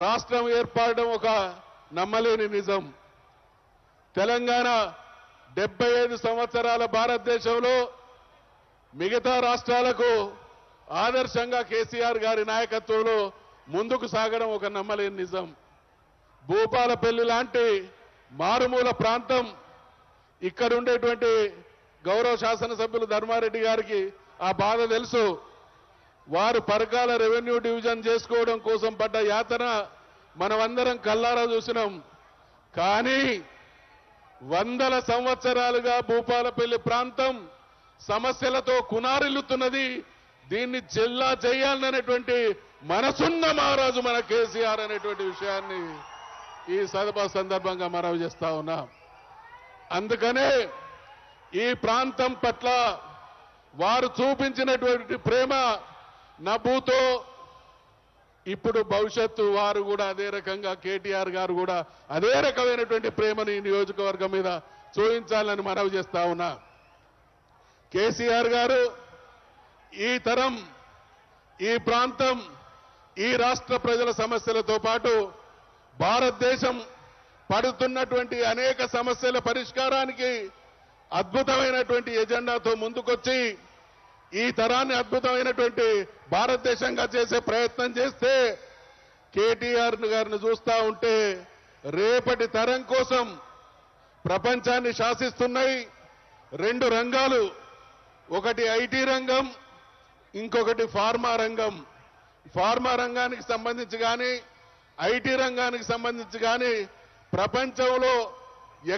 రాష్ట్రం ఏర్పడడం ఒక నమ్మలేని నిజం. తెలంగాణ 75 సంవత్సరాల భారతదేశంలో మిగతా రాష్ట్రాలకు ఆదర్శంగా కేసీఆర్ గారి నాయకత్వంలో ముందుకు సాగడం ఒక నమ్మలేని నిజం. భూపాలపల్లి లాంటి మారుమూల ప్రాంతం ఇక్కడ ఉండేటువంటి గౌరవ శాసనసభ్యులు ధర్మారెడ్డి గారికి ఆ బాధ తెలుసు. వారు పరకాల రెవెన్యూ డివిజన్ చేసుకోవడం కోసం పడ్డ యాతన మనమందరం కల్లారా చూసినాం. కానీ వందల సంవత్సరాలుగా భూపాలపల్లి ప్రాంతం సమస్యలతో కునారిల్లుతున్నది. దీన్ని చెల్లా చేయాలనేటువంటి మనసున్న మహారాజు మన కేసీఆర్ అనేటువంటి విషయాన్ని ఈ సభ సందర్భంగా మనవి చేస్తా ఉన్నాం. అందుకనే ఈ ప్రాంతం పట్ల వారు చూపించినటువంటి ప్రేమ నభూతో ఇప్పుడు భవిష్యత్తు వారు కూడా అదే రకంగా కేటీఆర్ గారు కూడా అదే రకమైనటువంటి ప్రేమను ఈ నియోజకవర్గం మీద చూపించాలని మనవి చేస్తా ఉన్నా. కేసీఆర్ గారు ఈ తరం, ఈ ప్రాంతం, ఈ రాష్ట్ర ప్రజల సమస్యలతో పాటు భారతదేశం పడుతున్నటువంటి అనేక సమస్యల పరిష్కారానికి అద్భుతమైనటువంటి ఎజెండాతో ముందుకొచ్చి ఈ తరాన్ని అద్భుతమైనటువంటి భారతదేశంగా చేసే ప్రయత్నం చేస్తే కేటీఆర్ గారిని చూస్తా ఉంటే రేపటి తరం కోసం ప్రపంచాన్ని శాసిస్తున్నాయి రెండు రంగాలు. ఒకటి ఐటీ రంగం, ఇంకొకటి ఫార్మా రంగం. ఫార్మా రంగానికి సంబంధించి కానీ ఐటీ రంగానికి సంబంధించి కానీ ప్రపంచంలో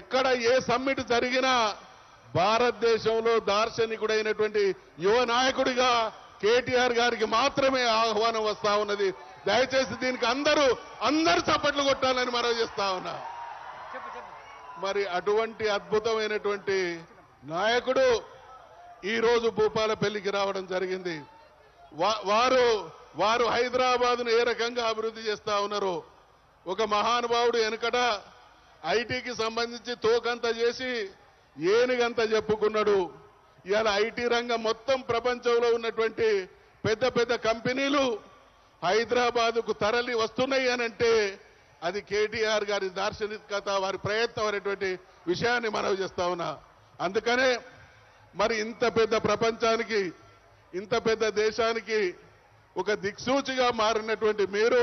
ఎక్కడ ఏ సమ్మిట్ జరిగినా భారతదేశంలో దార్శనికుడైనటువంటి యువ నాయకుడిగా కేటీఆర్ గారికి మాత్రమే ఆహ్వానం వస్తా ఉన్నది. దయచేసి దీనికి అందరూ చప్పట్లు కొట్టాలని మనవి చేస్తా ఉన్నా. మరి అటువంటి అద్భుతమైనటువంటి నాయకుడు ఈరోజు భూపాలపల్లికి రావడం జరిగింది. వారు హైదరాబాద్ను ఏ రకంగా అభివృద్ధి చేస్తా ఉన్నారు. ఒక మహానుభావుడు వెనుకట ఐటీకి సంబంధించి తోకంత చేసి ఏనుగంత చెప్పుకున్నాడు. ఇవాళ ఐటీ రంగం మొత్తం ప్రపంచంలో ఉన్నటువంటి పెద్ద పెద్ద కంపెనీలు హైదరాబాద్కు తరలి వస్తున్నాయి అనంటే అది కేటీఆర్ గారి దార్శనికత, వారి ప్రయత్నం అనేటువంటి విషయాన్ని మనవి చేస్తా ఉన్నా. అందుకనే మరి ఇంత పెద్ద ప్రపంచానికి, ఇంత పెద్ద దేశానికి ఒక దిక్సూచిగా మారినటువంటి మీరు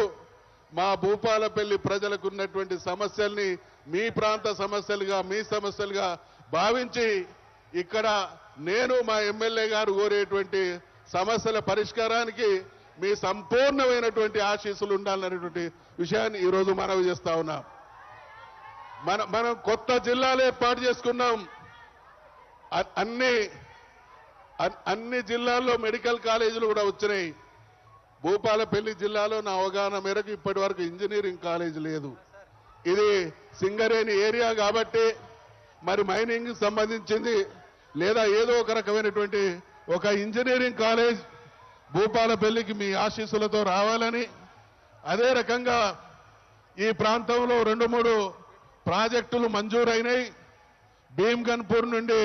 మా భూపాలపల్లి ప్రజలకు ఉన్నటువంటి సమస్యల్ని మీ ప్రాంత సమస్యలుగా, మీ సమస్యలుగా భావించి ఇక్కడ నేను మా ఎమ్మెల్యే గారు కోరేటువంటి సమస్యల పరిష్కారానికి మీ సంపూర్ణమైనటువంటి ఆశీస్సులు ఉండాలనేటువంటి విషయాన్ని ఈరోజు మనవి చేస్తా ఉన్నాం. మనం కొత్త జిల్లాలు ఏర్పాటు చేసుకున్నాం. అన్ని జిల్లాల్లో మెడికల్ కాలేజీలు కూడా వచ్చినాయి. భూపాలపల్లి జిల్లాలో నా అవగాహన మేరకు ఇప్పటి వరకు ఇంజనీరింగ్ కాలేజ్ లేదు. ఇది సింగరేణి ఏరియా కాబట్టి మరి మైనింగ్ సంబంధించింది లేదా ఏదో ఒక రకమైనటువంటి ఒక ఇంజనీరింగ్ కాలేజ్ భూపాలపల్లికి మీ ఆశీస్సులతో రావాలని, అదే రకంగా ఈ ప్రాంతంలో 2-3 ప్రాజెక్టులు మంజూరైనాయి. భీమ్గన్పూర్ నుండి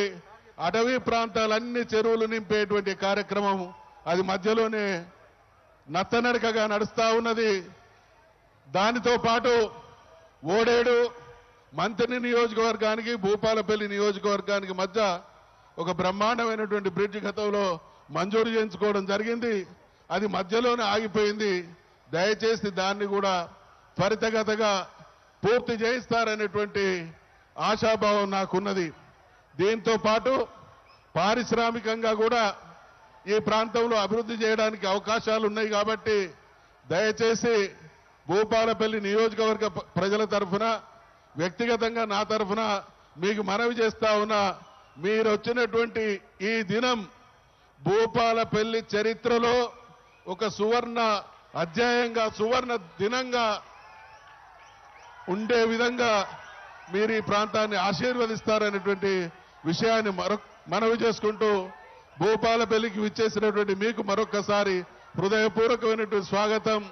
అటవీ ప్రాంతాలన్నీ చెరువులు నింపేటువంటి కార్యక్రమం అది మధ్యలోనే నత్తనడకగా నడుస్తా ఉన్నది. దానితో పాటు ఓడేడు మంత్రి నియోజకవర్గానికి భూపాలపల్లి నియోజకవర్గానికి మధ్య ఒక బ్రహ్మాండమైనటువంటి బ్రిడ్జ్ గతంలో మంజూరు చేయించుకోవడం జరిగింది. అది మధ్యలోనే ఆగిపోయింది. దయచేసి దాన్ని కూడా త్వరితగతిగా పూర్తి చేయిస్తారనేటువంటి ఆశాభావం నాకున్నది. దీంతో పాటు పారిశ్రామికంగా కూడా ఈ ప్రాంతంలో అభివృద్ధి చేయడానికి అవకాశాలు ఉన్నాయి కాబట్టి దయచేసి భూపాలపల్లి నియోజకవర్గ ప్రజల తరఫున, వ్యక్తిగతంగా నా తరఫున మీకు మనవి చేస్తా ఉన్నా, మీరు వచ్చినటువంటి ఈ దినం భూపాలపల్లి చరిత్రలో ఒక సువర్ణ అధ్యాయంగా, సువర్ణ దినంగా ఉండే విధంగా మీరు ఈ ప్రాంతాన్ని ఆశీర్వదిస్తారనేటువంటి విషయాన్ని మనవి చేసుకుంటూ భూపాలపల్లికి విచ్చేసినటువంటి మీకు మరొక్కసారి హృదయపూర్వకమైనటువంటి స్వాగతం,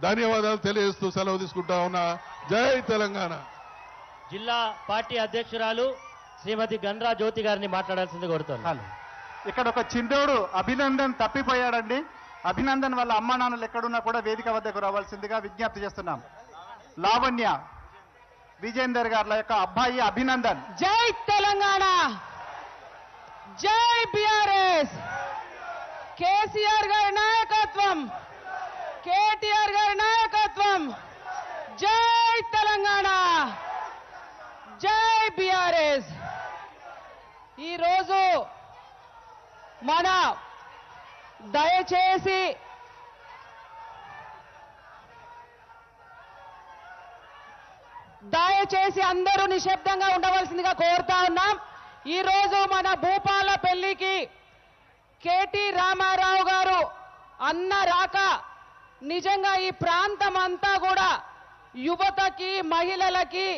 ధన్యవాదాలు తెలియజేస్తూ సెలవు తీసుకుంటా ఉన్నా. జై తెలంగాణ. జిల్లా పార్టీ అధ్యక్షురాలు శ్రీమతి గండ్రా జ్యోతి గారిని మాట్లాడాల్సింది కోరుతాను. ఇక్కడ ఒక చిన్నోడు అభినందన్ తప్పిపోయాడండి. అభినందన్ వాళ్ళ అమ్మా నాన్నలు ఎక్కడున్నా కూడా వేదిక వద్దకు రావాల్సిందిగా విజ్ఞప్తి చేస్తున్నాం. లావణ్య విజేందర్ గారి యొక్క అబ్బాయి అభినందన్. జై తెలంగాణ, జై బీఆర్ఎస్, కేసీఆర్ గారి నాయకత్వం, కేటీఆర్ గారి నాయకత్వం, జై తెలంగాణ, జై బీఆర్ఎస్. ఈరోజు మన దయచేసి అందరూ నిశ్శబ్దంగా ఉండవలసిందిగా కోరుతా ఉన్నాం. ఈరోజు మన భూపాలపల్లికి కేటీ రామారావు గారు అన్న రాక నిజంగా ఈ ప్రాంతం అంతా కూడా యువతకి, మహిళలకి,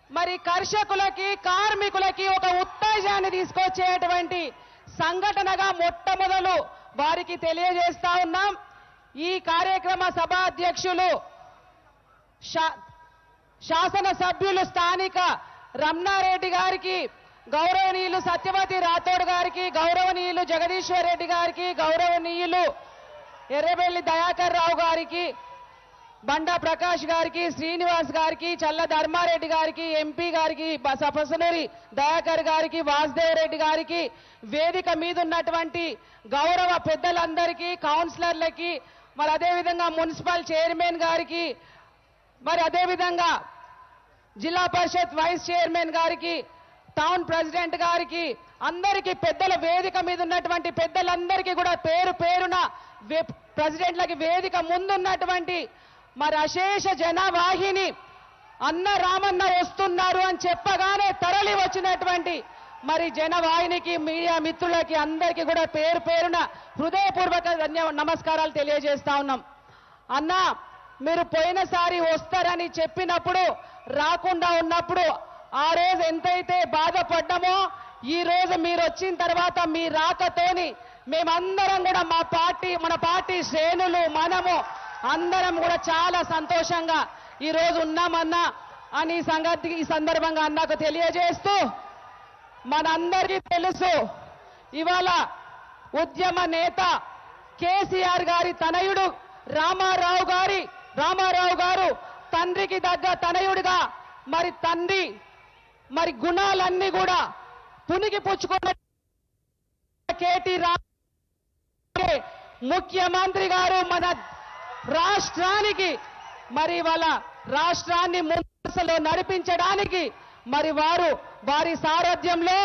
మరి కర్షకులకి, కార్మికులకి ఒక ఉత్తేజాన్ని తీసుకొచ్చేటువంటి సంఘటనగా మొట్టమొదలు వారికి తెలియజేస్తా ఉన్నాం. ఈ కార్యక్రమ సభాధ్యక్షులు శాసనసభ్యులు స్థానిక రమణారెడ్డి గారికి, గౌరవనీయులు సత్యవతి రాథోడ్ గారికి, గౌరవనీయులు జగదీశ్వర్ రెడ్డి గారికి, గౌరవనీయులు ఎర్రబెల్లి దయాకర్ రావు గారికి, బండా ప్రకాష్ గారికి, శ్రీనివాస్ గారికి, చల్ల ధర్మారెడ్డి గారికి, ఎంపీ గారికి, సఫసనూరి దయాకర్ గారికి, వాసుదేవ్ రెడ్డి గారికి, వేదిక మీద ఉన్నటువంటి గౌరవ పెద్దలందరికీ, కౌన్సిలర్లకి, మరి అదేవిధంగా మున్సిపల్ చైర్మన్ గారికి, మరి అదేవిధంగా జిల్లా పరిషత్ వైస్ చైర్మన్ గారికి, టౌన్ ప్రెసిడెంట్ గారికి, అందరికీ పెద్దల వేదిక మీద ఉన్నటువంటి పెద్దలందరికీ కూడా పేరు పేరున ప్రెసిడెంట్లకి వేదిక ముందున్నటువంటి మరి అశేష జనవాహిని అన్న రామన్న వస్తున్నారు అని చెప్పగానే తరలి వచ్చినటువంటి మరి జనవాహినికి, మీడియా మిత్రులకి అందరికీ కూడా పేరు పేరున హృదయపూర్వక నమస్కారాలు తెలియజేస్తా ఉన్నాం. అన్న, మీరు పోయినసారి వస్తారని చెప్పినప్పుడు రాకుండా ఉన్నప్పుడు ఆ రోజు ఎంతైతే బాధపడ్డామో, ఈ రోజు మీరు వచ్చిన తర్వాత మీ రాకతోని మేమందరం కూడా మన పార్టీ శ్రేణులు, మనము అందరం కూడా చాలా సంతోషంగా ఈ రోజు ఉన్నామన్నా అని సంగతి ఈ సందర్భంగా అన్నకు తెలియజేస్తూ, మనందరికీ తెలుసు ఇవాళ ఉద్యమ నేత కేసీఆర్ గారి తనయుడు రామారావు గారు తండ్రికి దగ్గ తనయుడిగా మరి తండ్రి మరి గుణాలన్నీ కూడా పునికి పుచ్చుకున్న కేటీ ముఖ్యమంత్రి గారు మన రాష్ట్రానికి మరి వాళ్ళ రాష్ట్రాన్ని ముందసలో నడిపించడానికి మరి వారి సారథ్యంలో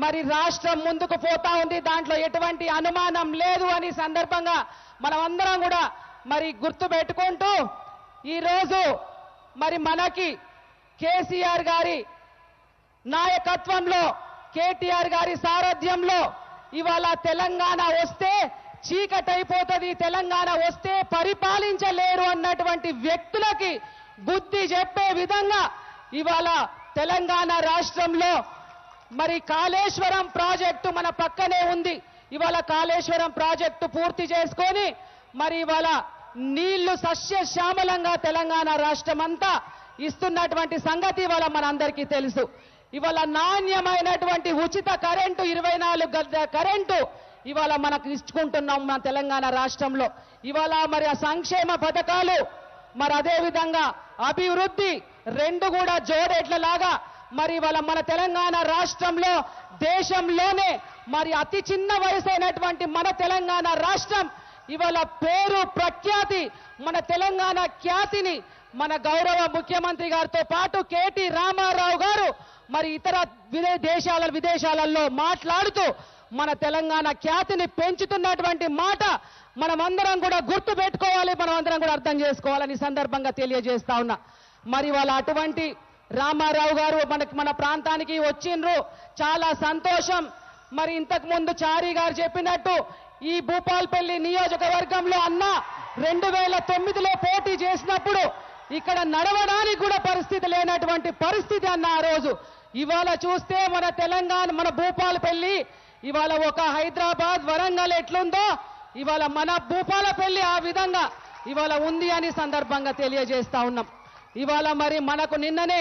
మరి రాష్ట్రం ముందుకు పోతా ఉంది. దాంట్లో ఎటువంటి అనుమానం లేదు అని సందర్భంగా మనమందరం కూడా మరి గుర్తు పెట్టుకుంటూ, ఈరోజు మరి మనకి కేసీఆర్ గారి నాయకత్వంలో, కేటీఆర్ గారి సారథ్యంలో ఇవాళ తెలంగాణ వస్తే చీకటైపోతుంది, తెలంగాణ వస్తే పరిపాలించలేరు అన్నటువంటి వ్యక్తులకి బుద్ధి చెప్పే విధంగా ఇవాళ తెలంగాణ రాష్ట్రంలో మరి కాళేశ్వరం ప్రాజెక్టు మన పక్కనే ఉంది. ఇవాళ కాళేశ్వరం ప్రాజెక్టు పూర్తి చేసుకొని మరి ఇవాళ నీళ్లు సస్యశ్యామలంగా తెలంగాణ రాష్ట్రం అంతా ఇస్తున్నటువంటి సంగతి ఇవాళ మనందరికీ తెలుసు. ఇవాళ నాణ్యమైనటువంటి ఉచిత కరెంటు 24 గంటల కరెంటు ఇవాళ మనకు ఇచ్చుకుంటున్నాం మన తెలంగాణ రాష్ట్రంలో. ఇవాళ మరి ఆ సంక్షేమ పథకాలు, మరి అదే విధంగా అభివృద్ధి రెండు కూడా జోడేట్లలాగా మరి ఇవాళ మన తెలంగాణ రాష్ట్రంలో దేశంలోనే మరి అతి చిన్న వయసైనటువంటి మన తెలంగాణ రాష్ట్రం ఇవాళ పేరు ప్రఖ్యాతి, మన తెలంగాణ ఖ్యాతిని మన గౌరవ ముఖ్యమంత్రి గారితో పాటు కేటీ రామారావు గారు మరి ఇతర విదేశాలలో మాట్లాడుతూ మన తెలంగాణ ఖ్యాతిని పెంచుతున్నటువంటి మాట మనమందరం కూడా గుర్తు పెట్టుకోవాలి, మనమందరం కూడా అర్థం చేసుకోవాలని సందర్భంగా తెలియజేస్తా ఉన్నా. మరి వాళ్ళ అటువంటి రామారావు గారు మన ప్రాంతానికి వచ్చిండ్రు, చాలా సంతోషం. మరి ఇంతకు ముందు చారి గారు చెప్పినట్టు ఈ భూపాల్పల్లి నియోజకవర్గంలో అన్న 2009లో పోటీ చేసినప్పుడు ఇక్కడ నడవడానికి కూడా పరిస్థితి లేనటువంటి పరిస్థితి అన్న ఆ రోజు. ఇవాళ చూస్తే మన తెలంగాణ, మన భూపాలపల్లి ఇవాళ ఒక హైదరాబాద్, వరంగల్ ఎట్లుందో ఇవాళ మన భూపాలపల్లి ఆ విధంగా ఇవాళ ఉంది అని సందర్భంగా తెలియజేస్తా ఉన్నాం. ఇవాళ మరి మనకు నిన్ననే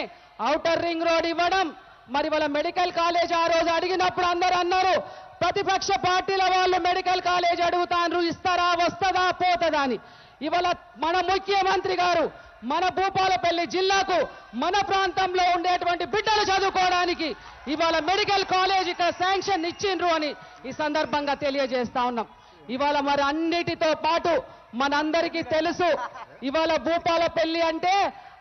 ఔటర్ రింగ్ రోడ్ ఇవ్వడం, మరి వాళ్ళ మెడికల్ కాలేజ్ ఆ రోజు అడిగినప్పుడు అందరూ అన్నారు ప్రతిపక్ష పార్టీల వాళ్ళు మెడికల్ కాలేజ్ అడుగుతారు, ఇస్తారా, వస్తుందా, పోతుందా అని. ఇవాళ మన ముఖ్యమంత్రి గారు మన భూపాలపల్లి జిల్లాకు మన ప్రాంతంలో ఉండేటువంటి బిడ్డలు చదువుకోవడానికి ఇవాళ మెడికల్ కాలేజ్ ఇక్కడ శాంక్షన్ ఇచ్చిండ్రు అని ఈ సందర్భంగా తెలియజేస్తా ఉన్నాం. ఇవాళ మరి అన్నిటితో పాటు మనందరికీ తెలుసు, ఇవాళ భూపాలపల్లి అంటే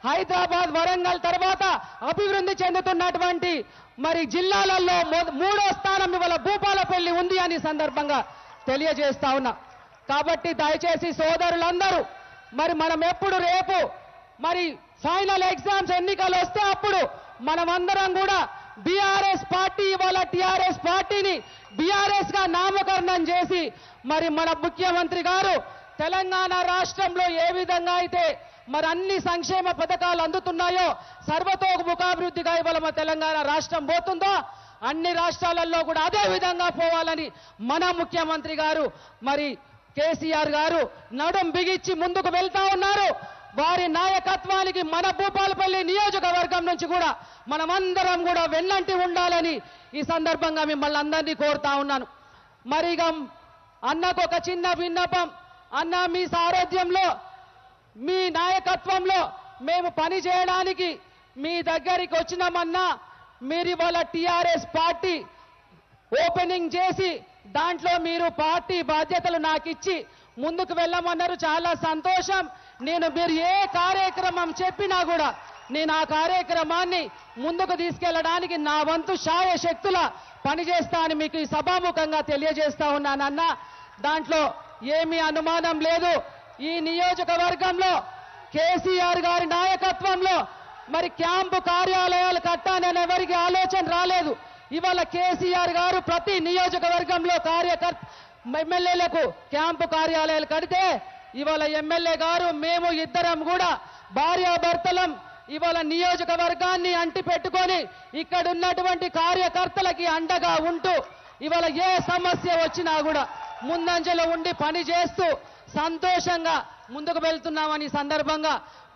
హైదరాబాద్, వరంగల్ తర్వాత అభివృద్ధి చెందుతున్నటువంటి మరి జిల్లాలలో 3వ స్థానం ఇవాళ భూపాలపల్లి ఉంది అని సందర్భంగా తెలియజేస్తా ఉన్నా. కాబట్టి దయచేసి సోదరులందరూ మరి మనం ఎప్పుడు రేపు మరి ఫైనల్ ఎగ్జామ్స్ ఎన్నికలు వస్తే అప్పుడు మనమందరం కూడా బీఆర్ఎస్ పార్టీ ఇవాళ టీఆర్ఎస్ పార్టీని బీఆర్ఎస్ గా నామకరణం చేసి మరి మన ముఖ్యమంత్రి గారు తెలంగాణ రాష్ట్రంలో ఏ విధంగా అయితే మరి అన్ని సంక్షేమ పథకాలు అందుతున్నాయో సర్వతోముఖాభివృద్ధిగా ఇవాళ మన తెలంగాణ రాష్ట్రం పోతుందో అన్ని రాష్ట్రాలలో కూడా అదే విధంగా పోవాలని మన ముఖ్యమంత్రి గారు మరి కేసీఆర్ గారు నడుం బిగించి ముందుకు వెళ్తా ఉన్నారు. వారి నాయకత్వానికి మన భూపాలపల్లి నియోజకవర్గం నుంచి కూడా మనమందరం కూడా వెన్నంటి ఉండాలని ఈ సందర్భంగా మిమ్మల్ని అందరినీ కోరుతా ఉన్నాను. మరి ఇక అన్నకు ఒక చిన్న విన్నపం, అన్న మీ సారథ్యంలో మీ నాయకత్వంలో మేము పని చేయడానికి మీ దగ్గరికి వచ్చినామన్నా మీరు ఇవాళ టీఆర్ఎస్ పార్టీ ఓపెనింగ్ చేసి దాంట్లో మీరు పార్టీ బాధ్యతలు నాకు ఇచ్చి ముందుకు వెళ్ళమన్నారు. చాలా సంతోషం. మీరు ఏ కార్యక్రమం చెప్పినా కూడా నేను ఆ కార్యక్రమాన్ని ముందుకు తీసుకెళ్లడానికి నా వంతు శాయశక్తుల పనిచేస్తా అని మీకు ఈ సభాముఖంగా తెలియజేస్తా ఉన్నానన్నా. దాంట్లో ఏమీ అనుమానం లేదు. ఈ నియోజకవర్గంలో కేసీఆర్ గారి నాయకత్వంలో మరి క్యాంపు కార్యాలయాలు కట్టాలని ఎవరికి ఆలోచన రాలేదు. ఇవాళ కేసీఆర్ గారు ప్రతి నియోజకవర్గంలో ఎమ్మెల్యేలకు క్యాంపు కార్యాలయాలు కడితే ఇవాళ ఎమ్మెల్యే గారు మేము ఇద్దరం కూడా భార్యాభర్తలం ఇవాళ నియోజకవర్గాన్ని అంటి పెట్టుకొని ఇక్కడ ఉన్నటువంటి కార్యకర్తలకి అండగా ఉంటూ ఇవాళ ఏ సమస్య వచ్చినా కూడా ముందంజలో ఉండి పని చేస్తూ సంతోషంగా ముందుకు వెళ్తున్నామని సందర్భంగా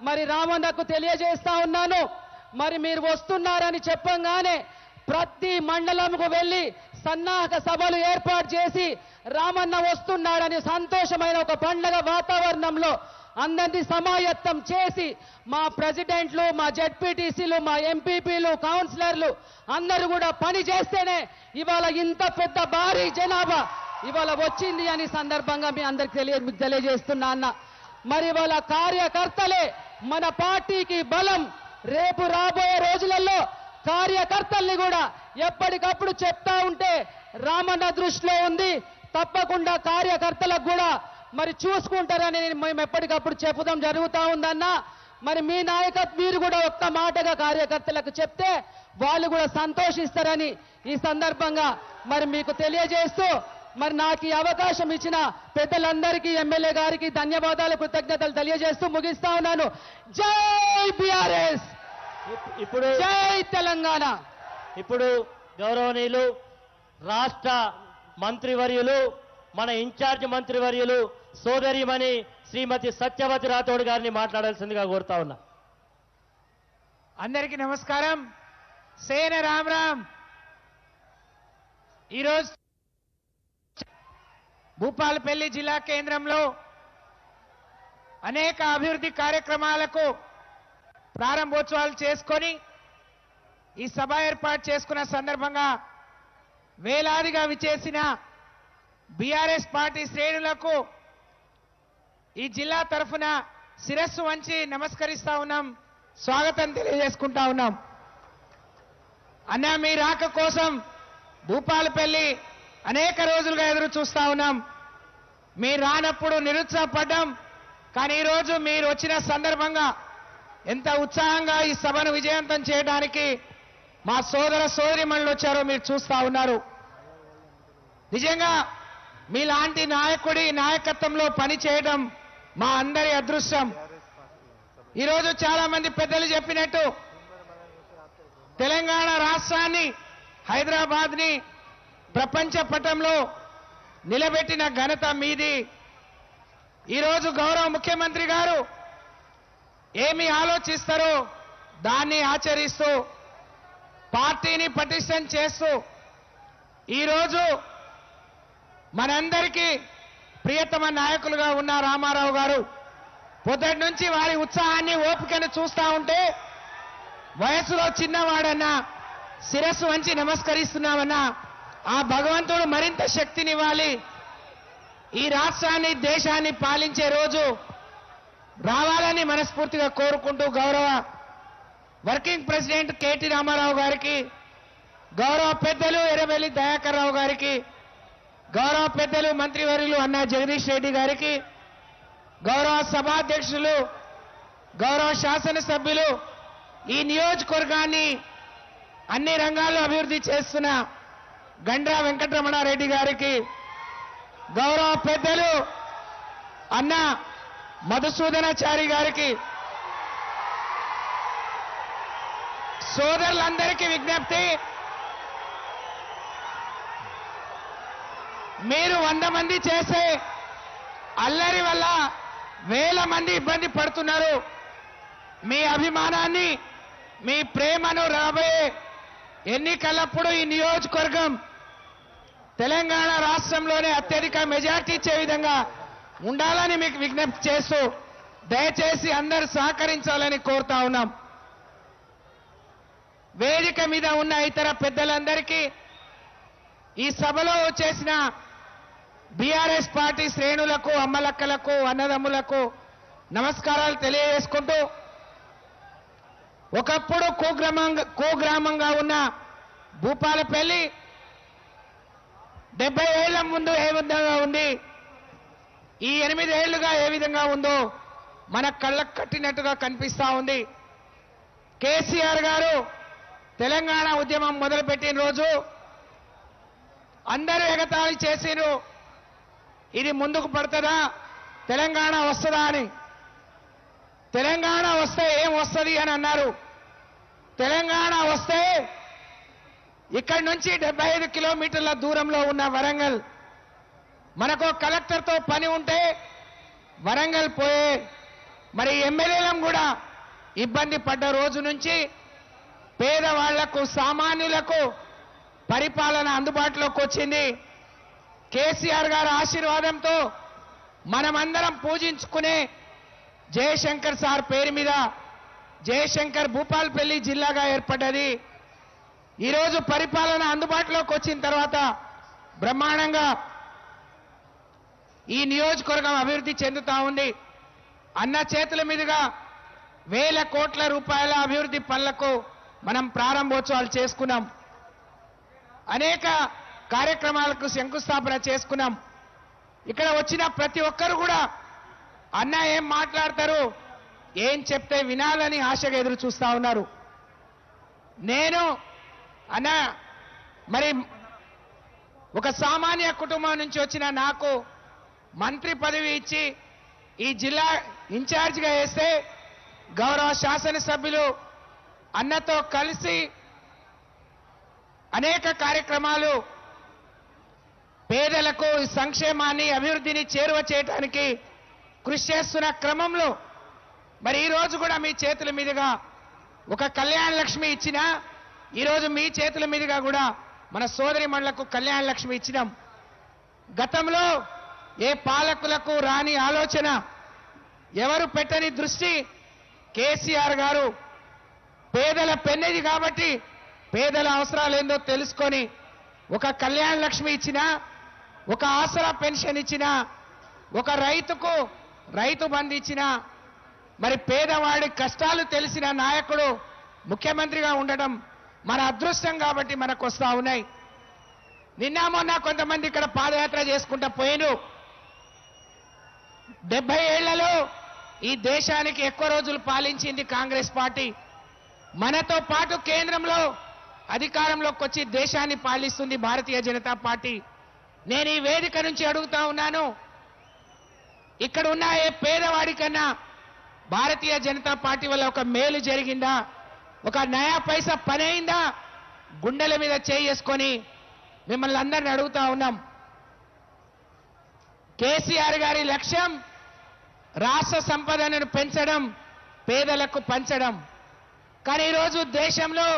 మరి రామన్నకు తెలియజేస్తా ఉన్నాను. మరి మీరు వస్తున్నారని చెప్పంగానే ప్రతి మండలంకు వెళ్లి సన్నాహక సభలు ఏర్పాటు చేసి రామన్న వస్తున్నాడని సంతోషమైన ఒక పండగ వాతావరణంలో అందరినీ సమాయత్తం చేసి మా ప్రెసిడెంట్లు, మా జెడ్పీటీసీలు, మా ఎంపీపీలు, కౌన్సిలర్లు అందరూ కూడా పని చేస్తేనే ఇవాళ ఇంత పెద్ద భారీ జనాభా ఇవాళ వచ్చింది అని సందర్భంగా మీ అందరికి తెలియజేస్తున్నా అన్న. మరి ఇవాళ కార్యకర్తలే మన పార్టీకి బలం. రేపు రాబోయే రోజులలో కార్యకర్తల్ని కూడా ఎప్పటికప్పుడు చెప్తా ఉంటే రామన్న దృష్టిలో ఉంది. తప్పకుండా కార్యకర్తలకు కూడా మరి చూసుకుంటారని మేము ఎప్పటికప్పుడు చెప్పుదాం జరుగుతూ ఉందన్నా. మరి మీ నాయకత్వం మీరు కూడా ఒక్క మాటగా కార్యకర్తలకు చెప్తే వాళ్ళు కూడా సంతోషిస్తారని ఈ సందర్భంగా మరి మీకు తెలియజేస్తూ మరి నాకు ఈ అవకాశం ఇచ్చిన పెద్దలందరికీ ఎమ్మెల్యే గారికి ధన్యవాదాలు, కృతజ్ఞతలు తెలియజేస్తూ ముగిస్తా ఉన్నాను. జై బీఆర్ఎస్, ఇప్పుడు జై తెలంగాణ. ఇప్పుడు గౌరవనీయులు రాష్ట్ర మంత్రివర్యులు, మన ఇన్ఛార్జ్ మంత్రివర్యులు సోదరిమణి శ్రీమతి సత్యవతి రాథోడ్ గారిని మాట్లాడాల్సిందిగా కోరుతా ఉన్నా. అందరికీ నమస్కారం. సేన రామ్ రామ్. ఈరోజు భూపాలపల్లి జిల్లా కేంద్రంలో అనేక అభివృద్ధి కార్యక్రమాలకు ప్రారంభోత్సవాలు చేసుకొని ఈ సభ ఏర్పాటు చేసుకున్న సందర్భంగా వేలాదిగా విచేసిన బీఆర్ఎస్ పార్టీ శ్రేణులకు ఈ జిల్లా తరఫున శిరస్సు వంచి నమస్కరిస్తా ఉన్నాం, స్వాగతం తెలియజేసుకుంటా ఉన్నాం. అన్నా మీ రాక కోసం భూపాలపల్లి అనేక రోజులుగా ఎదురు చూస్తా ఉన్నాం. మీరు రానప్పుడు నిరుత్సాహపడ్డాం, కానీ ఈరోజు మీరు వచ్చిన సందర్భంగా ఎంత ఉత్సాహంగా ఈ సభను విజయవంతం చేయడానికి మా సోదర సోదరిమణులు వచ్చారో మీరు చూస్తా ఉన్నారు. నిజంగా మీలాంటి నాయకుడి నాయకత్వంలో పని చేయడం మా అందరి అదృష్టం. ఈరోజు చాలా మంది పెద్దలు చెప్పినట్టు తెలంగాణ రాష్ట్రాన్ని, హైదరాబాద్ని ప్రపంచ పటంలో నిలబెట్టిన ఘనత మీది. ఈరోజు గౌరవ ముఖ్యమంత్రి గారు ఏమి ఆలోచిస్తారో దాన్ని ఆచరిస్తూ పార్టీని పటిష్టం చేస్తూ ఈరోజు మనందరికీ ప్రియతమ నాయకులుగా ఉన్న రామారావు గారు పొద్దుటి నుంచి వారి ఉత్సాహాన్ని ఓపికను చూస్తా ఉంటే వయసులో చిన్నవాడన్నా శిరస్సు వంచి నమస్కరిస్తున్నామన్నా ఆ భగవంతుడు మరింత శక్తినివ్వాలి. ఈ రాష్ట్రాన్ని దేశాన్ని పాలించే రోజు రావాలని మనస్ఫూర్తిగా కోరుకుంటూ గౌరవ వర్కింగ్ ప్రెసిడెంట్ కేటీ రామారావు గారికి, గౌరవ పెద్దలు ఎర్రబెల్లి దయాకర్ రావు గారికి, గౌరవ పెద్దలు మంత్రివర్యులు అన్నా జగదీష్ రెడ్డి గారికి, గౌరవ సభాధ్యక్షులు, గౌరవ శాసనసభ్యులు, ఈ నియోజకవర్గాన్ని అన్ని రంగాల్లో అభివృద్ధి చేస్తున్న గండ్రా వెంకటరమణారెడ్డి గారికి, గౌరవ పెద్దలు అన్న మధుసూదనాచారి గారికి, సోదరులందరికీ విజ్ఞప్తి, మీరు 100 మంది చేసే అల్లరి వల్ల వేల మంది ఇబ్బంది పడుతున్నారు. మీ అభిమానాన్ని, మీ ప్రేమను రాబోయే ఎన్నికలప్పుడు ఈ నియోజకవర్గం తెలంగాణ రాష్ట్రంలోనే అత్యధిక మెజార్టీ ఇచ్చే విధంగా ఉండాలని మీకు విజ్ఞప్తి చేస్తూ దయచేసి అందరూ సహకరించాలని కోరుతా ఉన్నాం. వేదిక మీద ఉన్న ఇతర పెద్దలందరికీ, ఈ సభలో చేసిన బీఆర్ఎస్ పార్టీ శ్రేణులకు, అమ్మలక్కలకు, అన్నదమ్ములకు నమస్కారాలు తెలియజేసుకుంటూ, ఒకప్పుడు కుగ్రామంగా ఉన్న భూపాలపల్లి 70 ఏళ్ల ముందు ఏ విధంగా ఉంది, ఈ 8 ఏళ్లుగా ఏ విధంగా ఉందో మన కళ్ళకు కట్టినట్టుగా కనిపిస్తా ఉంది. కేసీఆర్ గారు తెలంగాణ ఉద్యమం మొదలుపెట్టిన రోజు అందరూ ఎగతాళి చేసిరు, ఇది ముందుకు పడుతుందా, తెలంగాణ వస్తుందా అని. తెలంగాణ వస్తే ఏం వస్తుంది అని అన్నారు. తెలంగాణ వస్తే ఇక్కడి నుంచి 75 కిలోమీటర్ల దూరంలో ఉన్న వరంగల్, మనకు కలెక్టర్తో పని ఉంటే వరంగల్ పోయే మరి ఎమ్మెల్యేలం కూడా ఇబ్బంది పడ్డ రోజు నుంచి పేదవాళ్లకు, సామాన్యులకు పరిపాలన అందుబాటులోకి వచ్చింది. కేసీఆర్ గారి ఆశీర్వాదంతో మనమందరం పూజించుకునే జయశంకర్ సార్ పేరు మీద జయశంకర్ భూపాలపల్లి జిల్లాగా ఏర్పడ్డది. ఈరోజు పరిపాలన అందుబాటులోకి వచ్చిన తర్వాత బ్రహ్మాండంగా ఈ నియోజకవర్గం అభివృద్ధి చెందుతా ఉంది. అన్న చేతుల మీదుగా వేల కోట్ల రూపాయల అభివృద్ధి పనులకు మనం ప్రారంభోత్సవాలు చేసుకున్నాం. అనేక కార్యక్రమాలకు శంకుస్థాపన చేసుకున్నాం. ఇక్కడ వచ్చిన ప్రతి ఒక్కరు కూడా అన్న ఏం మాట్లాడతారు, ఏం చెప్తే వినాలని ఆశగా ఎదురు చూస్తా ఉన్నారు. నేను అన్న మరి ఒక సామాన్య కుటుంబం నుంచి వచ్చిన నాకు మంత్రి పదవి ఇచ్చి ఈ జిల్లా ఇన్ఛార్జిగా వేస్తే గౌరవ శాసనసభ్యులు అన్నతో కలిసి అనేక కార్యక్రమాలు పేదలకు సంక్షేమాన్ని, అభివృద్ధిని చేరువ చేయడానికి కృషి చేస్తున్న క్రమంలో మరి ఈ రోజు కూడా మీ చేతుల మీదుగా ఒక కళ్యాణ లక్ష్మి ఇచ్చినా, ఈరోజు మీ చేతుల మీదుగా కూడా మన సోదరి మండలకు కళ్యాణ లక్ష్మి ఇచ్చినాం. గతంలో ఏ పాలకులకు రాని ఆలోచన, ఎవరు పెట్టని దృష్టి కేసీఆర్ గారు పేదల పెన్నిది కాబట్టి పేదల అవసరాలు ఏందో తెలుసుకొని ఒక కళ్యాణ లక్ష్మి ఇచ్చినా, ఒక ఆసరా పెన్షన్ ఇచ్చినా, ఒక రైతుకు రైతు బంధు ఇచ్చినా, మరి పేదవాడి కష్టాలు తెలిసిన నాయకుడు ముఖ్యమంత్రిగా ఉండడం మన అదృష్టం కాబట్టి మనకు వస్తా ఉన్నాయి. నిన్న మొన్న కొంతమంది ఇక్కడ పాదయాత్ర చేసుకుంటా పోయిను. 70 ఏళ్లలో ఈ దేశానికి ఎక్కువ రోజులు పాలించింది కాంగ్రెస్ పార్టీ. మనతో పాటు కేంద్రంలో అధికారంలోకి వచ్చి దేశాన్ని పాలిస్తుంది భారతీయ జనతా పార్టీ. నేను ఈ వేదిక నుంచి అడుగుతా ఉన్నాను, ఇక్కడ ఉన్న ఏ పేదవాడికన్నా భారతీయ జనతా పార్టీ వల్ల ఒక మేలు జరిగిందా, ఒక నయా పైసా పని అయిందా? గుండెల మీద చేసుకొని మిమ్మల్ని అందరిని అడుగుతా ఉన్నాం. కేసీఆర్ గారి లక్ష్యం రాష్ట్ర సంపదను పెంచడం, పేదలకు పంచడం. కానీ ఈరోజు దేశంలో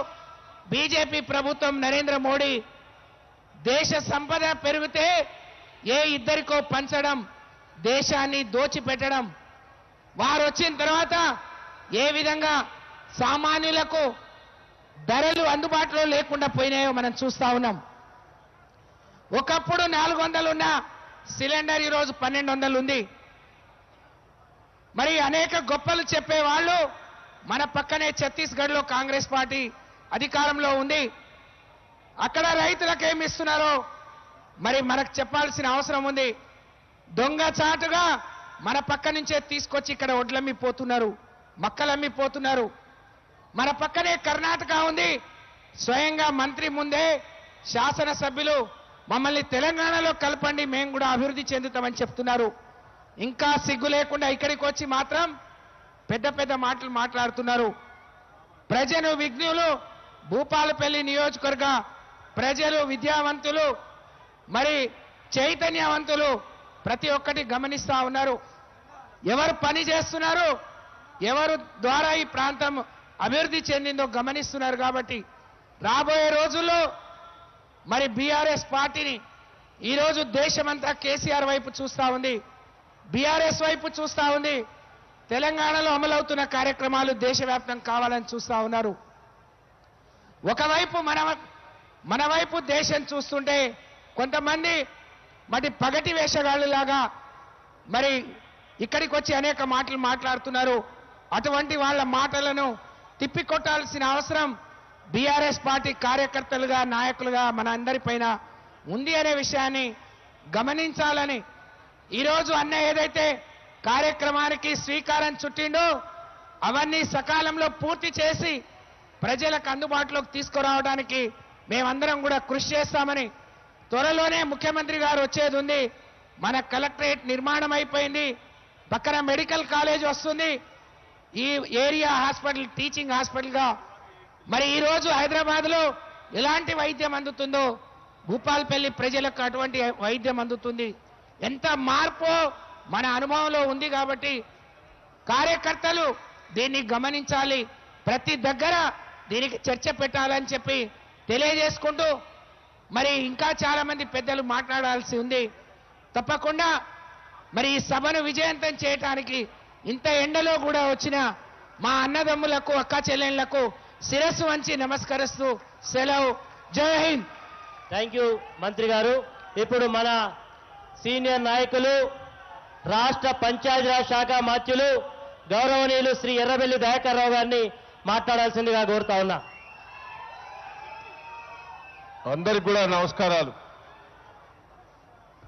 బీజేపీ ప్రభుత్వం, నరేంద్ర మోడీ దేశ సంపద పెరిగితే ఏ ఇద్దరికో పంచడం, దేశాన్ని దోచిపెట్టడం. వారు వచ్చిన తర్వాత ఏ విధంగా సామాన్యులకు ధరలు అందుబాటులో లేకుండా పోయినాయో మనం చూస్తా ఉన్నాం. ఒకప్పుడు 400 ఉన్న సిలిండర్ ఈరోజు 1200 ఉంది. మరి అనేక గొప్పలు చెప్పేవాళ్ళు మన పక్కనే ఛత్తీస్గఢ్లో కాంగ్రెస్ పార్టీ అధికారంలో ఉంది. అక్కడ రైతులకు ఏమి ఇస్తున్నారో మరి మనకు చెప్పాల్సిన అవసరం ఉంది. దొంగచాటుగా మన పక్క నుంచే తీసుకొచ్చి ఇక్కడ ఒడ్లమ్మిపోతున్నారు, మక్కలమ్మిపోతున్నారు. మన పక్కనే కర్ణాటక ఉంది. స్వయంగా మంత్రి ముందే శాసనసభ్యులు మమ్మల్ని తెలంగాణలో కలపండి, మేము కూడా అభివృద్ధి చెందుతామని చెప్తున్నారు. ఇంకా సిగ్గు లేకుండా ఇక్కడికి వచ్చి మాత్రం పెద్ద పెద్ద మాటలు మాట్లాడుతున్నారు. ప్రజలు విజ్ఞులు, భూపాలపల్లి నియోజకవర్గ ప్రజలు విద్యావంతులు, మరి చైతన్యవంతులు ప్రతి ఒక్కటి గమనిస్తా ఉన్నారు. ఎవరు పని చేస్తున్నారు, ఎవరు ద్వారా ఈ ప్రాంతం అభివృద్ధి చెందిందో గమనిస్తున్నారు. కాబట్టి రాబోయే రోజుల్లో మరి బీఆర్ఎస్ పార్టీని ఈరోజు దేశమంతా కేసీఆర్ వైపు చూస్తా ఉంది, బీఆర్ఎస్ వైపు చూస్తా ఉంది. తెలంగాణలో అమలవుతున్న కార్యక్రమాలు దేశవ్యాప్తం కావాలని చూస్తా ఉన్నారు. ఒకవైపు మన వైపు దేశం చూస్తుంటే కొంతమంది మరి పగటి వేషగాళ్ళలాగా మరి ఇక్కడికి వచ్చి అనేక మాటలు మాట్లాడుతున్నారు. అటువంటి వాళ్ళ మాటలను తిప్పికొట్టాల్సిన అవసరం బీఆర్ఎస్ పార్టీ కార్యకర్తలుగా, నాయకులుగా మన అందరిపైన ఉంది అనే విషయాన్ని గమనించాలని ఈరోజు అన్న ఏదైతే కార్యక్రమానికి శ్రీకారం చుట్టిండో అవన్నీ సకాలంలో పూర్తి చేసి ప్రజలకు అందుబాటులోకి తీసుకురావడానికి మేమందరం కూడా కృషి చేస్తామని, త్వరలోనే ముఖ్యమంత్రి గారు వచ్చేది ఉంది. మన కలెక్టరేట్ నిర్మాణం అయిపోయింది, పక్కన మెడికల్ కాలేజ్ వస్తుంది, ఈ ఏరియా హాస్పిటల్ టీచింగ్ హాస్పిటల్గా మరి ఈరోజు హైదరాబాద్లో ఎలాంటి వైద్యం అందుతుందో భూపాలపల్లి ప్రజలకు అటువంటి వైద్యం అందుతుంది. ఎంత మార్పో మన అనుభవంలో ఉంది. కాబట్టి కార్యకర్తలు దీన్ని గమనించాలి, ప్రతి దగ్గర దీనికి చర్చ పెట్టాలని చెప్పి తెలియజేసుకుంటూ మరి ఇంకా చాలా మంది పెద్దలు మాట్లాడాల్సి ఉంది. తప్పకుండా మరి ఈ సభను విజయవంతం చేయడానికి ఇంత ఎండలో కూడా వచ్చిన మా అన్నదమ్ములకు, అక్క చెల్లెళ్లకు శిరస్సు వంచి నమస్కరిస్తూ సెలవు. జై హింద్. థ్యాంక్ యూ మంత్రి గారు. ఇప్పుడు మన సీనియర్ నాయకులు, రాష్ట్ర పంచాయతీరాజ్ శాఖ మంత్రులు గౌరవనీయులు శ్రీ ఎర్రబెల్లి దయాకర్ రావు గారిని మాట్లాడాల్సిందిగా కోరుతా ఉన్నా. అందరికి కూడా నమస్కారాలు.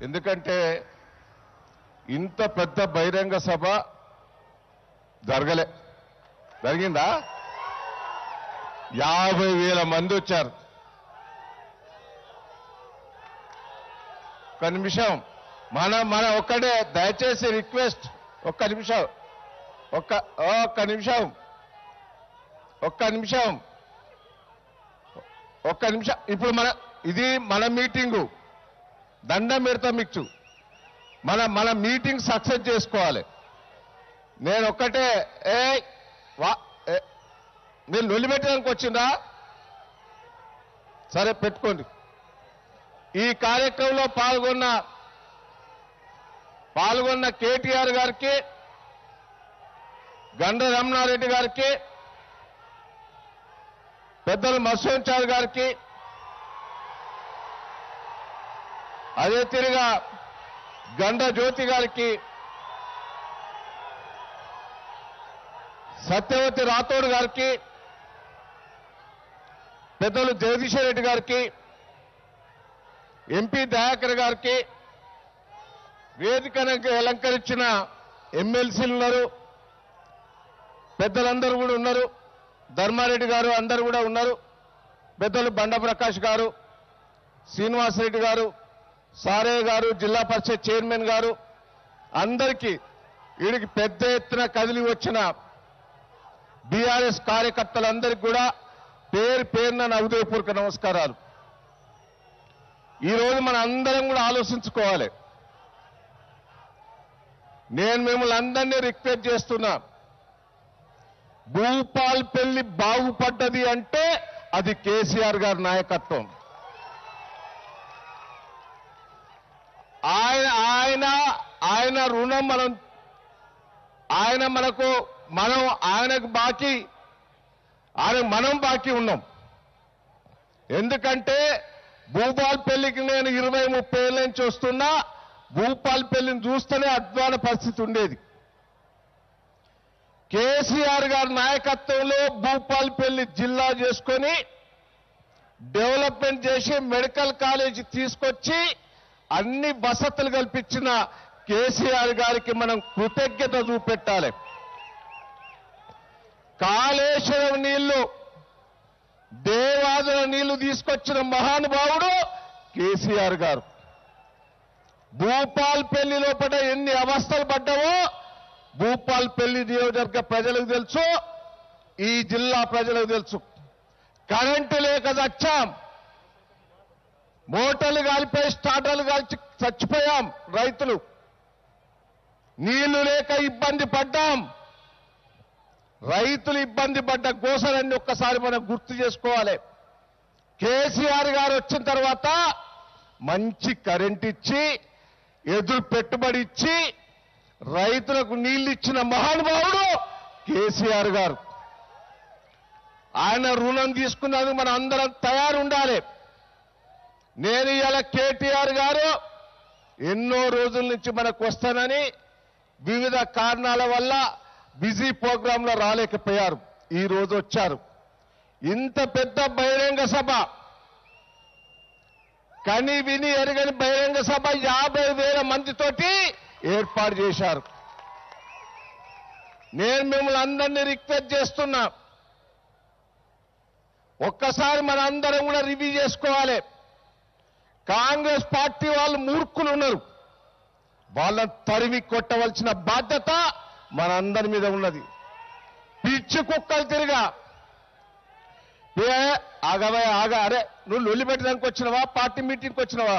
ఎందుకంటే ఇంత పెద్ద బహిరంగ సభ జరిగిందా? 50,000 మంది వచ్చారు. ఒక్క నిమిషం, మన ఒక్కడే దయచేసి రిక్వెస్ట్, ఒక్క నిమిషం. ఇప్పుడు ఇది మన మీటింగు, దండం పెడతాం మీకు. మన మీటింగ్ సక్సెస్ చేసుకోవాలి. నేను ఒక్కటే నేను నొల్లిపెట్టడానికి వచ్చిందా? సరే పెట్టుకోండి. ఈ కార్యక్రమంలో పాల్గొన్న కేటీఆర్ గారికి, గండ్ర రమణారెడ్డి గారికి, పెద్దలు మత్స్యోంచారి గారికి, అదే తిరిగా గండ్ర జ్యోతి గారికి, సత్యవతి రాథోడ్ గారికి, పెద్దలు జగదీశ్వర్ రెడ్డి గారికి, ఎంపీ దయాకర్ గారికి, వేదికను అలంకరించిన ఎమ్మెల్సీలు ఉన్నారు, పెద్దలందరూ కూడా ఉన్నారు, ధర్మారెడ్డి గారు అందరూ కూడా ఉన్నారు, పెద్దలు బండ ప్రకాష్ గారు, శ్రీనివాసరెడ్డి గారు, సారే గారు, జిల్లా పరిషత్ చైర్మన్ గారు, అందరికీ వీడికి పెద్ద ఎత్తున కదిలి వచ్చిన బీఆర్ఎస్ కార్యకర్తలందరికీ కూడా పేరున నా హృదయపూర్వక నమస్కారాలు. ఈరోజు మన అందరం కూడా ఆలోచించుకోవాలి. నేను మిమ్మల్ని అందరినీ రిక్వెస్ట్ చేస్తున్నా, భూపాల్పల్లి బాగుపడ్డది అంటే అది కేసీఆర్ గారి నాయకత్వం. ఆయన రుణం మనం ఆయన ఆయనకు బాకీ మనం బాకీ ఉన్నాం. ఎందుకంటే భూపాల్పల్లికి నేను 20-30 ఏళ్ళ నుంచి వస్తున్నా. భూపాల్పల్లిని చూస్తేనే అధ్వాన పరిస్థితి ఉండేది. కేసీఆర్ గారి నాయకత్వంలో భూపాల్పల్లి జిల్లా చేసుకొని డెవలప్మెంట్ చేసి మెడికల్ కాలేజీ తీసుకొచ్చి అన్ని వసతులు కల్పించిన కేసీఆర్ గారికి మనం కృతజ్ఞత చూపెట్టాలి. కాళేశ్వరం నీళ్లు, దేవాదుల నీళ్లు తీసుకొచ్చిన మహానుభావుడు కేసీఆర్ గారు. భూపాల్పల్లి లోపల ఎన్ని అవస్థలు పడ్డావో భూపాల్పల్లి నియోజకవర్గ ప్రజలకు తెలుసు, ఈ జిల్లా ప్రజలకు తెలుసు. కరెంటు లేక చచ్చాం, మోటార్లు కాలిపోయి స్టార్టర్లు కాల్చి చచ్చిపోయాం రైతులు. నీళ్లు లేక ఇబ్బంది పడ్డాం. రైతులు ఇబ్బంది పడ్డ గోసలన్నీ ఒక్కసారి మనం గుర్తు చేసుకోవాలి. కేసీఆర్ గారు వచ్చిన తర్వాత మంచి కరెంట్ ఇచ్చి, ఎదురు పెట్టుబడి ఇచ్చి, రైతులకు నీళ్లు ఇచ్చిన మహానుభావుడు కేసీఆర్ గారు. ఆయన రుణం తీసుకున్నందుకు మనం అందరం తయారు ఉండాలి. నేను ఇలా కేటీఆర్ గారు ఎన్నో రోజుల నుంచి మనకు వస్తానని వివిధ కారణాల వల్ల బిజీ ప్రోగ్రాంలో రాలేకపోయారు. ఈ రోజు వచ్చారు. ఇంత పెద్ద బహిరంగ సభ, కని విని ఎరగని బహిరంగ సభ 50,000 మందితోటి ఏర్పాటు చేశారు. నేను మిమ్మల్ని అందరినీ రిక్వెస్ట్ చేస్తున్నా, ఒక్కసారి మన అందరం కూడా రివ్యూ చేసుకోవాలి. కాంగ్రెస్ పార్టీ వాళ్ళు మూర్ఖులు ఉన్నారు, వాళ్ళని తరిమి కొట్టవలసిన బాధ్యత మనందరి మీద ఉన్నది. పిచ్చి కుక్కలు తిరిగా అరే నువ్వు లొల్లి పెట్టడానికి వచ్చినవా, పార్టీ మీటింగ్కి వచ్చినవా,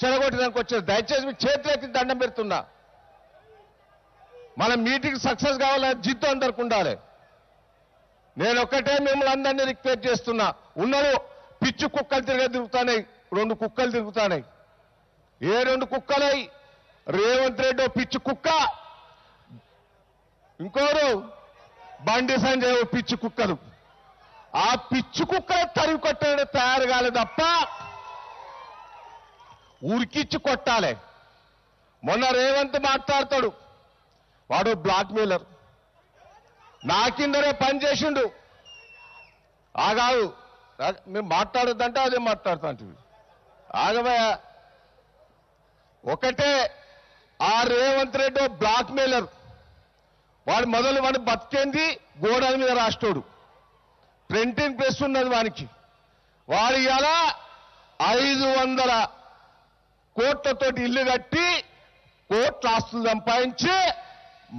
చెడగొట్టడానికి వచ్చినావు? దయచేసి మీ చేతులెత్తి దండం పెడుతున్నా. మన మీటింగ్ సక్సెస్ కావాలని జిద్దు అందరికి ఉండాలి. నేను ఒక్కటే మిమ్మల్ని అందరినీ రిక్వెస్ట్ చేస్తున్నా. ఉన్నారు పిచ్చి కుక్కలు తిరుగుతాయి, 2 కుక్కలు తిరుగుతాయి. ఏ 2 కుక్కలై? రేవంత్ రెడ్డి పిచ్చి కుక్క, ఇంకోరు బండి సంజయ్ పిచ్చి కుక్కలు. ఆ పిచ్చి కుక్కలు తరిగి కొట్టడం తయారు కాలేదు తప్ప ఉరికిచ్చి కొట్టాలి. మొన్న రేవంత్ మాట్లాడతాడు, వాడు బ్లాక్ మెయిలర్, నా కిందనే పనిచేసిండు. ఆగాదు, మేము మాట్లాడొద్దంటే అదే మాట్లాడుతాంటివి. ఆగబోయా. ఒకటే, ఆ రేవంత్ రెడ్డి బ్లాక్ మెయిలర్. వాడు బతికేంది గోడల మీద రాష్ట్రోడు, ప్రింటింగ్ ప్రెస్ ఉన్నది వానికి. వాడు ఇలా 500 కోట్లతోటి ఇల్లు కట్టి కోట్ల ఆస్తులు సంపాదించి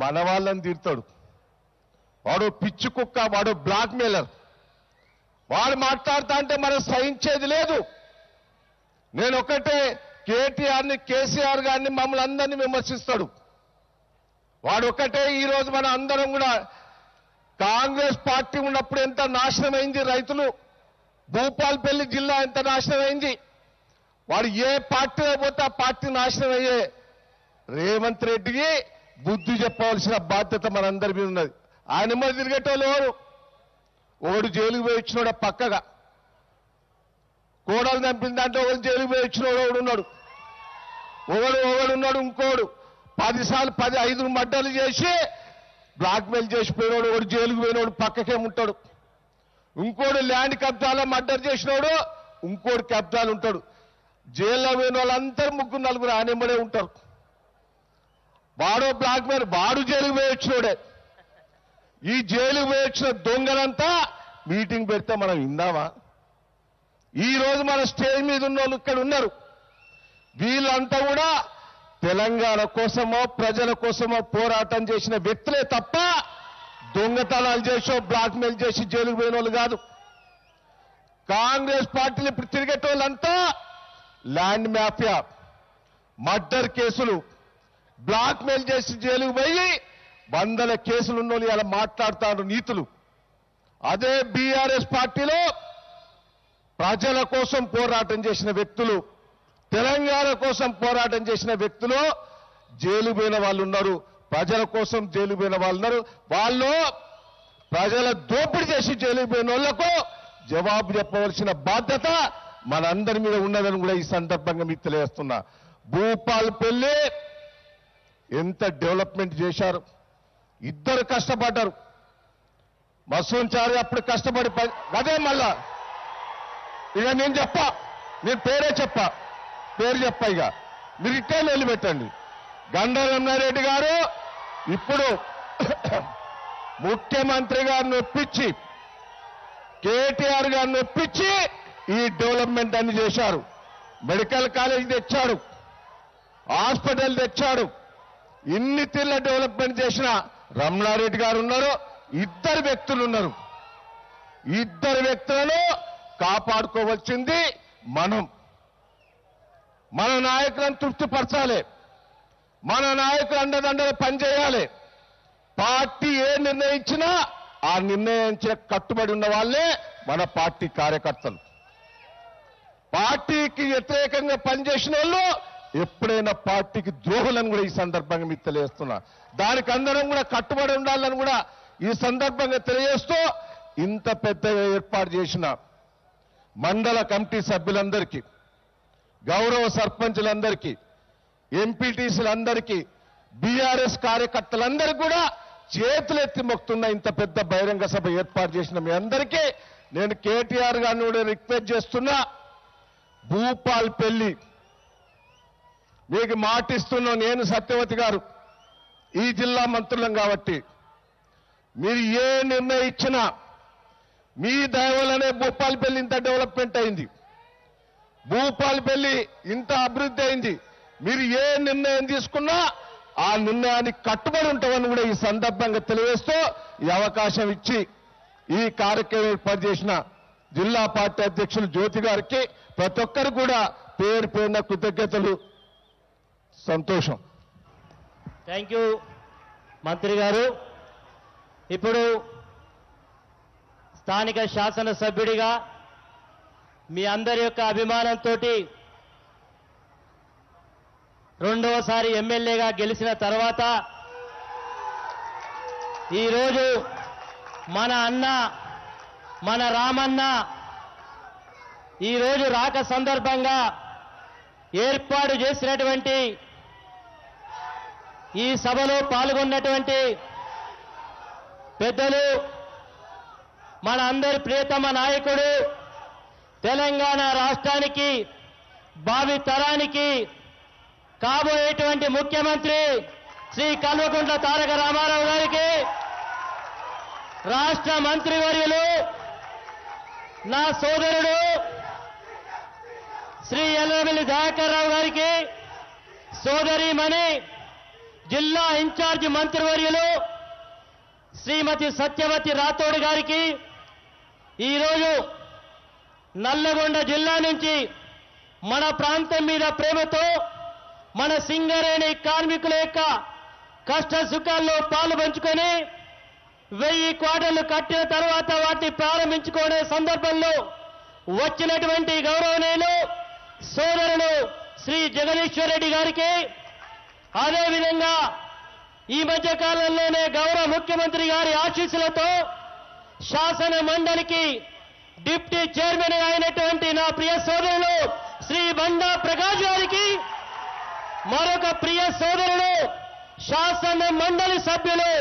మన వాళ్ళని తీరుతాడు. వాడు పిచ్చి కుక్క, వాడు బ్లాక్ మెయిలర్. వాడు మాట్లాడుతా అంటే మనం సహించేది లేదు. నేను ఒకటే, కేటీఆర్ని, కేసీఆర్ గారిని, మమ్మల్ని అందరినీ విమర్శిస్తాడు. వాడు ఒకటే, ఈరోజు మన అందరం కూడా కాంగ్రెస్ పార్టీ ఉన్నప్పుడు ఎంత నాశనమైంది రైతులు, భూపాల్పల్లి జిల్లా ఎంత నాశనమైంది. వాడు ఏ పార్టీలో పోతే ఆ పార్టీ నాశనం అయ్యే రేవంత్ రెడ్డికి బుద్ధి చెప్పవలసిన బాధ్యత మనందరి మీద ఉన్నది. ఆయన మరి తిరిగేటోళ్ళు ఎవరు? ఒకడు జైలుకు పోయి వచ్చినోడు పక్కగా, కోడలు చంపిన దాంట్లో ఒకడు జైలుకు పోయి వచ్చినోడు ఒకడున్నాడు, ఒకడున్నాడు. ఇంకోడు 10 సార్లు 5 మర్డర్లు చేసి బ్లాక్మెయిల్ చేసిపోయినోడు ఒకడు జైలుకు పోయినోడు పక్కకేముంటాడు. ఇంకోడు ల్యాండ్ కబ్జాలో మర్డర్ చేసినోడు ఇంకోడు కబ్జాలు ఉంటాడు. జైల్లో పోయిన వాళ్ళందరూ 3-4 ఆయనెంబడే ఉంటారు. వాడో బ్లాక్మెయిల్, వాడు జైలుకు పోయి వచ్చినోడే. ఈ జైలుకు పోయి వచ్చిన దొంగలంతా మీటింగ్ పెడితే మనం విందామా? ఈ రోజు మన స్టేజ్ మీద ఉన్న వాళ్ళు ఇక్కడ ఉన్నారు. వీళ్ళంతా కూడా తెలంగాణ కోసమో ప్రజల కోసమో పోరాటం చేసిన వ్యక్తులే తప్ప దొంగతనాలు చేసో బ్లాక్మెయిల్ చేసి జైలుకు పోయిన వాళ్ళు కాదు. కాంగ్రెస్ పార్టీలు ఇప్పుడు తిరిగేటోళ్ళంతా ల్యాండ్ మాఫియా, మర్డర్ కేసులు, బ్లాక్మెయిల్ చేసి జైలుకు పోయి 100 కేసులు ఉన్నోళ్ళు ఇలా మాట్లాడుతారు నీతులు. అదే బీఆర్ఎస్ పార్టీలో ప్రజల కోసం పోరాటం చేసిన వ్యక్తులు, తెలంగాణ కోసం పోరాటం చేసిన వ్యక్తులు జైలు పోయిన వాళ్ళు ఉన్నారు, ప్రజల కోసం జైలు పోయిన వాళ్ళున్నారు. వాళ్ళు ప్రజల దోపిడీ చేసి జైలు పోయిన వాళ్లకు జవాబు చెప్పవలసిన బాధ్యత మనందరి మీద ఉన్నదని కూడా ఈ సందర్భంగా మీకు తెలియజేస్తున్నా. భూపాలపల్లి ఎంత డెవలప్మెంట్ చేశారు, ఇద్దరు కష్టపడ్డారు. మసూంచారి అప్పుడు కష్టపడి అదే మళ్ళా ఇక నేను నేను పేరు చెప్ప ఇక మీరు ఇట్టే నిలబెట్టండి. గండం రమణారెడ్డి గారు ఇప్పుడు ముఖ్యమంత్రి గారిని ఒప్పించి కేటీఆర్ గారిని ఒప్పించి ఈ డెవలప్మెంట్ అన్ని చేశారు. మెడికల్ కాలేజ్ తెచ్చాడు, హాస్పిటల్ తెచ్చాడు. ఇన్ని తీర్ల డెవలప్మెంట్ చేసిన రమణారెడ్డి గారు ఉన్నారు. ఇద్దరు వ్యక్తులు ఉన్నారు. ఇద్దరు వ్యక్తులను కాపాడుకోవాల్సింది మనం. మన నాయకులను తృప్తిపరచాలి. మన నాయకులు అండదండలు పనిచేయాలి. పార్టీ ఏ నిర్ణయించినా ఆ నిర్ణయించిన కట్టుబడి ఉన్న వాళ్ళే మన పార్టీ కార్యకర్తలు. పార్టీకి వ్యతిరేకంగా పనిచేసిన వాళ్ళు ఎప్పుడైనా పార్టీకి ద్రోహులను కూడా ఈ సందర్భంగా మీకు తెలియజేస్తున్నా. దానికి అందరం కూడా కట్టుబడి ఉండాలని కూడా ఈ సందర్భంగా తెలియజేస్తూ ఇంత పెద్దగా ఏర్పాటు చేసిన మండల కమిటీ సభ్యులందరికీ, గౌరవ సర్పంచులందరికీ, ఎంపీటీసీలందరికీ, బీఆర్ఎస్ కార్యకర్తలందరికీ కూడా చేతులెత్తి మొక్కుతున్న ఇంత పెద్ద బహిరంగ సభ ఏర్పాటు చేసిన మీ అందరికీ నేను కేటీఆర్ గారిని కూడా రిక్వెస్ట్ చేస్తున్నా. భూపాలపల్లి మీకు మాటిస్తున్నా. నేను సత్యవతి గారు ఈ జిల్లా మంత్రులం కాబట్టి మీరు ఏ నిర్ణయం ఇచ్చినా మీ దయ వల్లనే భూపాలపల్లి ఇంత డెవలప్మెంట్ అయింది. భూపాలపల్లి ఇంత అభివృద్ధి అయింది. మీరు ఏ నిర్ణయం తీసుకున్నా ఆ నిర్ణయానికి కట్టుబడి ఉంటామని కూడా ఈ సందర్భంగా తెలియజేస్తూ ఈ అవకాశం ఇచ్చి ఈ కార్యక్రమం ఏర్పాటు చేసిన జిల్లా పార్టీ అధ్యక్షులు జ్యోతి గారికి ప్రతి ఒక్కరు కూడా పేరు పేరున కృతజ్ఞతలు. సంతోషం. థ్యాంక్ యూ మంత్రి గారు. ఇప్పుడు స్థానిక శాసనసభ్యుడిగా మీ అందరి యొక్క అభిమానంతో రెండవసారి ఎమ్మెల్యేగా గెలిచిన తర్వాత ఈరోజు మన అన్న, మన రామన్న ఈరోజు రాక సందర్భంగా ఏర్పాటు చేసినటువంటి ఈ సభలో పాల్గొన్నటువంటి పెద్దలు, మన అందరి ప్రియతమ నాయకుడు, తెలంగాణ రాష్ట్రానికి భావి తరానికి కాబోయేటువంటి ముఖ్యమంత్రి శ్రీ కల్వకుంట్ల తారక రామారావు గారికి, రాష్ట్ర మంత్రివర్యులు నా సోదరుడు శ్రీ ఎర్రబెల్లి దయాకర్ రావు గారికి, సోదరీమణి జిల్లా ఇన్ఛార్జి మంత్రివర్యులు శ్రీమతి సత్యవతి రాథోడ్ గారికి, ఈరోజు నల్లగొండ జిల్లా నుంచి మన ప్రాంతం మీద ప్రేమతో మన సింగరేణి కార్మికుల యొక్క కష్ట సుఖాల్లో పాలు పంచుకొని 1000 క్వార్టర్లు కట్టిన తర్వాత వాటిని ప్రారంభించుకునే సందర్భంలో వచ్చినటువంటి గౌరవనీయులు సోదరులు శ్రీ జగదీశ్వర్ రెడ్డి గారికి, అదేవిధంగా ఈ మధ్య కాలంలోనే గౌరవ ముఖ్యమంత్రి గారి ఆశీస్సులతో శాసన మండలికి డిప్యూటీ చైర్మన్ అయినటువంటి నా ప్రియ సోదరులు శ్రీ బండా ప్రకాష్ గారికి, మరొక ప్రియ సోదరుడు శాసన మండలి సభ్యులు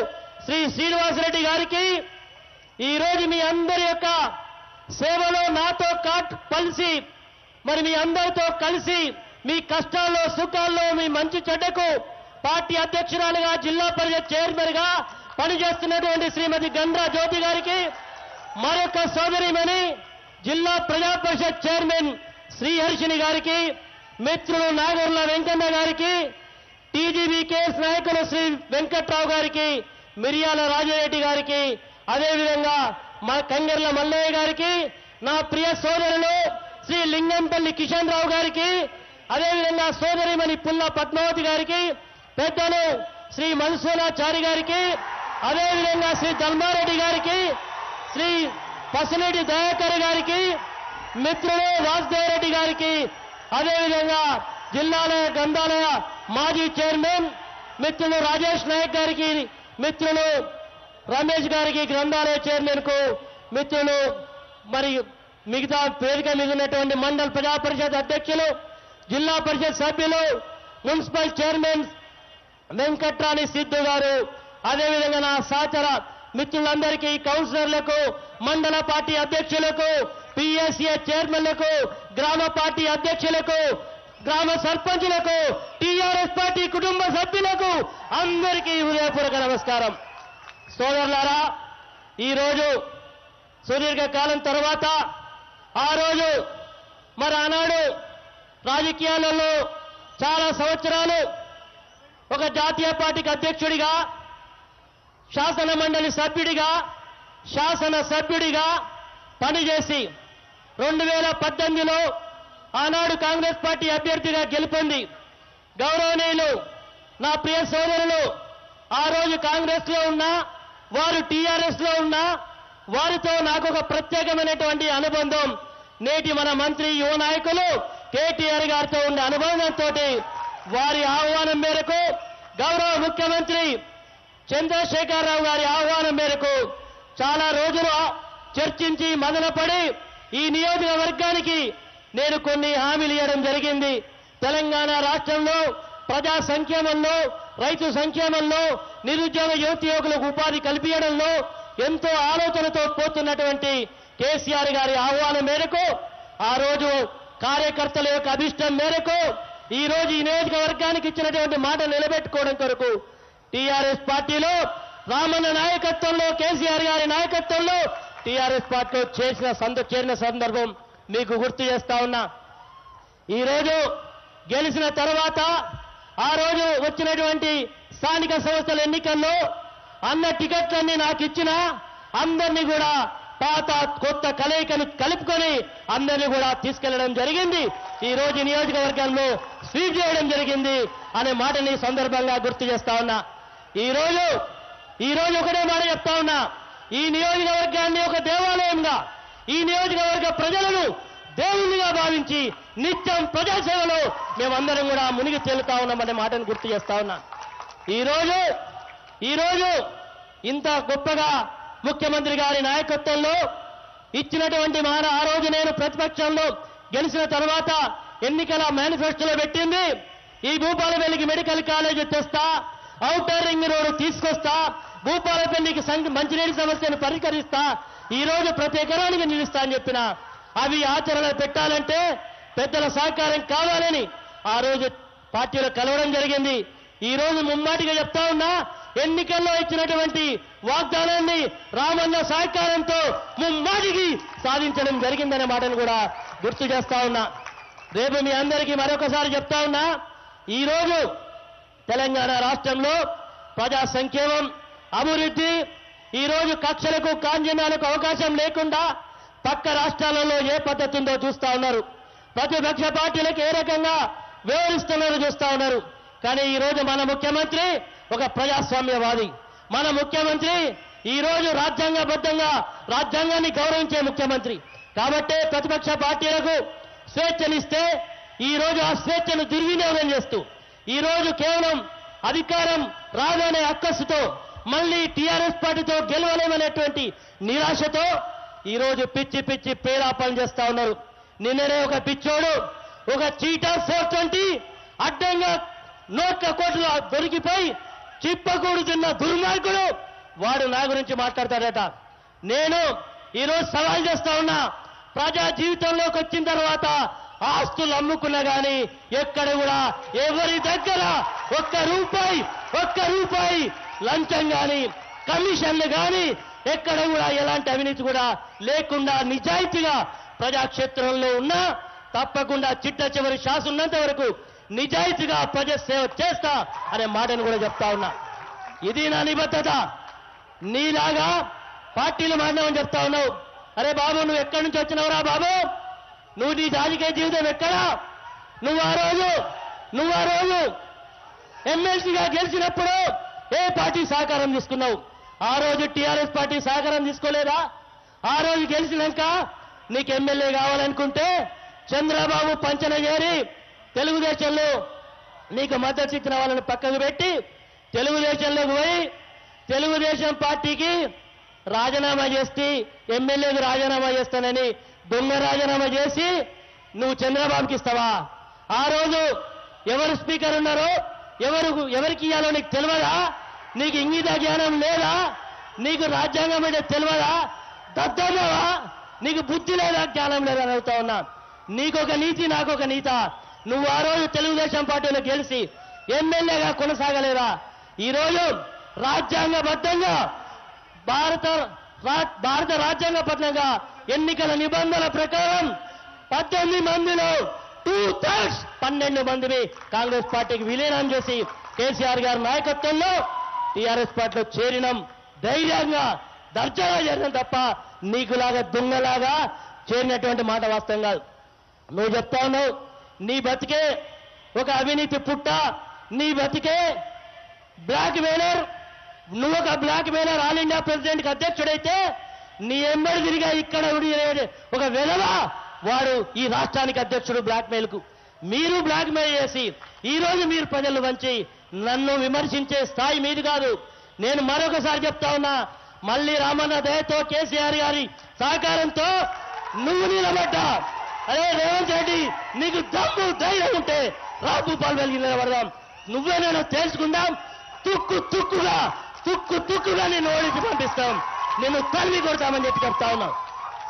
శ్రీ శ్రీనివాసరెడ్డి గారికి, ఈరోజు మీ అందరి యొక్క సేవలో నాతో కలిసి మీ అందరితో కలిసి మీ కష్టాల్లో సుఖాల్లో మీ మంచి చెడ్డకు పార్టీ అధ్యక్షురాలుగా జిల్లా పరిషత్ చైర్మన్ గా పనిచేస్తున్నటువంటి శ్రీమతి గండ్రా జ్యోతి గారికి, మరొక సోదరిమణి జిల్లా ప్రజా పరిషత్ చైర్మన్ శ్రీహర్షిని గారికి, మిత్రులు నాగర్ల వెంకన్న గారికి, టీజీబీ కేఎస్ నాయకులు శ్రీ వెంకట్రావు గారికి, మిరియాల రాజారెడ్డి గారికి, అదేవిధంగా మా కంగర్ల మల్లయ్య గారికి, నా ప్రియ సోదరులు శ్రీ లింగంపల్లి కిషన్ రావు గారికి, అదేవిధంగా సోదరిమణి పుల్ల పద్మావతి గారికి, పెద్దలు శ్రీ మన్సూరాచారి గారికి, అదేవిధంగా శ్రీ ధర్మారెడ్డి గారికి, శ్రీ పసిరెడ్డి దయాకర్ గారికి, మిత్రులు వాసుదేవరెడ్డి గారికి, అదేవిధంగా జిల్లాలయ గ్రంథాలయ మాజీ చైర్మన్ మిత్రులు రాజేష్ నాయక్ గారికి, మిత్రులు రమేష్ గారికి, గ్రంథాలయ చైర్మన్ కు, మిత్రులు మరియు మిగతా వేదిక మీద ఉన్నటువంటి మండల ప్రజా పరిషత్ అధ్యక్షులు, జిల్లా పరిషత్ సభ్యులు, మున్సిపల్ చైర్మన్ వెంకట్రాణి సిద్ధు గారు, అదేవిధంగా నా సహచర మిత్రులందరికీ, కౌన్సిలర్లకు, మండల పార్టీ అధ్యక్షులకు, పిఎస్ఏ చైర్మన్లకు, గ్రామ పార్టీ అధ్యక్షులకు, గ్రామ సర్పంచులకు, టీఆర్ఎస్ పార్టీ కుటుంబ సభ్యులకు అందరికీ హృదయపూర్వక నమస్కారం. సోదరులారా, ఈరోజు సుదీర్ఘకాలం తర్వాత ఆ రోజు మరి ఆనాడు రాజకీయాలలో చాలా సంవత్సరాలు ఒక జాతీయ పార్టీకి అధ్యక్షుడిగా, శాసన మండలి సభ్యుడిగా, శాసన సభ్యుడిగా పనిచేసి 2018లో ఆనాడు కాంగ్రెస్ పార్టీ అభ్యర్థిగా గెలుపొంది గౌరవనీయులు నా ప్రియ సోదరులు ఆ రోజు కాంగ్రెస్ లో ఉన్నా, వారు టీఆర్ఎస్ లో ఉన్నా, వారితో నాకు ఒక ప్రత్యేకమైనటువంటి అనుబంధం. నేటి మన మంత్రి యువ నాయకులు కేటీఆర్ గారితో ఉండే అనుబంధంతో వారి ఆహ్వానం మేరకు, గౌరవ ముఖ్యమంత్రి చంద్రశేఖరరావు గారి ఆహ్వానం మేరకు చాలా రోజులు చర్చించి మదనపడి ఈ నియోజకవర్గానికి నేను కొన్ని హామీలు ఇవ్వడం జరిగింది. తెలంగాణ రాష్ట్రంలో ప్రజా సంక్షేమంలో, రైతు సంక్షేమంలో, నిరుద్యోగ యువకులకు ఉపాధి కల్పించడంలో ఎంతో ఆలోచనతో పోతున్నటువంటి కేసీఆర్ గారి ఆహ్వానం మేరకు, ఆ రోజు కార్యకర్తల యొక్క అభిష్టం మేరకు ఈ రోజు ఈ నియోజకవర్గానికి ఇచ్చినటువంటి మాట నిలబెట్టుకోవడం కొరకు టీఆర్ఎస్ పార్టీలో రామన్న నాయకత్వంలో, కేసీఆర్ గారి నాయకత్వంలో టీఆర్ఎస్ పార్టీలో చేరిన సందర్భం మీకు గుర్తు చేస్తా ఉన్నా. ఈ రోజు గెలిచిన తర్వాత ఆ రోజు వచ్చినటువంటి స్థానిక సంస్థల ఎన్నికల్లో అన్న టికెట్లన్నీ నాకు ఇచ్చిన అందరినీ కూడా పాత కొత్త కలయికను కలుపుకొని అందరినీ కూడా తీసుకెళ్లడం జరిగింది. ఈ రోజు నియోజకవర్గంలో స్వీప్ చేయడం జరిగింది అనే మాటని సందర్భంగా గుర్తు చేస్తా ఉన్నా. ఈ రోజు ఒకటే మాట చెప్తా ఉన్నా, ఈ నియోజకవర్గాన్ని ఒక దేవాలయంగా, ఈ నియోజకవర్గ ప్రజలను దేవునిగా భావించి నిత్యం ప్రజాసేవలో మేమందరం కూడా మునిగి తేలుతా ఉన్నామనే మాటను గుర్తు చేస్తా ఉన్నా. ఈ రోజు ఇంత గొప్పగా ముఖ్యమంత్రి గారి నాయకత్వంలో ఇచ్చినటువంటి మాట ఆ రోజు నేను ప్రతిపక్షంలో గెలిచిన తర్వాత ఎన్నికల మేనిఫెస్టోలో పెట్టింది, ఈ భూపాలపల్లికి మెడికల్ కాలేజీ తెస్తా, ఔటర్ రింగ్ రోడ్డు తీసుకొస్తా, భూపాలపల్లికి మంచినీటి సమస్యను పరిష్కరిస్తా, ఈ రోజు ప్రతి ఎకరానికి నిలుస్తా అని చెప్పిన అవి ఆచరణ పెట్టాలంటే పెద్దల సహకారం కావాలని ఆ రోజు పార్టీలో కలవడం జరిగింది. ఈ రోజు ముమ్మాటిగా చెప్తా ఉన్నా, ఎన్నికల్లో ఇచ్చినటువంటి వాగ్దానాన్ని రామన్న సహకారంతో ముమ్మాటికి సాధించడం జరిగిందనే మాటను కూడా గుర్తు చేస్తా ఉన్నా. రేపు మీ అందరికీ మరొకసారి చెప్తా ఉన్నా, ఈ రోజు తెలంగాణ రాష్ట్రంలో ప్రజా సంక్షేమం, అభివృద్ధి, ఈ రోజు కక్షలకు కాంజన్యాలకు అవకాశం లేకుండా పక్క రాష్ట్రాలలో ఏ పద్ధతి ఉందో చూస్తా ఉన్నారు. ప్రతిపక్ష పార్టీలకు ఏ రకంగా వ్యవహరిస్తున్నారో చూస్తా ఉన్నారు. కానీ ఈ రోజు మన ముఖ్యమంత్రి ఒక ప్రజాస్వామ్యవాది. మన ముఖ్యమంత్రి ఈ రోజు రాజ్యాంగబద్ధంగా రాజ్యాంగాన్ని గౌరవించే ముఖ్యమంత్రి. కాబట్టే ప్రతిపక్ష పార్టీలకు స్వేచ్ఛనిస్తే ఈ రోజు ఆ స్వేచ్ఛను దుర్వినియోగం చేస్తూ ఈ రోజు కేవలం అధికారం రాదనే అక్కసుతో మళ్ళీ టీఆర్ఎస్ పార్టీతో గెలవలేమనేటువంటి నిరాశతో ఈ రోజు పిచ్చి పిచ్చి పేరాపన చేస్తా ఉన్నారు. నిన్ననే ఒక పిచ్చోడు ఒక చీటా 420 అడ్డంగా నోట్ల కోట్లు దొరికిపోయి చిప్పకూడుతున్న దుర్మార్గుడు వాడు నా గురించి మాట్లాడతాడట. నేను ఈరోజు సవాల్ చేస్తా ఉన్నా, ప్రజా జీవితంలోకి వచ్చిన తర్వాత ఆస్తులు అమ్ముకున్నా కానీ ఎక్కడ కూడా ఎవరి దగ్గర ఒక్క రూపాయి లంచం కానీ కమిషన్లు కానీ ఎక్కడ కూడా ఎలాంటి అవినీతి కూడా లేకుండా నిజాయితీగా ప్రజాక్షేత్రంలో ఉన్నా తప్పకుండా చిట్ట చివరి శ్వాస ఉన్నంత వరకు నిజాయితీగా ప్రజాసేవ చేస్తా అనే మాటను కూడా చెప్తా ఉన్నా. ఇది నా నిబద్ధత. నీలాగా పార్టీలు మారినామని చెప్తా ఉన్నావు. అరే బాబు, నువ్వు ఎక్కడి నుంచి వచ్చినావురా బాబు? నువ్వు నీ రాజకీయ జీవితం ఎక్కడా? నువ్వు ఆ రోజు ఎమ్మెల్సీగా గెలిచినప్పుడు ఏ పార్టీ సహకారం తీసుకున్నావు? ఆ రోజు టీఆర్ఎస్ పార్టీ సహకారం తీసుకోలేదా? ఆ రోజు గెలిచినాక నీకు ఎమ్మెల్యే కావాలనుకుంటే చంద్రబాబు పంచన చేరి తెలుగుదేశంలో నీకు మద్దతు ఇచ్చిన వాళ్ళని పక్కకు పెట్టి తెలుగుదేశంలోకి పోయి తెలుగుదేశం పార్టీకి రాజీనామా చేసి ఎమ్మెల్యేకి రాజీనామా చేస్తానని దొంగ రాజీనామా చేసి నువ్వు చంద్రబాబుకి ఇస్తావా? ఆ రోజు ఎవరు స్పీకర్ ఉన్నారో ఎవరికి ఇయ్యాలో నీకు తెలియదా? నీకు ఇంగిత జ్ఞానం లేదా? నీకు రాజ్యాంగం అంటే తెలియదా? దద్దమ్మవా? నీకు బుద్ధి లేదా, జ్ఞానం లేదా అని అడుగుతా ఉన్నా. నీకొక నీతి, నాకొక నీత. నువ్వు ఆ రోజు తెలుగుదేశం పార్టీలో గెలిచి ఎమ్మెల్యేగా కొనసాగలేదా? ఈరోజు రాజ్యాంగబద్ధంగా భారత రాజ్యాంగబద్ధంగా ఎన్నికల నిబంధనల ప్రకారం 18 మందిలో 2/3 12 మందిని కాంగ్రెస్ పార్టీకి విలీనం చేసి కేసీఆర్ గారి నాయకత్వంలో టీఆర్ఎస్ పార్టీలో చేరినాం. ధైర్యంగా దర్జాగా చేరినాం తప్ప నీకులాగా దొంగలాగా చేరినటువంటి మాట వాస్తవం కాదు. నువ్వు చెప్తా ఉన్నావు నీ బతికే ఒక అవినీతి పుట్ట, నీ బతికే బ్లాక్ మెయిలర్. నువ్వు ఒక బ్లాక్ మెయిలర్ ఆల్ ఇండియా ప్రెసిడెంట్కి అధ్యక్షుడైతే నీ ఎంబడి తిరిగా ఇక్కడ ఒక వెధవ వాడు ఈ రాష్ట్రానికి అధ్యక్షుడు బ్లాక్ మెయిల్కు. మీరు బ్లాక్ మెయిల్ చేసి ఈ రోజు మీరు ప్రజలు వంచి నన్ను విమర్శించే స్థాయి మీది కాదు. నేను మరొకసారి చెప్తా ఉన్నా, మళ్ళీ రామన్న దయతో కేసీఆర్ గారి సహకారంతో నువ్వు నిలబడ్డా. అరే రేవంత్ రెడ్డి, నీకు దమ్ము ధైర్యం ఉంటే రా భూపాలపల్లి నిలబడదాం. నువ్వే నేను తేల్చుకుందాం. తుక్కుగా నేను ఓడించి పంపిస్తాం, నేను తల్లి కొడతామని చెప్పి చెప్తా ఉన్నా.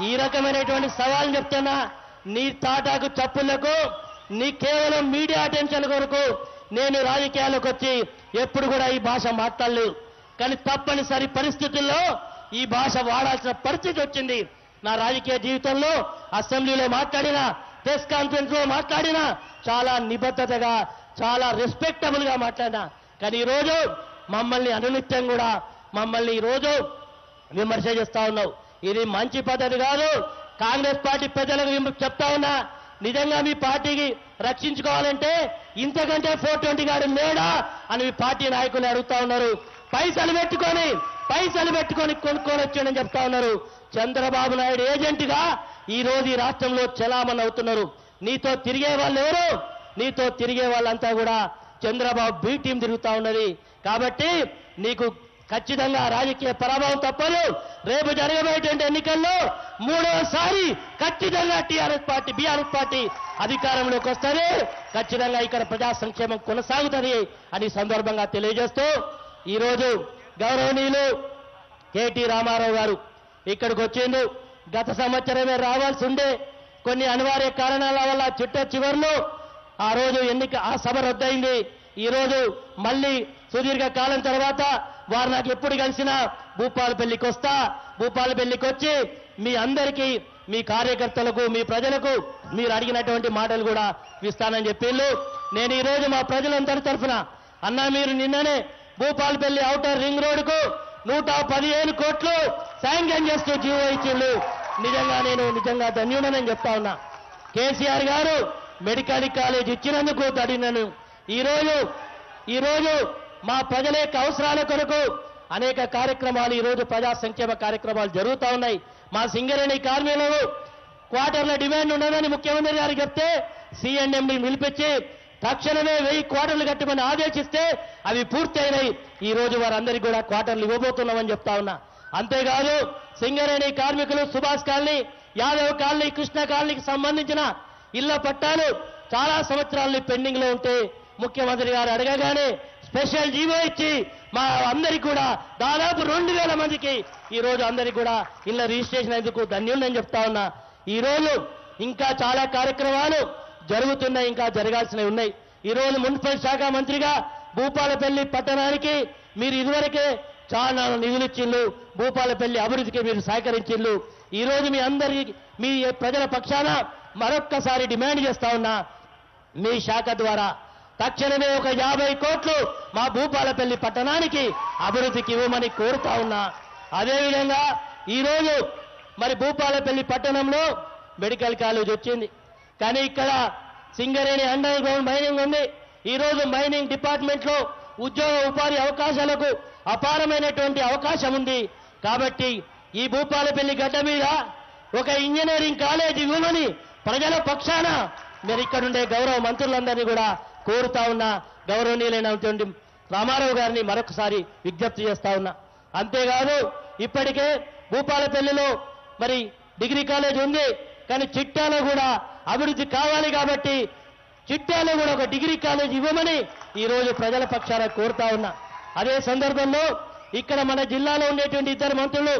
ఈ రకమైనటువంటి సవాల్ చెప్తున్నా. నీ తాటాకు చప్పుళ్లకు, నీ కేవలం మీడియా అటెన్షన్ కొరకు నేను రాజకీయాలకు వచ్చి ఎప్పుడు కూడా ఈ భాష మాట్లాడలేదు. కానీ తప్పనిసరి పరిస్థితుల్లో ఈ భాష వాడాల్సిన పరిస్థితి వచ్చింది. నా రాజకీయ జీవితంలో అసెంబ్లీలో మాట్లాడినా, ప్రెస్ కాన్ఫరెన్స్ లో మాట్లాడినా చాలా నిబద్ధతగా, చాలా రెస్పెక్టబుల్ గా మాట్లాడినా. కానీ ఈరోజు మమ్మల్ని అనునిత్యం కూడా మమ్మల్ని ఈరోజు విమర్శ చేస్తా ఉన్నావు. ఇది మంచి పద్ధతి కాదు. కాంగ్రెస్ పార్టీ ప్రజలకు చెప్తా ఉన్నా, నిజంగా మీ పార్టీకి రక్షించుకోవాలంటే ఇంతకంటే 420 గాడు లేడా అని మీ పార్టీ నాయకులు అడుగుతా ఉన్నారు. పైసలు పెట్టుకొని కొనుక్కొని వచ్చాడని చెప్తా ఉన్నారు. చంద్రబాబు నాయుడు ఏజెంట్గా ఈ రోజు ఈ రాష్ట్రంలో చలామణి అవుతున్నారు. నీతో తిరిగే వాళ్ళు ఎవరు? నీతో తిరిగే వాళ్ళంతా కూడా చంద్రబాబు బి టీం తిరుగుతా ఉన్నది. కాబట్టి నీకు ఖచ్చితంగా రాజకీయ పరాభవం తప్పదు. రేపు జరగబోయేటువంటి ఎన్నికల్లో 3వసారి ఖచ్చితంగా బీఆర్ఎస్ పార్టీ అధికారంలోకి వస్తుంది. ఖచ్చితంగా ఇక్కడ ప్రజా సంక్షేమం కొనసాగుతుంది అని సందర్భంగా తెలియజేస్తూ, ఈరోజు గౌరవనీయులు కేటీ రామారావు గారు ఇక్కడికి వచ్చిండు. గత సంవత్సరమే రావాల్సి ఉండే కొన్ని అనివార్య కారణాల వల్ల చివరిలో ఆ రోజు ఆ సభ రద్దయింది. ఈ రోజు మళ్ళీ సుదీర్ఘ కాలం తర్వాత వారు నాకు ఎప్పుడు కలిసినా భూపాలపల్లికి వస్తా, భూపాలపల్లికి వచ్చి మీ అందరికీ, మీ కార్యకర్తలకు, మీ ప్రజలకు మీరు అడిగినటువంటి మాటలు కూడా ఇస్తానని చెప్పిళ్ళు. నేను ఈ రోజు మా ప్రజలందరి తరఫున అన్నా, మీరు నిన్ననే భూపాలపల్లి ఔటర్ రింగ్ రోడ్డుకు 115 కోట్లు శాంక్షన్ చేస్తూ జీవో ఇచ్చిళ్ళు. నిజంగా ధన్యుడనని చెప్తా ఉన్నా. కేసీఆర్ గారు మెడికల్ కాలేజ్ ఇచ్చినందుకు తడినను. ఈరోజు మా ప్రజల యొక్క అవసరాల కొరకు అనేక కార్యక్రమాలు, ఈరోజు ప్రజా సంక్షేమ కార్యక్రమాలు జరుగుతూ ఉన్నాయి. మా సింగరేణి కార్మికులకు క్వార్టర్ల డిమాండ్ ఉన్నదని ముఖ్యమంత్రి గారికి చెప్తే సిఎండి పిలిపించి తక్షణమే 1000 క్వార్టర్లు కట్టమని ఆదేశిస్తే అవి పూర్తయినాయి. ఈ రోజు వారందరికీ కూడా క్వార్టర్లు ఇవ్వబోతున్నామని చెప్తా ఉన్నా. అంతేకాదు సింగరేణి కార్మికులు సుభాష్ కాలనీ, యాదవ్ కాలనీ, కృష్ణ కాలనీకి సంబంధించిన ఇళ్ల పట్టాలు చాలా సంవత్సరాలు పెండింగ్ లో ఉంటే ముఖ్యమంత్రి గారు అడగగానే స్పెషల్ జీవో ఇచ్చి మా అందరికీ కూడా దాదాపు 2000 మందికి ఈ రోజు అందరికీ కూడా ఇళ్ల రిజిస్ట్రేషన్ ఎందుకు ధన్యులని చెప్తా ఉన్నా. ఈ రోజు ఇంకా చాలా కార్యక్రమాలు జరుగుతున్నాయి, ఇంకా జరగాల్సినవి ఉన్నాయి. ఈ రోజు మున్సిపల్ శాఖ మంత్రిగా భూపాలపల్లి పట్టణానికి మీరు ఇదివరకే చాలా నిధులు ఇచ్చిళ్ళు, భూపాలపల్లి అభివృద్ధికి మీరు సహకరించిళ్ళు. ఈ రోజు మీ ప్రజల పక్షాన మరొక్కసారి డిమాండ్ చేస్తా ఉన్నా, మీ శాఖ ద్వారా తక్షణమే ఒక 50 కోట్లు మా భూపాలపల్లి పట్టణానికి అభివృద్ధికి ఇవ్వమని కోరుతా ఉన్నా. అదేవిధంగా ఈరోజు మరి భూపాలపల్లి పట్టణంలో మెడికల్ కాలేజ్ వచ్చింది, కానీ ఇక్కడ సింగరేణి అండర్ గ్రౌండ్ మైనింగ్ ఉంది. ఈరోజు మైనింగ్ డిపార్ట్మెంట్ లో ఉద్యోగ ఉపాధి అవకాశాలకు అపారమైనటువంటి అవకాశం ఉంది. కాబట్టి ఈ భూపాలపల్లి గడ్డ మీద ఒక ఇంజనీరింగ్ కాలేజ్ ఇవ్వమని ప్రజల పక్షాన మీరు ఇక్కడుండే గౌరవ మంత్రులందరినీ కూడా కోరుతా ఉన్నా. గౌరవనీయులైనటువంటి రామారావు గారిని మరొకసారి విజ్ఞప్తి చేస్తా ఉన్నా. అంతేకాదు ఇప్పటికే భూపాలపల్లిలో మరి డిగ్రీ కాలేజ్ ఉంది, కానీ చిట్టాలో కూడా అభివృద్ధి కావాలి కాబట్టి చిట్టాలో కూడా ఒక డిగ్రీ కాలేజ్ ఇవ్వమని ఈ రోజు ప్రజల పక్షాన కోరుతా ఉన్నా. అదే సందర్భంలో ఇక్కడ మన జిల్లాలో ఉండేటువంటి ఇద్దరు మంత్రులు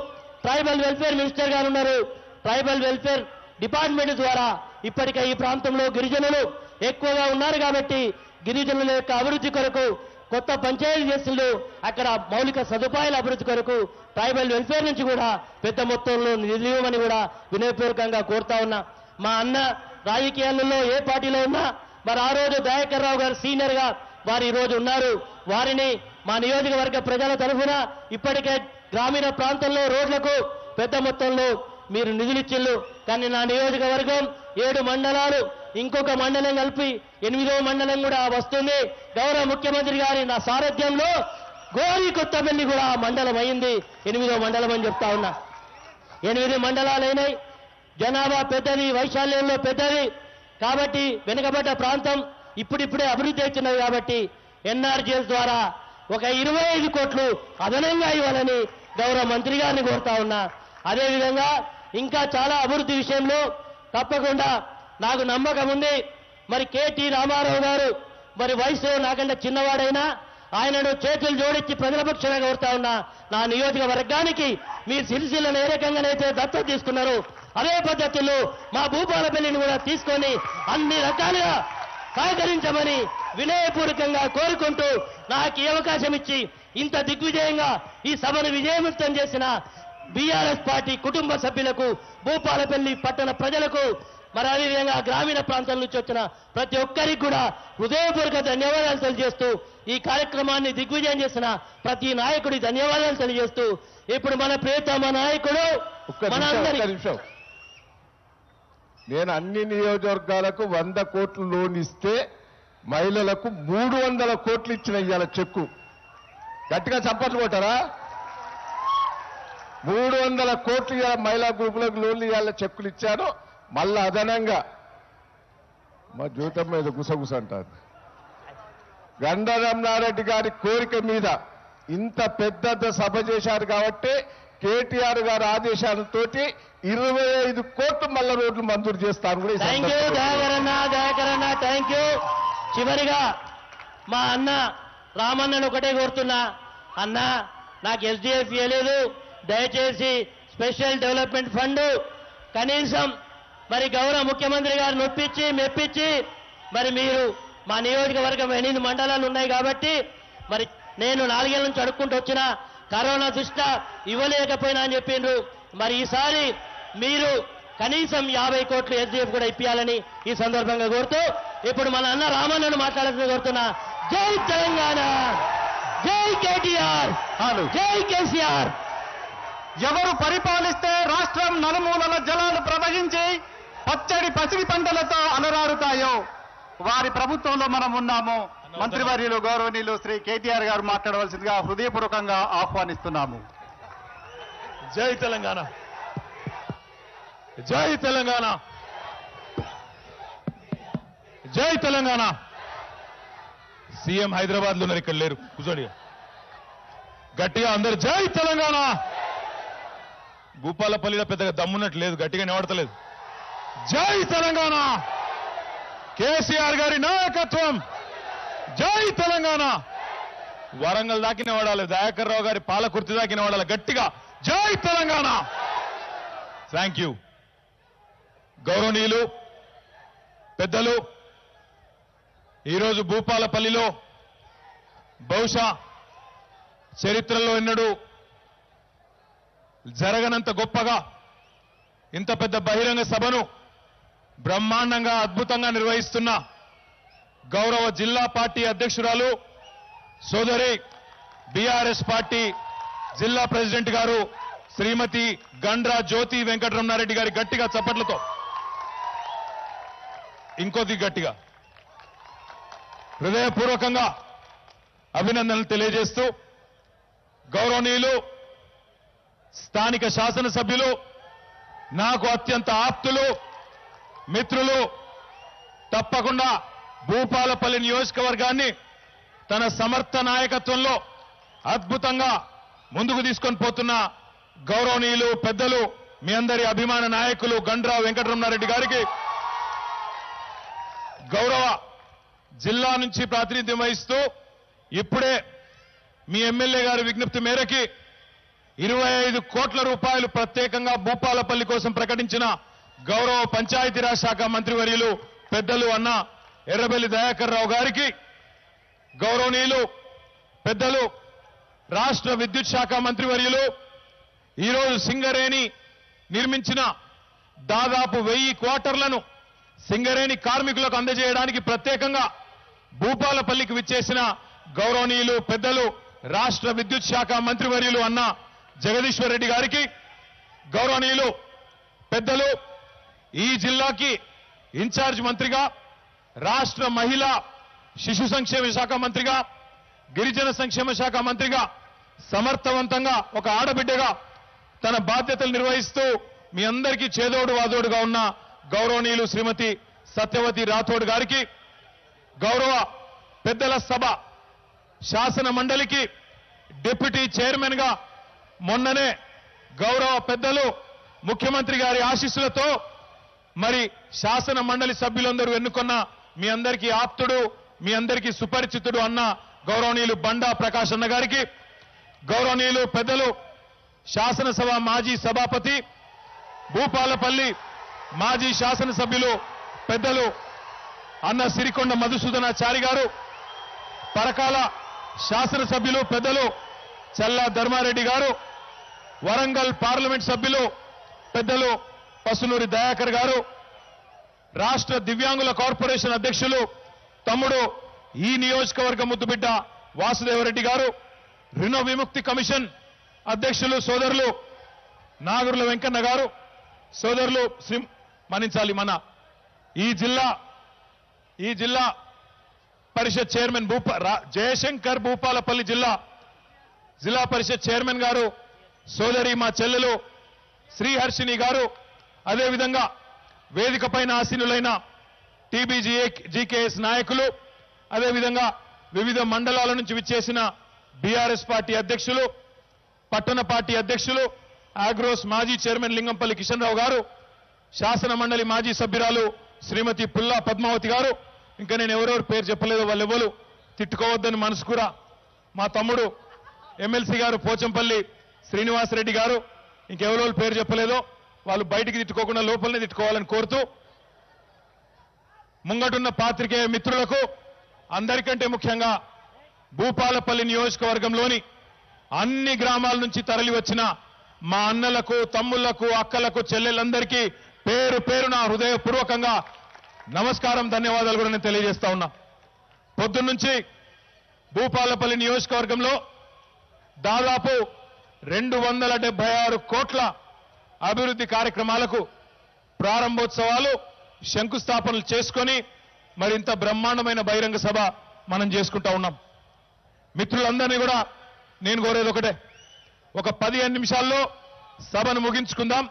ట్రైబల్ వెల్ఫేర్ మినిస్టర్ గారు ఉన్నారు. ట్రైబల్ వెల్ఫేర్ డిపార్ట్మెంట్ ద్వారా ఇప్పటికే ఈ ప్రాంతంలో గిరిజనులు ఎక్కువగా ఉన్నారు కాబట్టి గిరిజనుల యొక్క అభివృద్ధి కొరకు కొత్త పంచాయతీ చేస్తులు అక్కడ మౌలిక సదుపాయాల అభివృద్ధి కొరకు ట్రైబల్ వెల్ఫేర్ నుంచి కూడా పెద్ద మొత్తంలో నిధులు ఇవ్వమని కూడా వినయపూర్వకంగా కోరుతా ఉన్నా. మా అన్న రాజకీయాలలో ఏ పార్టీలో ఉన్నా మరి ఆ రోజు దయాకర్ రావు గారు సీనియర్ గా వారు ఈ రోజు ఉన్నారు. వారిని మా నియోజకవర్గ ప్రజల తరఫున ఇప్పటికే గ్రామీణ ప్రాంతంలో రోడ్లకు పెద్ద మొత్తంలో మీరు నిధులిచ్చిళ్ళు. కానీ నా నియోజకవర్గం 7 మండలాలు ఇంకొక మండలం కలిపి 8వ మండలం కూడా వస్తుంది. గౌరవ ముఖ్యమంత్రి గారి నా సారథ్యంలో గోరి కొత్తపల్లి కూడా మండలం అయింది, 8వ మండలం అని చెప్తా ఉన్నా. 8 మండలాలైనాయి. జనాభా పెద్దది, వైశాల్యంలో పెద్దది కాబట్టి వెనుకబడ్డ ప్రాంతం ఇప్పుడిప్పుడే అభివృద్ధి అవుతున్నది కాబట్టి ఎన్ఆర్జీఎస్ ద్వారా ఒక 25 కోట్లు అదనంగా ఇవ్వాలని గౌరవ మంత్రి గారిని కోరుతా ఉన్నా. అదేవిధంగా ఇంకా చాలా అభివృద్ధి విషయంలో తప్పకుండా నాకు నమ్మకం ఉంది. మరి కేటీ రామారావు గారు మరి వయసులో నాకంటే చిన్నవాడైనా ఆయనను చేతులు జోడించి ప్రజల పక్షాన కోరుతా ఉన్నా. నా నియోజకవర్గానికి మీ సిరిసిల్లను ఏ రకంగానైతే దత్తత తీసుకున్నారో అదే పద్ధతిలో మా భూపాలపల్లిని కూడా తీసుకొని అన్ని రకాలుగా సహకరించమని వినయపూర్వకంగా కోరుకుంటూ నాకు ఈ అవకాశం ఇచ్చి ఇంత దిగ్విజయంగా ఈ సభను విజయవంతం చేసిన బీఆర్ఎస్ పార్టీ కుటుంబ సభ్యులకు, భూపాలపల్లి పట్టణ ప్రజలకు, మరి అదేవిధంగా గ్రామీణ ప్రాంతాల నుంచి వచ్చిన ప్రతి ఒక్కరికి కూడా హృదయపూర్వక ధన్యవాదాలు తెలియజేస్తూ ఈ కార్యక్రమాన్ని దిగ్విజయం చేసిన ప్రతి నాయకుడి ధన్యవాదాలు తెలియజేస్తూ ఇప్పుడు మన ప్రియతమ నాయకుడు మనందరి నేను అన్ని నియోజకవర్గాలకు 100 కోట్లు లోన్ ఇస్తే మహిళలకు 300 కోట్లు ఇచ్చిన ఇవాళ చెక్కు. గట్టిగా చప్పట్లు కొట్టారా? 300 కోట్లు ఇవాళ మహిళా గ్రూపులకు లోన్లు ఇవాళ చెక్కులు ఇచ్చాను. మళ్ళా అదనంగా మా జీవితం మీద గుసగుస అంటారు. గండరమణారెడ్డి గారి కోరిక మీద ఇంత పెద్ద సభ చేశారు కాబట్టి కేటీఆర్ గారి ఆదేశాలతోటి 25 కోట్లు మళ్ళా రోడ్లు మంజూరు చేస్తాను కూడా. థ్యాంక్ యూ దయాకరన్న, థ్యాంక్ యూ. చివరిగా మా అన్న రామన్నను ఒకటే కోరుతున్నా, అన్న నాకు ఎస్డిఎఫ్ ఇవ్వలేదు, దయచేసి స్పెషల్ డెవలప్మెంట్ ఫండ్ కనీసం మరి గౌరవ ముఖ్యమంత్రి గారు నొప్పించి మెప్పించి మరి మీరు మా నియోజకవర్గం 8 మండలాలు ఉన్నాయి కాబట్టి మరి నేను 4 ఏళ్ల నుంచి అడుక్కుంటూ వచ్చిన కరోనా దృష్ట్యా ఇవ్వలేకపోయినా అని చెప్పిండ్రు. మరి ఈసారి మీరు కనీసం 50 కోట్లు ఎస్డిఎఫ్ కూడా ఇప్పించాలని ఈ సందర్భంగా కోరుతూ ఇప్పుడు మన అన్న రామన్నను మాట్లాడాలని కోరుతున్నా. జై తెలంగాణ, జై కేటీఆర్, జై కేసీఆర్. ఎవరు పరిపాలిస్తే రాష్ట్రం నలుమూలల జలాలు ప్రవహించి పచ్చడి పసిడి పంటలతో అలరారుతాయో వారి ప్రభుత్వంలో మనం ఉన్నాము. మంత్రివర్యులు గౌరవనీయులు శ్రీ కేటీఆర్ గారు మాట్లాడవలసిందిగా హృదయపూర్వకంగా ఆహ్వానిస్తున్నాము. జై తెలంగాణ, జై తెలంగాణ, జై తెలంగాణ. సీఎం హైదరాబాద్ లో ఉన్నారు, ఇక్కడ లేరు, కూర్చోండి. గట్టిగా అందరు జై తెలంగాణ. భూపాలపల్లిలో పెద్దగా దమ్మున్నట్టు లేదు, గట్టిగా నిలబడతలేదు. జై తెలంగాణ, కేసీఆర్ గారి నాయకత్వం. జై తెలంగాణ. వరంగల్ దాకిన వాడాలి, దయాకర్ రావు గారి పాలకుర్తి దాకిన వాడాలి. గట్టిగా జై తెలంగాణ. Thank you. గౌరవనీయులు పెద్దలు, ఈరోజు భూపాలపల్లిలో బహుశా చరిత్రలో ఎన్నడూ జరగనంత గొప్పగా ఇంత పెద్ద బహిరంగ సభను బ్రహ్మాండంగా అద్భుతంగా నిర్వహిస్తున్న గౌరవ జిల్లా పార్టీ అధ్యక్షురాలు సోదరి బీఆర్ఎస్ పార్టీ జిల్లా ప్రెసిడెంట్ గారు శ్రీమతి గండ్రా జ్యోతి వెంకటరమణారెడ్డి గారి గట్టిగా చప్పట్లతో, ఇంకొద్ది గట్టిగా హృదయపూర్వకంగా అభినందనలు తెలియజేస్తూ, గౌరవనీయులు స్థానిక శాసనసభ్యులు, నాకు అత్యంత ఆప్తులు, మిత్రులు, తప్పకుండా భూపాలపల్లి నియోజకవర్గాన్ని తన సమర్థ నాయకత్వంలో అద్భుతంగా ముందుకు తీసుకొని పోతున్న గౌరవనీయులు పెద్దలు మీ అందరి అభిమాన నాయకులు గండ్రా వెంకటరమణారెడ్డి గారికి, గౌరవ జిల్లా నుంచి ప్రాతినిధ్యం వహిస్తూ ఇప్పుడే మీ ఎమ్మెల్యే గారి విజ్ఞప్తి మేరకి 25 కోట్ల రూపాయలు ప్రత్యేకంగా భూపాలపల్లి కోసం ప్రకటించిన గౌరవ పంచాయతీరాజ్ శాఖ మంత్రివర్యులు పెద్దలు అన్న ఎర్రబెల్లి దయాకర్ రావు గారికి, గౌరవనీయులు పెద్దలు రాష్ట్ర విద్యుత్ శాఖ మంత్రివర్యులు ఈరోజు సింగరేణి నిర్మించిన దాదాపు 1000 క్వార్టర్లను సింగరేణి కార్మికులకు అందజేయడానికి ప్రత్యేకంగా భూపాలపల్లికి విచ్చేసిన గౌరవనీయులు పెద్దలు రాష్ట్ర విద్యుత్ శాఖ మంత్రివర్యులు అన్న జగదీశ్వర్ రెడ్డి గారికి, గౌరవనీయులు పెద్దలు ఈ జిల్లాకి ఇన్ఛార్జ్ మంత్రిగా, రాష్ట్ర మహిళా శిశు సంక్షేమ శాఖ మంత్రిగా, గిరిజన సంక్షేమ శాఖ మంత్రిగా సమర్థవంతంగా ఒక ఆడబిడ్డగా తన బాధ్యతలు నిర్వహిస్తూ మీ అందరికీ చేదోడు వాదోడుగా ఉన్న గౌరవనీయులు శ్రీమతి సత్యవతి రాథోడ్ గారికి, గౌరవ పెద్దల సభ శాసన మండలికి డిప్యూటీ చైర్మన్ గా మొన్ననే గౌరవ పెద్దలు ముఖ్యమంత్రి గారి ఆశీస్సులతో మరి శాసన మండలి సభ్యులందరూ ఎన్నుకున్న మీ అందరికీ ఆప్తుడు, మీ అందరికీ సుపరిచితుడు అన్న గౌరవనీయులు బండా ప్రకాష్ అన్న గారికి, గౌరవనీయులు పెద్దలు శాసనసభ మాజీ సభాపతి భూపాలపల్లి మాజీ శాసనసభ్యులు పెద్దలు అన్న సిరికొండ మధుసూదనాచారి గారు, పరకాల శాసనసభ్యులు పెద్దలు చల్లా ధర్మారెడ్డి గారు, వరంగల్ పార్లమెంట్ సభ్యులు పెద్దలు పసునూరి దయాకర్ గారు, రాష్ట్ర దివ్యాంగుల కార్పొరేషన్ అధ్యక్షులు తమ్ముడు ఈ నియోజకవర్గ ముద్దుబిడ్డ వాసుదేవరెడ్డి గారు, రుణ విముక్తి కమిషన్ అధ్యక్షులు సోదరులు నాగుర్ల వెంకన్న గారు, సోదరులు మన్నించాలి మన ఈ జిల్లా పరిషత్ చైర్మన్ జయశంకర్ భూపాలపల్లి జిల్లా పరిషత్ చైర్మన్ గారు, సోదరి మా చెల్లెలు శ్రీహర్షిని గారు, అదేవిధంగా వేదిక పైన ఆసీనులైన టీబీజీకేఎస్ నాయకులు, అదేవిధంగా వివిధ మండలాల నుంచి విచ్చేసిన బీఆర్ఎస్ పార్టీ అధ్యక్షులు, పట్టణ పార్టీ అధ్యక్షులు, ఆగ్రోస్ మాజీ చైర్మన్ లింగంపల్లి కిషన్ రావు గారు, శాసన మండలి మాజీ సభ్యురాలు శ్రీమతి పుల్లా పద్మావతి గారు, ఇంకా నేను ఎవరెవరు పేరు చెప్పలేదో వాళ్ళెవ్వరు తిట్టుకోవద్దని మనసుకురా, మా తమ్ముడు ఎమ్మెల్సీ గారు పోచంపల్లి శ్రీనివాసరెడ్డి గారు, ఇంకెవరెవరు పేరు చెప్పలేదో వాళ్ళు బయటికి తిట్టుకోకుండా లోపలనే తిట్టుకోవాలని కోరుతూ, ముంగటున్న పాత్రికేయ మిత్రులకు అందరికంటే ముఖ్యంగా భూపాలపల్లి నియోజకవర్గంలోని అన్ని గ్రామాల నుంచి తరలి వచ్చిన మా అన్నలకు, తమ్ముళ్లకు, అక్కలకు, చెల్లెలందరికీ పేరు పేరున హృదయపూర్వకంగా నమస్కారం, ధన్యవాదాలు కూడా నేను తెలియజేస్తా ఉన్నా. పొద్దున్నుంచి భూపాలపల్లి నియోజకవర్గంలో దాదాపు 276 కోట్ల అభివృద్ధి కార్యక్రమాలకు ప్రారంభోత్సవాలు, శంకుస్థాపనలు చేసుకొని మరింత బ్రహ్మాండమైన బహిరంగ సభ మనం చేసుకుంటా ఉన్నాం. మిత్రులందరినీ కూడా నేను కోరేది ఒకటే, ఒక 15 నిమిషాల్లో సభను ముగించుకుందాం.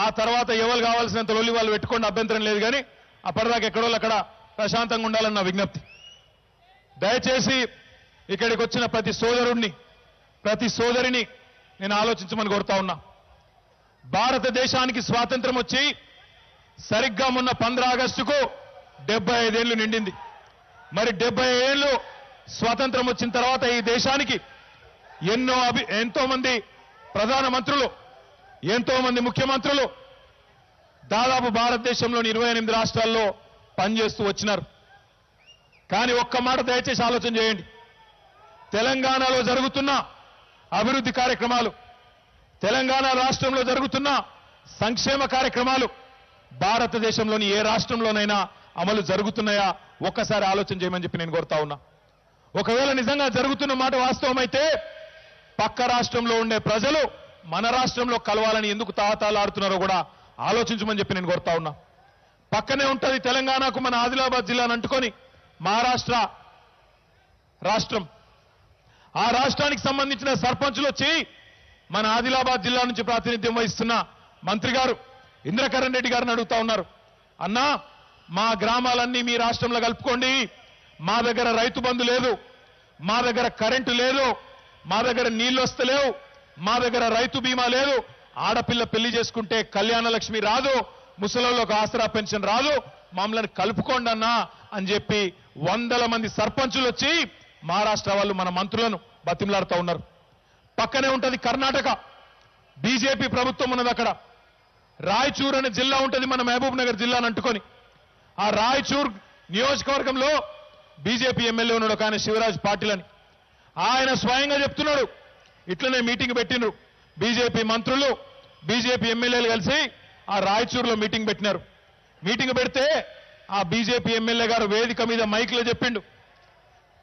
ఆ తర్వాత ఎవరు కావాల్సినంత లొల్లి వాళ్ళు పెట్టుకోండి, అభ్యంతరం లేదు. కానీ అప్పటిదాకా ఎక్కడోళ్ళు అక్కడ ప్రశాంతంగా ఉండాలన్న విజ్ఞప్తి. దయచేసి ఇక్కడికి వచ్చిన ప్రతి సోదరుణ్ణి, ప్రతి సోదరిని నేను ఆలోచించమని కోరుతా ఉన్నా. భారతదేశానికి స్వాతంత్రం వచ్చి సరిగ్గా మొన్న 15 ఆగస్టుకు 75 ఏళ్లు నిండింది. మరి 75 ఏళ్లు స్వాతంత్రం వచ్చిన తర్వాత ఈ దేశానికి ఎంతో మంది ప్రధానమంత్రులు, ఎంతో మంది ముఖ్యమంత్రులు దాదాపు భారతదేశంలోని 28 రాష్ట్రాల్లో పనిచేస్తూ వచ్చినారు. కానీ ఒక్క మాట దయచేసి ఆలోచన చేయండి. తెలంగాణలో జరుగుతున్న అభివృద్ధి కార్యక్రమాలు, తెలంగాణ రాష్ట్రంలో జరుగుతున్న సంక్షేమ కార్యక్రమాలు భారతదేశంలోని ఏ రాష్ట్రంలోనైనా అమలు జరుగుతున్నాయా ఒక్కసారి ఆలోచన చేయమని చెప్పి నేను కోరుతా ఉన్నా. ఒకవేళ నిజంగా జరుగుతున్న మాట వాస్తవమైతే పక్క రాష్ట్రంలో ఉండే ప్రజలు మన రాష్ట్రంలో కలవాలని ఎందుకు తాహతాలాడుతున్నారో కూడా ఆలోచించమని చెప్పి నేను కోరుతా ఉన్నా. పక్కనే ఉంటది తెలంగాణకు మన ఆదిలాబాద్ జిల్లాను అంటుకొని మహారాష్ట్ర రాష్ట్రం. ఆ రాష్ట్రానికి సంబంధించిన సర్పంచులు వచ్చి మన ఆదిలాబాద్ జిల్లా నుంచి ప్రాతినిధ్యం వహిస్తున్న మంత్రి గారు ఇంద్రకరణ్ రెడ్డి గారిని అడుగుతా ఉన్నారు, అన్నా మా గ్రామాలన్నీ మీ రాష్ట్రంలో కలుపుకోండి, మా దగ్గర రైతు బంధు లేదు, మా దగ్గర కరెంటు లేదు, మా దగ్గర నీళ్లు వస్తలేవు, మా దగ్గర రైతు బీమా లేదు, ఆడపిల్ల పెళ్లి చేసుకుంటే కళ్యాణ లక్ష్మి రాదు, ముసలోళ్ళకు ఆసరా పెన్షన్ రాదు, మమ్మల్ని కలుపుకోండి అన్నా అని చెప్పి వందల మంది సర్పంచులు వచ్చి మహారాష్ట్ర వాళ్ళు మన మంత్రులను బతిమలాడుతూ ఉన్నారు. పక్కనే ఉంటది కర్ణాటక, బీజేపీ ప్రభుత్వం ఉన్నది అక్కడ. రాయచూర్ అనే జిల్లా ఉంటది మన మహబూబ్ నగర్ జిల్లాను అంటుకొని. ఆ రాయచూర్ నియోజకవర్గంలో బీజేపీ ఎమ్మెల్యే ఉన్నాడు ఒక ఆయన శివరాజ్ పాటిల్ అని. ఆయన స్వయంగా చెప్తున్నాడు, ఇట్లనే మీటింగ్ పెట్టినరు బీజేపీ మంత్రులు బీజేపీ ఎమ్మెల్యేలు కలిసి ఆ రాయచూర్లో మీటింగ్ పెట్టినారు. మీటింగ్ పెడితే ఆ బీజేపీ ఎమ్మెల్యే గారు వేదిక మీద మైక్లో చెప్పిండు,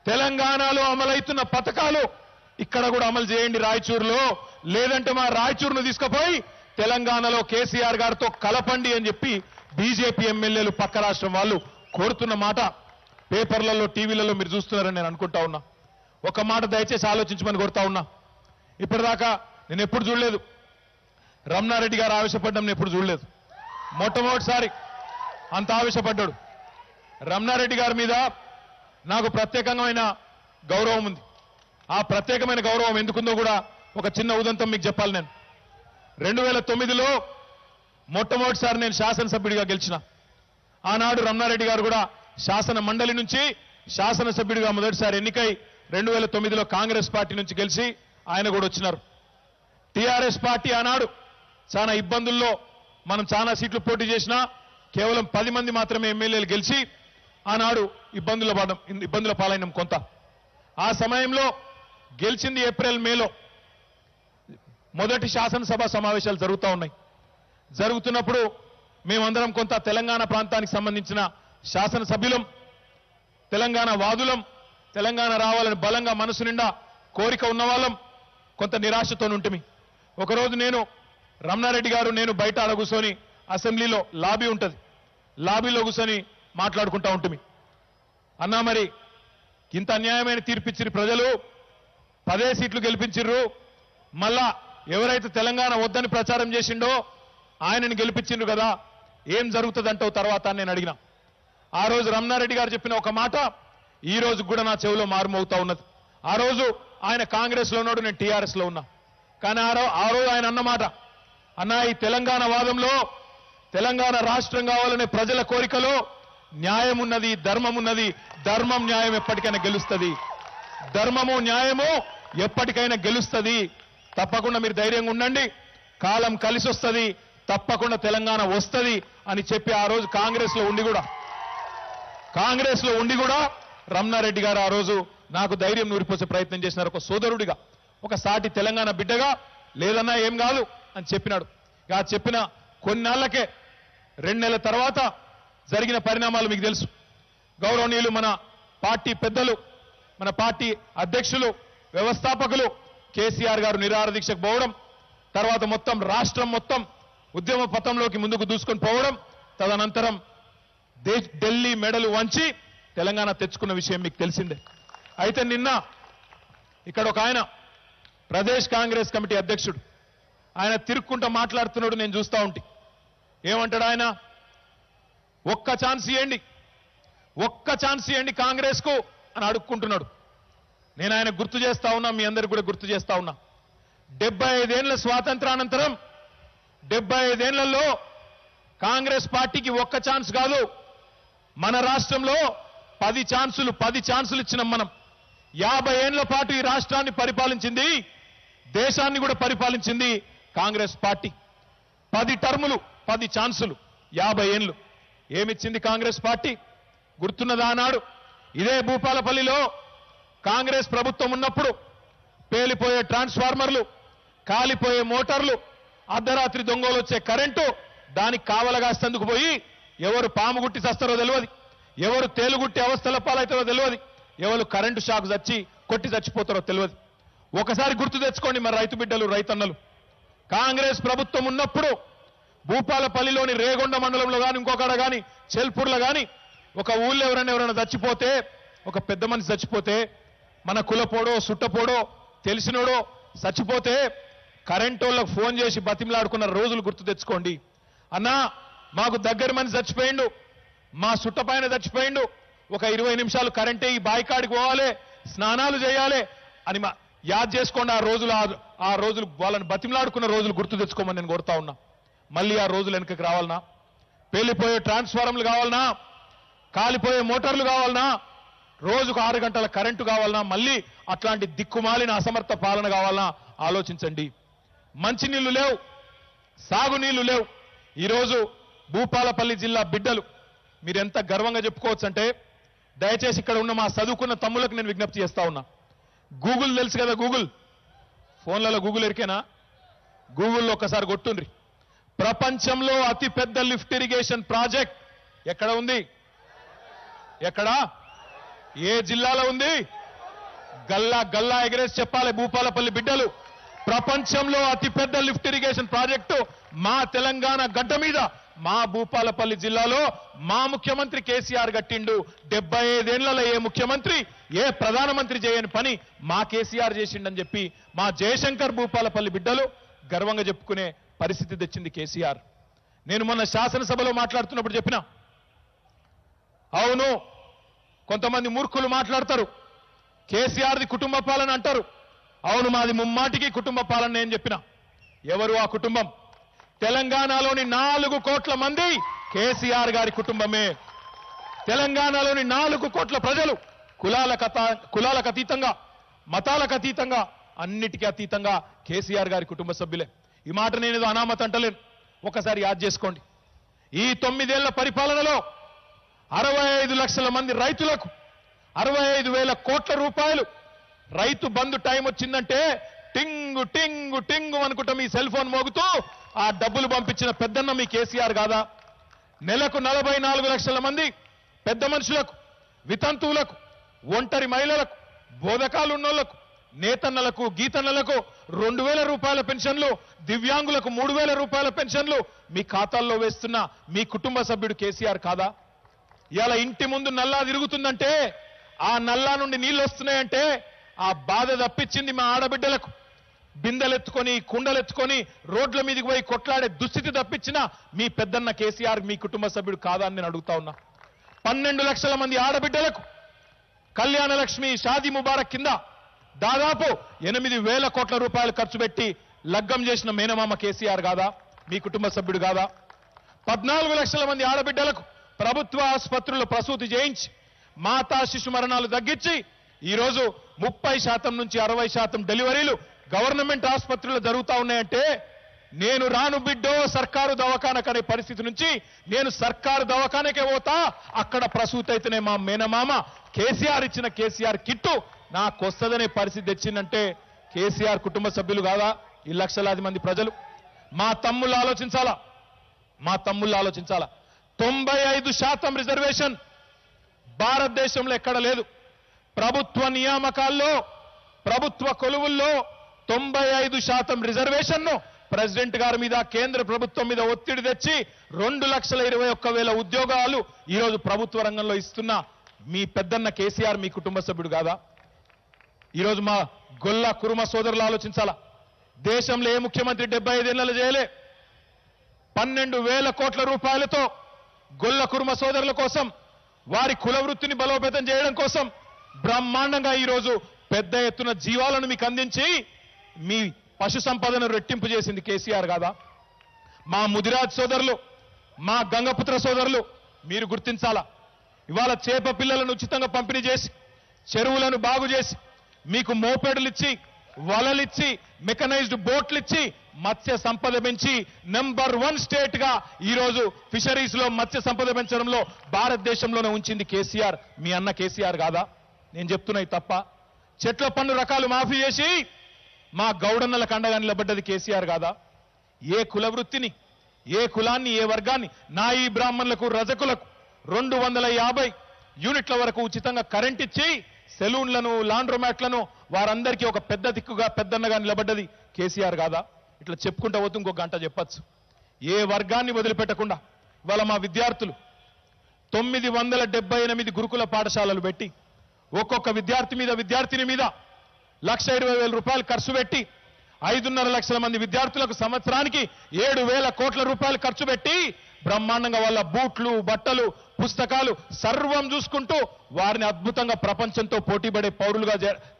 తెలంగాణలో అమలవుతున్న పథకాలు ఇక్కడ కూడా అమలు చేయండి రాయచూరులో, లేదంటే మా రాయచూరును తీసుకుపోయి తెలంగాణలో కేసీఆర్ గారితో కలపండి అని చెప్పి బీజేపీ ఎమ్మెల్యేలు పక్క రాష్ట్రం వాళ్ళు కోరుతున్న మాట పేపర్లలో టీవీలలో మీరు చూస్తున్నారని నేను అనుకుంటా ఉన్నా. ఒక మాట దయచేసి ఆలోచించమని కోరుతా ఉన్నా. ఇప్పటిదాకా నేను ఎప్పుడు చూడలేదు రమణారెడ్డి గారు ఆవేశపడ్డం, నేను ఎప్పుడు చూడలేదు. మొట్టమొదటిసారి అంత ఆవేశపడ్డాడు. రమణారెడ్డి గారి మీద నాకు ప్రత్యేకమైన గౌరవం ఉంది. ఆ ప్రత్యేకమైన గౌరవం ఎందుకుందో కూడా ఒక చిన్న ఉదంతం మీకు చెప్పాలి. నేను 2009లో మొట్టమొదటిసారి నేను శాసనసభ్యుడిగా గెలిచిన. ఆనాడు రమణారెడ్డి గారు కూడా శాసన మండలి నుంచి శాసనసభ్యుడిగా మొదటిసారి ఎన్నికై 2009లో కాంగ్రెస్ పార్టీ నుంచి గెలిచి ఆయన కూడా వచ్చినారు. టీఆర్ఎస్ పార్టీ ఆనాడు చాలా ఇబ్బందుల్లో మనం చాలా సీట్లు పోటీ చేసినా కేవలం 10 మంది మాత్రమే ఎమ్మెల్యేలు గెలిచి ఆనాడు ఇబ్బందుల పాలైనం కొంత. ఆ సమయంలో గెలిచింది ఏప్రిల్ మేలో మొదటి శాసనసభ సమావేశాలు జరుగుతూ ఉన్నాయి. జరుగుతున్నప్పుడు మేమందరం కొంత తెలంగాణ ప్రాంతానికి సంబంధించిన శాసనసభ్యులం, తెలంగాణ వాదులం, తెలంగాణ రావాలని బలంగా మనసు నిండా కోరిక ఉన్నవాళ్ళం కొంత నిరాశతో ఉంటిమి. ఒకరోజు నేను రమణారెడ్డి గారు నేను బయట ఆడ కూర్చొని అసెంబ్లీలో లాబీ ఉంటుంది, లాబీలో కూర్చొని మాట్లాడుకుంటా ఉంటిమి. అన్నా మరి ఇంత అన్యాయమైన తీర్పిచ్చిరు ప్రజలు, 10 సీట్లు గెలిపించిర్రు, మళ్ళా ఎవరైతే తెలంగాణ వద్దని ప్రచారం చేసిండో ఆయనని గెలిపించిండ్రు కదా, ఏం జరుగుతుందంటావు తర్వాత అని నేను అడిగిన. ఆ రోజు రమణారెడ్డి గారు చెప్పిన ఒక మాట ఈ రోజు కూడా నా చెవిలో మారుమవుతా ఉన్నది. ఆ రోజు ఆయన కాంగ్రెస్ లో ఉన్నాడు, నేను టీఆర్ఎస్ లో ఉన్నా. కానీ ఆ రోజు ఆయన అన్నమాట, అన్నా ఈ తెలంగాణ వాదంలో తెలంగాణ రాష్ట్రం కావాలనే ప్రజల కోరికలో న్యాయం ఉన్నది, ధర్మం ఉన్నది, ధర్మం న్యాయం ఎప్పటికైనా గెలుస్తుంది, ధర్మము న్యాయము ఎప్పటికైనా గెలుస్తుంది, తప్పకుండా మీరు ధైర్యంగా ఉండండి, కాలం కలిసి వస్తుంది, తప్పకుండా తెలంగాణ వస్తుంది అని చెప్పి ఆ రోజు కాంగ్రెస్ లో ఉండి కూడా రమణారెడ్డి గారు ఆ రోజు నాకు ధైర్యం నూరిపోసే ప్రయత్నం చేసినారు. ఒక సోదరుడిగా, ఒక సాటి తెలంగాణ బిడ్డగా లేదన్నా ఏం కాదు అని చెప్పినాడు. ఇక చెప్పిన కొన్నాళ్లకే 2 నెలల తర్వాత జరిగిన పరిణామాలు మీకు తెలుసు. గౌరవనీయులు మన పార్టీ పెద్దలు, మన పార్టీ అధ్యక్షులు, వ్యవస్థాపకులు కేసీఆర్ గారు నిరాహార దీక్షకు పోవడం, తర్వాత మొత్తం రాష్ట్రం మొత్తం ఉద్యమ పథంలోకి ముందుకు దూసుకొని పోవడం, తదనంతరం ఢిల్లీ మెడలు వంచి తెలంగాణ తెచ్చుకున్న విషయం మీకు తెలిసిందే. అయితే నిన్న ఇక్కడ ఒక ఆయన ప్రదేశ్ కాంగ్రెస్ కమిటీ అధ్యక్షుడు, ఆయన తిరుక్కుంటూ మాట్లాడుతున్నాడు, నేను చూస్తా ఉంటే. ఏమంటాడు ఆయన, ఒక్క ఛాన్స్ ఇవ్వండి కాంగ్రెస్ కు అని అడుక్కుంటున్నాడు. నేను ఆయన గుర్తు చేస్తా ఉన్నా, మీ అందరికి కూడా గుర్తు చేస్తా ఉన్నా, 75 ఏళ్ల స్వాతంత్రానంతరం 75 ఏళ్లలో కాంగ్రెస్ పార్టీకి ఒక్క ఛాన్స్ కాదు, మన రాష్ట్రంలో 10 ఛాన్సులు ఇచ్చినాం మనం. 50 ఏళ్ల పాటు ఈ రాష్ట్రాన్ని పరిపాలించింది, దేశాన్ని కూడా పరిపాలించింది కాంగ్రెస్ పార్టీ. 10 టర్ములు 10 ఛాన్సులు, 50 ఏళ్లు ఏమిచ్చింది కాంగ్రెస్ పార్టీ గుర్తున్నదా? నాడు ఇదే భూపాలపల్లిలో కాంగ్రెస్ ప్రభుత్వం ఉన్నప్పుడు పేలిపోయే ట్రాన్స్ఫార్మర్లు, కాలిపోయే మోటార్లు, అర్ధరాత్రి దొంగలు వచ్చే కరెంటు, దానికి కావలగాస్తందుకు పోయి ఎవరు పాము గుట్టి చస్తారో తెలియదు, ఎవరు తేలుగుట్టి అవస్థల పాలవుతారో తెలియదు, ఎవరు కరెంటు షాక్ కొట్టి చచ్చిపోతారో తెలియదు. ఒకసారి గుర్తు తెచ్చుకోండి మరి రైతు బిడ్డలు, రైతన్నలు. కాంగ్రెస్ ప్రభుత్వం ఉన్నప్పుడు భూపాలపల్లిలోని రేగొండ మండలంలో కానీ ఇంకొకడ కానీ చెల్పూర్లో కానీ ఒక ఊళ్ళో ఎవరైనా చచ్చిపోతే, ఒక పెద్ద మనిషి చచ్చిపోతే, మన కులపోడో సుట్టపోడో తెలిసినోడో చచ్చిపోతే కరెంటు వాళ్ళకు ఫోన్ చేసి బతిమలాడుకున్న రోజులు గుర్తు తెచ్చుకోండి. అన్నా మాకు దగ్గర మనిషి చచ్చిపోయిండు, మా సుట్టపైన చచ్చిపోయిండు, ఒక 20 నిమిషాలు కరెంటే ఈ బాయికాడికి పోవాలి, స్నానాలు చేయాలి అని యాద్ చేసుకోండి. ఆ రోజులు వాళ్ళని బతిమలాడుకున్న రోజులు గుర్తు తెచ్చుకోమని నేను కోరుతా ఉన్నా. మళ్ళీ ఆ రోజులు వెనుకకి రావాలనా? పేలిపోయే ట్రాన్స్ఫార్మర్లు కావాలనా? కాలిపోయే మోటార్లు కావాలనా? రోజుకు 6 గంటల కరెంటు కావాలనా? మళ్ళీ అట్లాంటి దిక్కుమాలిన అసమర్థ పాలన కావాలనా? ఆలోచించండి. మంచినీళ్లు లేవు, సాగునీళ్లు లేవు. ఈరోజు భూపాలపల్లి జిల్లా బిడ్డలు మీరు ఎంత గర్వంగా చెప్పుకోవచ్చు అంటే, దయచేసి ఇక్కడ ఉన్న మా చదువుకున్న తమ్ములకు నేను విజ్ఞప్తి చేస్తా ఉన్నా. గూగుల్ తెలుసు కదా, గూగుల్ ఫోన్లలో గూగుల్ ఎరికేనా? గూగుల్లో ఒక్కసారి కొట్టుండ్రి. ప్రపంచంలో అతి పెద్ద లిఫ్ట్ ఇరిగేషన్ ప్రాజెక్ట్ ఎక్కడ ఉంది? ఎక్కడా? ఏ జిల్లాలో ఉంది? గల్లా గల్లా ఎగరేసి చెప్పాలి భూపాలపల్లి బిడ్డలు. ప్రపంచంలో అతిపెద్ద లిఫ్ట్ ఇరిగేషన్ ప్రాజెక్టు మా తెలంగాణ గడ్డ మీద, మా భూపాలపల్లి జిల్లాలో మా ముఖ్యమంత్రి కేసీఆర్ కట్టిండు. 75 ఏళ్లలో ఏ ముఖ్యమంత్రి, ఏ ప్రధానమంత్రి చేయని పని మా కేసీఆర్ చేసిండని చెప్పి మా జయశంకర్ భూపాలపల్లి బిడ్డలు గర్వంగా చెప్పుకునే పరిస్థితి తెచ్చింది కేసీఆర్. నేను మొన్న శాసనసభలో మాట్లాడుతున్నప్పుడు చెప్పిన, అవును కొంతమంది మూర్ఖులు మాట్లాడతారు, కేసీఆర్ది కుటుంబ పాలన అంటారు. అవును, మాది ముమ్మాటికి కుటుంబ పాలన నేను చెప్పిన. ఎవరు ఆ కుటుంబం? తెలంగాణలోని 4 కోట్ల మంది కేసీఆర్ గారి కుటుంబమే. తెలంగాణలోని 4 కోట్ల ప్రజలు కులాలకు అతీతంగా, మతాలకు అతీతంగా, అన్నిటికీ అతీతంగా కేసీఆర్ గారి కుటుంబ సభ్యులే. ఈ మాట నేను ఏదో అనామత అంటలేను. ఒకసారి యాద్ చేసుకోండి. ఈ 9 ఏళ్ల పరిపాలనలో 65 లక్షల మంది రైతులకు 65,000 కోట్ల రూపాయలు రైతు బంధు టైం వచ్చిందంటే టింగు టింగు టింగు అనుకుంటా మీ సెల్ ఫోన్ మోగుతూ ఆ డబ్బులు పంపించిన పెద్దన్న మీ కేసీఆర్ కాదా? నెలకు 44 లక్షల మంది పెద్ద మనుషులకు, వితంతువులకు, ఒంటరి మహిళలకు, బోధకాలు ఉన్నోళ్లకు, నేతన్నలకు, గీతన్నలకు 2,000 రూపాయల పెన్షన్లు, దివ్యాంగులకు 3,000 రూపాయల పెన్షన్లు మీ ఖాతాల్లో వేస్తున్న మీ కుటుంబ సభ్యుడు కేసీఆర్ కాదా? ఇలా ఇంటి ముందు నల్లా తిరుగుతుందంటే, ఆ నల్లా నుండి నీళ్లు వస్తున్నాయంటే ఆ బాధ తప్పించింది మా ఆడబిడ్డలకు. బిందెలెత్తుకొని, కుండలెత్తుకొని రోడ్ల మీదకి పోయి కొట్లాడే దుస్థితి తప్పించిన మీ పెద్దన్న కేసీఆర్ మీ కుటుంబ సభ్యుడు కాదా అని నేను అడుగుతా ఉన్నా. 12 లక్షల మంది ఆడబిడ్డలకు కళ్యాణ లక్ష్మి, షాదీ ముబారక్ కింద దాదాపు 8,000 కోట్ల రూపాయలు ఖర్చు పెట్టి లగ్గం చేసిన మేనమామ కేసీఆర్ కాదా? మీ కుటుంబ సభ్యుడు కాదా? 14 లక్షల మంది ఆడబిడ్డలకు ప్రభుత్వ ఆసుపత్రుల్లో ప్రసూతి చేయించి మాతా శిశు మరణాలు తగ్గించి ఈరోజు 30% నుంచి 60% డెలివరీలు గవర్నమెంట్ ఆసుపత్రుల్లో జరుగుతా ఉన్నాయంటే, నేను రాను బిడ్డో సర్కారు దవాఖానకనే పరిస్థితి నుంచి నేను సర్కారు దవాఖానకే పోతా, అక్కడ ప్రసూతి అయితేనే మా మేనమామ కేసీఆర్ ఇచ్చిన కేసీఆర్ కిట్టు నాకొస్తదనే పరిస్థితి తెచ్చిందంటే కేసీఆర్ కుటుంబ సభ్యులు కాదా ఈ లక్షలాది మంది ప్రజలు? మా తమ్ముళ్ళు ఆలోచించాలా, మా తమ్ముళ్ళు ఆలోచించాలా. 95% రిజర్వేషన్ భారతదేశంలో ఎక్కడ లేదు. ప్రభుత్వ నియామకాల్లో, ప్రభుత్వ కొలువుల్లో 95% రిజర్వేషన్ను ప్రెసిడెంట్ గారి మీద, కేంద్ర ప్రభుత్వం మీద ఒత్తిడి తెచ్చి 2,21,000 ఉద్యోగాలు ఈరోజు ప్రభుత్వ రంగంలో ఇస్తున్న మీ పెద్దన్న కేసీఆర్ మీ కుటుంబ సభ్యుడు కాదా? ఈరోజు మా గొల్ల కురుమ సోదరులు ఆలోచించాలా. దేశంలో ఏ ముఖ్యమంత్రి 75 ఏళ్లలో చేయలే. 12,000 కోట్ల రూపాయలతో గొల్ల కురుమ సోదరుల కోసం, వారి కుల వృత్తిని బలోపేతం చేయడం కోసం బ్రహ్మాండంగా ఈరోజు పెద్ద ఎత్తున జీవాలను మీకు అందించి మీ పశు సంపదను రెట్టింపు చేసింది కేసీఆర్ కాదా? మా ముదిరాజ్ సోదరులు, మా గంగపుత్ర సోదరులు మీరు గుర్తించాలా. ఇవాళ చేప పిల్లలను ఉచితంగా పంపిణీ చేసి, చెరువులను బాగు చేసి, మీకు మోపెడులు ఇచ్చి, వలలిచ్చి, మెకనైజ్డ్ బోట్లు ఇచ్చి మత్స్య సంపద పెంచి నెంబర్ 1 స్టేట్ గా ఈరోజు ఫిషరీస్ లో మత్స్య సంపద పెంచడంలో భారతదేశంలోనే ఉంచింది కేసీఆర్, మీ అన్న కేసీఆర్ కాదా? నేను చెప్తున్నా తప్ప. చెట్ల పన్ను రకాలు మాఫీ చేసి మా గౌడన్నలకు అండగా నిలబడ్డది కేసీఆర్ కాదా? ఏ కుల వృత్తిని, ఏ కులాన్ని, ఏ వర్గాన్ని, నాయి బ్రాహ్మణులకు, రజకులకు 250 యూనిట్ల వరకు ఉచితంగా కరెంట్ ఇచ్చి సెలూన్లను, లాండ్రోమాట్లను వారందరికీ ఒక పెద్ద దిక్కుగా, పెద్దన్నగా నిలబడ్డది కేసీఆర్ కాదా? ఇట్లా చెప్పుకుంటా పోతే ఇంకో గంట చెప్పచ్చు. ఏ వర్గాన్ని వదిలిపెట్టకుండా ఇవాళ మా విద్యార్థులు 978 గురుకుల పాఠశాలలు పెట్టి ఒక్కొక్క విద్యార్థి మీద, విద్యార్థిని మీద 1,20,000 రూపాయలు ఖర్చు పెట్టి 5.5 లక్షల మంది విద్యార్థులకు సంవత్సరానికి 7,000 కోట్ల రూపాయలు ఖర్చు పెట్టి బ్రహ్మాండంగా వాళ్ళ బూట్లు, బట్టలు, పుస్తకాలు సర్వం చూసుకుంటూ వారిని అద్భుతంగా ప్రపంచంతో పోటీపడే పౌరులుగా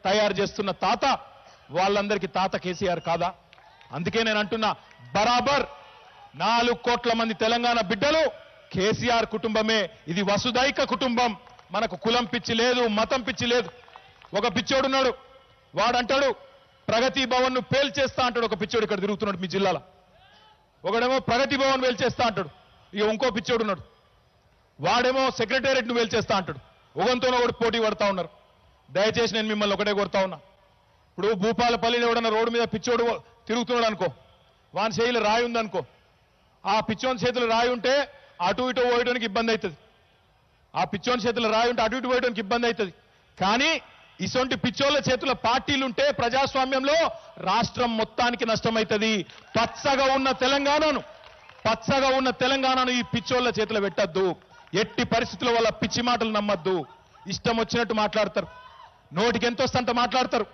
తయారు చేస్తున్న తాత వాళ్ళందరికీ తాత కేసీఆర్ కాదా? అందుకే నేను అంటున్నా, బరాబర్ 4 కోట్ల మంది తెలంగాణ బిడ్డలు కేసీఆర్ కుటుంబమే. ఇది వసుదైక కుటుంబం. మనకు కులం పిచ్చి లేదు, మతం పిచ్చి లేదు. ఒక పిచ్చోడున్నాడు, వాడంటాడు ప్రగతి భవన్ ను పేల్చేస్తా అంటాడు. ఒక పిచ్చోడు ఇక్కడ తిరుగుతున్నాడు మీ జిల్లాలో. ఒకడేమో ప్రగతి భవన్ పేల్చేస్తా అంటాడు. ఇక ఇంకో పిచ్చోడున్నాడు, వాడేమో సెక్రటేరియట్ ను పేల్చేస్తా అంటాడు. ఒకరితోనో ఒకటి పోటీ పడతా ఉన్నారు. దయచేసి నేను మిమ్మల్ని ఒకటే కోరుతా ఉన్నా, ఇప్పుడు భూపాలపల్లిలో ఎవడన్నా రోడ్డు మీద పిచ్చోడు తిరుగుతున్నాడు అనుకో, వాని చేయిలో రాయి ఉందనుకో, ఆ పిచ్చోని చేతులు రాయి ఉంటే అటు ఇటు పోయడానికి ఇబ్బంది అవుతుంది. ఆ పిచ్చోని చేతులు రాయి ఉంటే అటు ఇటు పోయడానికి ఇబ్బంది అవుతుంది. కానీ ఇసొంటి పిచ్చోళ్ళ చేతుల పార్టీలుంటే ప్రజాస్వామ్యంలో రాష్ట్రం మొత్తానికి నష్టమవుతుంది. పచ్చగా ఉన్న తెలంగాణను ఈ పిచ్చోళ్ళ చేతులు పెట్టద్దు. ఎట్టి పరిస్థితుల వల్ల పిచ్చి మాటలు నమ్మద్దు. ఇష్టం వచ్చినట్టు మాట్లాడతారు, నోటికి ఎంత వస్తుంట మాట్లాడతారు.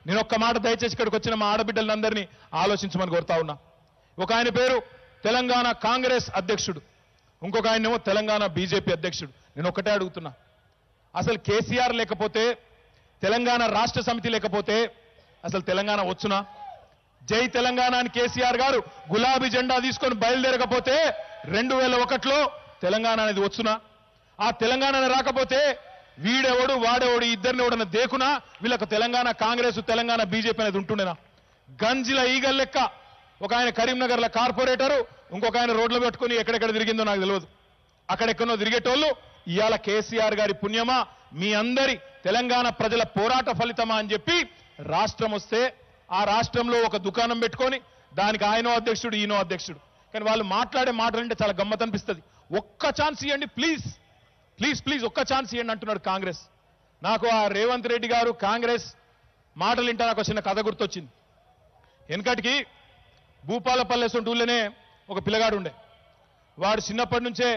నేను ఒక్క మాట దయచేసి ఇక్కడికి వచ్చిన మా ఆడబిడ్డలందరినీ ఆలోచించమని కోరుతా ఉన్నా. ఒక ఆయన పేరు తెలంగాణ కాంగ్రెస్ అధ్యక్షుడు, ఇంకొక ఆయనేమో తెలంగాణ బీజేపీ అధ్యక్షుడు. నేను ఒక్కటే అడుగుతున్నా, అసలు కేసీఆర్ లేకపోతే, తెలంగాణ రాష్ట్ర సమితి లేకపోతే అసలు తెలంగాణ వచ్చునా? జై తెలంగాణ అని కేసీఆర్ గారు గులాబీ జెండా తీసుకొని బయలుదేరకపోతే 2001లో తెలంగాణ అనేది వచ్చునా? ఆ తెలంగాణ రాకపోతే వీడెవడు వాడెవడు ఇద్దరిని ఎవడన్నా దేకునా వీళ్ళకు తెలంగాణ కాంగ్రెస్, తెలంగాణ బీజేపీ అనేది ఉంటుండేనా? గంజిల ఈగల్ లెక్క ఒక ఆయన కరీంనగర్ల కార్పొరేటరు, ఇంకొక ఆయన రోడ్లు పెట్టుకుని ఎక్కడెక్కడ తిరిగిందో నాకు తెలియదు. అక్కడెక్కడో తిరిగేటోళ్ళు ఇవాళ కేసీఆర్ గారి పుణ్యమా, మీ అందరి తెలంగాణ ప్రజల పోరాట ఫలితమా అని చెప్పి రాష్ట్రం వస్తే ఆ రాష్ట్రంలో ఒక దుకాణం పెట్టుకొని దానికి ఆయనో అధ్యక్షుడు, ఈయనో అధ్యక్షుడు. కానీ వాళ్ళు మాట్లాడే మాటలంటే చాలా గమ్మత్ అనిపిస్తుంది. ఒక్క ఛాన్స్ ఇవ్వండి ప్లీజ్, ప్లీజ్ ప్లీజ్ ఒక్క ఛాన్స్ ఇవ్వండి అంటున్నాడు కాంగ్రెస్. నాకు ఆ రేవంత్ రెడ్డి గారు కాంగ్రెస్ మాటలు వింటే నాకు చిన్న కథ గుర్తొచ్చింది. వెనకటికి భూపాలపల్లె సొంటూళ్ళనే ఒక పిల్లగాడు ఉండే. వాడు చిన్నప్పటి నుంచే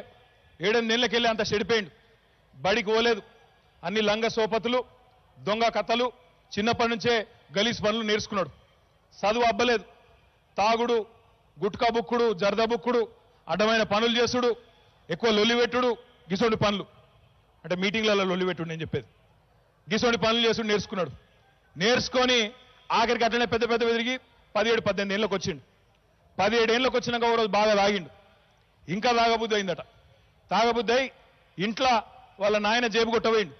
7-8 నెలలకెళ్ళి అంత చెడిపోయిండు. బడికి పోలేదు, అన్ని లంగ సోపతులు, దొంగ కథలు, చిన్నప్పటి నుంచే గలీజ్ పనులు నేర్చుకున్నాడు. చదువు అబ్బలేదు, తాగుడు, గుట్కా బుక్కుడు, జర్ద బుక్కుడు, అడ్డమైన పనులు చేసుడు, ఎక్కువ లొల్లిపెట్టుడు, గిసోడి పనులు అంటే మీటింగ్లలో లొల్లిపెట్టుడు నేను చెప్పేది. గిసోడి పనులు చేసుడు నేర్చుకున్నాడు. నేర్చుకొని ఆఖరికి అట్లనే పెద్ద పెద్ద తిరిగి 17-18 ఏళ్ళకి వచ్చిండు. 17 ఏళ్ళకి వచ్చినాక ఒక రోజు బాగా తాగిండు. ఇంకా తాగబుద్ధి అయిందట. తాగబుద్ధి అయి ఇంట్లో వాళ్ళ నాయన జేబు కొట్టబోయిండు.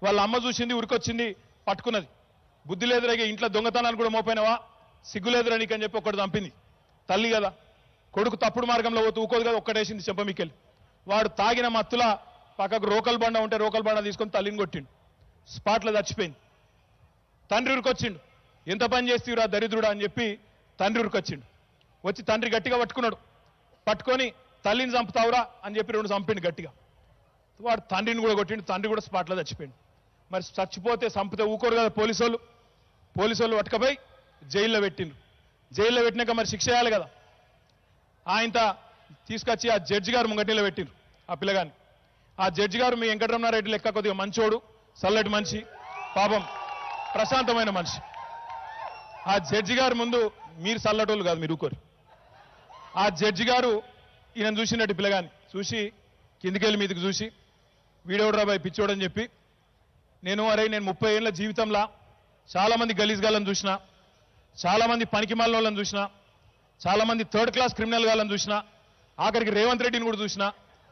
వాళ్ళ అమ్మ చూసింది, ఉరికొచ్చింది, పట్టుకున్నది. బుద్ధి లేదురా, ఇంట్లో దొంగతనాన్ని కూడా మోపోయినవా, సిగ్గులేదురా నీకని చెప్పి ఒకటి చంపింది. తల్లి కదా, కొడుకు తప్పుడు మార్గంలో పోతూ ఊకోదు కదా, ఒక్కటేసింది చెంప మీకెళ్ళి. వాడు తాగిన మత్తుల పక్కకు రోకల్ బండ ఉంటే రోకల్ బండ తీసుకొని తల్లిని కొట్టిండు. స్పాట్లో చచ్చిపోయింది. తండ్రి ఉరికొచ్చిండు. ఎంత పని చేస్తీవురా దరిద్రుడా అని చెప్పి తండ్రి ఉరికొచ్చిండు. వచ్చి తండ్రి గట్టిగా పట్టుకున్నాడు. పట్టుకొని తల్లిని చంపుతావురా అని చెప్పి 2 చంపిండు గట్టిగా. వాడు తండ్రిని కూడా కొట్టిండు. తండ్రి కూడా స్పాట్లో చచ్చిపోయిండు. మరి చచ్చిపోతే చంపితే ఊకోరు కదా పోలీసు వాళ్ళు పట్టుకపోయి జైల్లో పెట్టిండ్రు. జైల్లో పెట్టినాక మరి శిక్ష చేయాలి కదా. ఆయనత తీసుకొచ్చి ఆ జడ్జి గారు ముంగటిలో పెట్టిండ్రు ఆ పిల్లగాన్ని. ఆ జడ్జి గారు మీ వెంకటరమణారెడ్డి లెక్క కొద్దిగా మంచోడు, చల్లటి మనిషి, పాపం ప్రశాంతమైన మనిషి. ఆ జడ్జి గారు ముందు మీరు చల్లటోళ్ళు కాదు, మీరు ఊకోరు. ఆ జడ్జి గారు ఈయన చూసినట్టు పిల్లగాన్ని చూసి కిందికెళ్ళి మీదకి చూసి వీడెవడు రాబాయ్ పిచ్చోడని చెప్పి, నేను 30 ఏళ్ళ జీవితంలో చాలా మంది గలీజ్ గాళ్ళని చూసిన, చాలా మంది పనికి మాలిన వాళ్ళని చూసిన, చాలా మంది 3rd క్లాస్ క్రిమినల్ గాళ్ళని చూసిన, ఆఖరికి రేవంత్ రెడ్డిని కూడా చూసిన,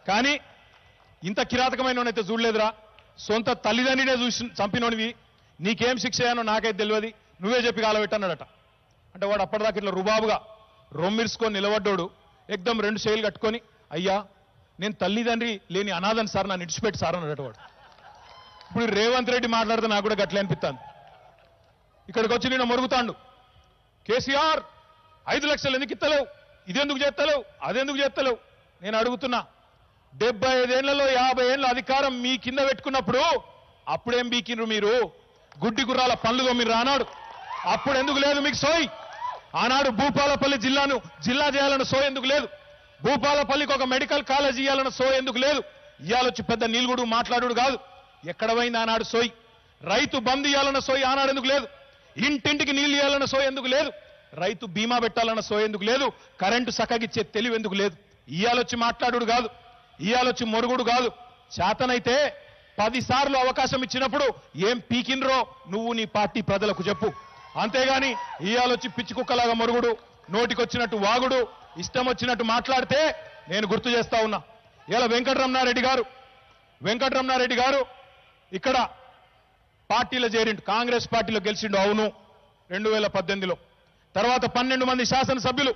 కానీ ఇంత కిరాతకమైన అయితే చూడలేదురా. సొంత తల్లిదండ్రినే చూసి చంపినోనివి, నీకేం శిక్ష అయ్యానో నాకైతే తెలియదు, నువ్వే చెప్పి కాలబెట్టన్నాడట. అంటే వాడు అప్పటిదాకా ఇట్లా రుబాబుగా రొమ్మిర్చుకొని నిలబడ్డాడు. ఎగ్దం 2 చేతులు కట్టుకొని, అయ్యా నేను తల్లిదండ్రి లేని అనాథని సార్, నన్ను ఇడిచిపెట్టి సార్ అన్నట వాడు. ఇప్పుడు రేవంత్ రెడ్డి మాట్లాడితే నాకు కూడా గట్లే అనిపిస్తాను. ఇక్కడికి వచ్చి నేను మొరుగుతాండు, కేసీఆర్ 5 లక్షలు ఎందుకు ఇస్తలేవు, ఇదెందుకు చేస్తలేవు, అదెందుకు చేస్తలేవు. నేను అడుగుతున్నా, 75 ఏళ్లలో 50 ఏళ్ళ అధికారం మీ కింద పెట్టుకున్నప్పుడు అప్పుడేం బీకిండ్రు మీరు? గుడ్డి గుర్రాల పనులుగా మీరు రానాడు, అప్పుడు ఎందుకు లేదు మీకు సోయి? ఆనాడు భూపాలపల్లి జిల్లాను జిల్లా చేయాలన్న సోయి ఎందుకు లేదు? భూపాలపల్లికి ఒక మెడికల్ కాలేజ్ ఇవ్వాలన్న సోయి ఎందుకు లేదు? ఇవాళొచ్చి పెద్ద నీలుగుడు మాట్లాడు కాదు, ఎక్కడ పోయింది ఆనాడు సోయి? రైతు బంధు ఇవ్వాలన్న సోయి ఆనాడు ఎందుకు లేదు? ఇంటింటికి నీళ్లు ఇవ్వాలన్న సోయి ఎందుకు లేదు? రైతు బీమా పెట్టాలన్న సోయేందుకు లేదు, కరెంటు సక్కగిచ్చే తెలివి ఎందుకు లేదు. ఇయాలొచ్చి మాట్లాడుడు కాదు, ఇయాలొచ్చి మొరుగుడు కాదు. చేతనైతే 10 సార్లు అవకాశం ఇచ్చినప్పుడు ఏం పీకినరో నువ్వు నీ పార్టీ ప్రజలకు చెప్పు. అంతేగాని ఇయాలొచ్చి పిచ్చి కుక్కలాగా మొరుగుడు, నోటికొచ్చినట్టు వాగుడు, ఇష్టం వచ్చినట్టు మాట్లాడితే నేను గుర్తు చేస్తా ఉన్నా. ఇలా వెంకటరమణారెడ్డి గారు ఇక్కడ పార్టీలో చేరిండు, కాంగ్రెస్ పార్టీలో గెలిచిండు. అవును, 2018లో. తర్వాత 12 మంది శాసనసభ్యులు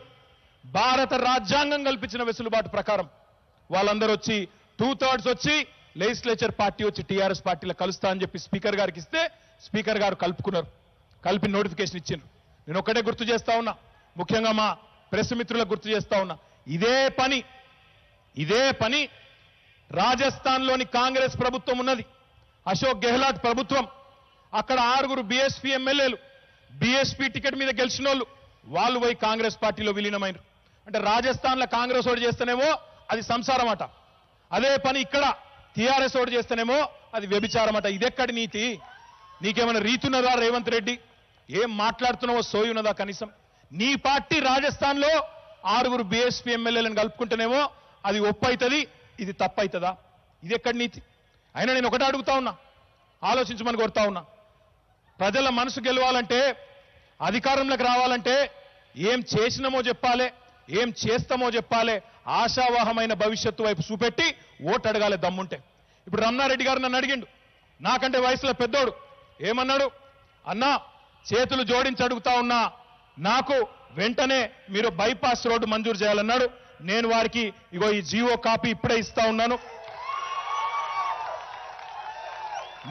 భారత రాజ్యాంగం కల్పించిన వెసులుబాటు ప్రకారం వాళ్ళందరూ వచ్చి 2/3 వచ్చి లెజిస్లేచర్ పార్టీ వచ్చి టీఆర్ఎస్ పార్టీలో కలుస్తా అని చెప్పి స్పీకర్ గారికి ఇస్తే స్పీకర్ గారు కలుపుకున్నారు, కలిపి నోటిఫికేషన్ ఇచ్చిండ్రు. నేను ఒక్కటే గుర్తు చేస్తా ఉన్నా, ముఖ్యంగా మా ప్రెస్ మిత్రులకు గుర్తు చేస్తా ఉన్నా, ఇదే పని రాజస్థాన్లోని కాంగ్రెస్ ప్రభుత్వం ఉన్నది, అశోక్ గెహ్లాట్ ప్రభుత్వం. అక్కడ 6 బీఎస్పీ ఎమ్మెల్యేలు బీఎస్పీ టికెట్ మీద గెలిచిన వాళ్ళు పోయి కాంగ్రెస్ పార్టీలో విలీనమైనరు. అంటే రాజస్థాన్లో కాంగ్రెస్ ఓటు చేస్తేనేమో అది సంసారం అట, అదే పని ఇక్కడ టీఆర్ఎస్ ఓటు చేస్తేనేమో అది వ్యభిచారం అట. ఇదెక్కడి నీతి? నీకేమైనా రీతున్నదా రేవంత్ రెడ్డి? ఏం మాట్లాడుతున్నావో సోయి ఉన్నదా కనీసం? నీ పార్టీ రాజస్థాన్లో 6 బీఎస్పీ ఎమ్మెల్యేలను కలుపుకుంటేనేమో అది ఒప్పైతుంది, ఇది తప్పైతుందా? ఇది ఎక్కడి నీతి? అయినా నేను ఒకటే అడుగుతా ఉన్నా, ఆలోచించమని కోరుతా ఉన్నా. ప్రజల మనసు గెలవాలంటే, అధికారంలోకి రావాలంటే ఏం చేసినామో చెప్పాలి, ఏం చేస్తామో చెప్పాలి, ఆశావాహమైన భవిష్యత్తు వైపు చూపెట్టి ఓటు అడగాలి దమ్ముంటే. ఇప్పుడు రమణారెడ్డి గారు నన్ను అడిగిండు, నాకంటే వయసులో పెద్దోడు. ఏమన్నాడు? అన్నా, చేతులు జోడించి అడుగుతా ఉన్నా, నాకు వెంటనే మీరు బైపాస్ రోడ్డు మంజూరు చేయాలన్నాడు. నేను వారికి ఇగో ఈ జీవో కాపీ ఇప్పుడే ఇస్తా ఉన్నాను.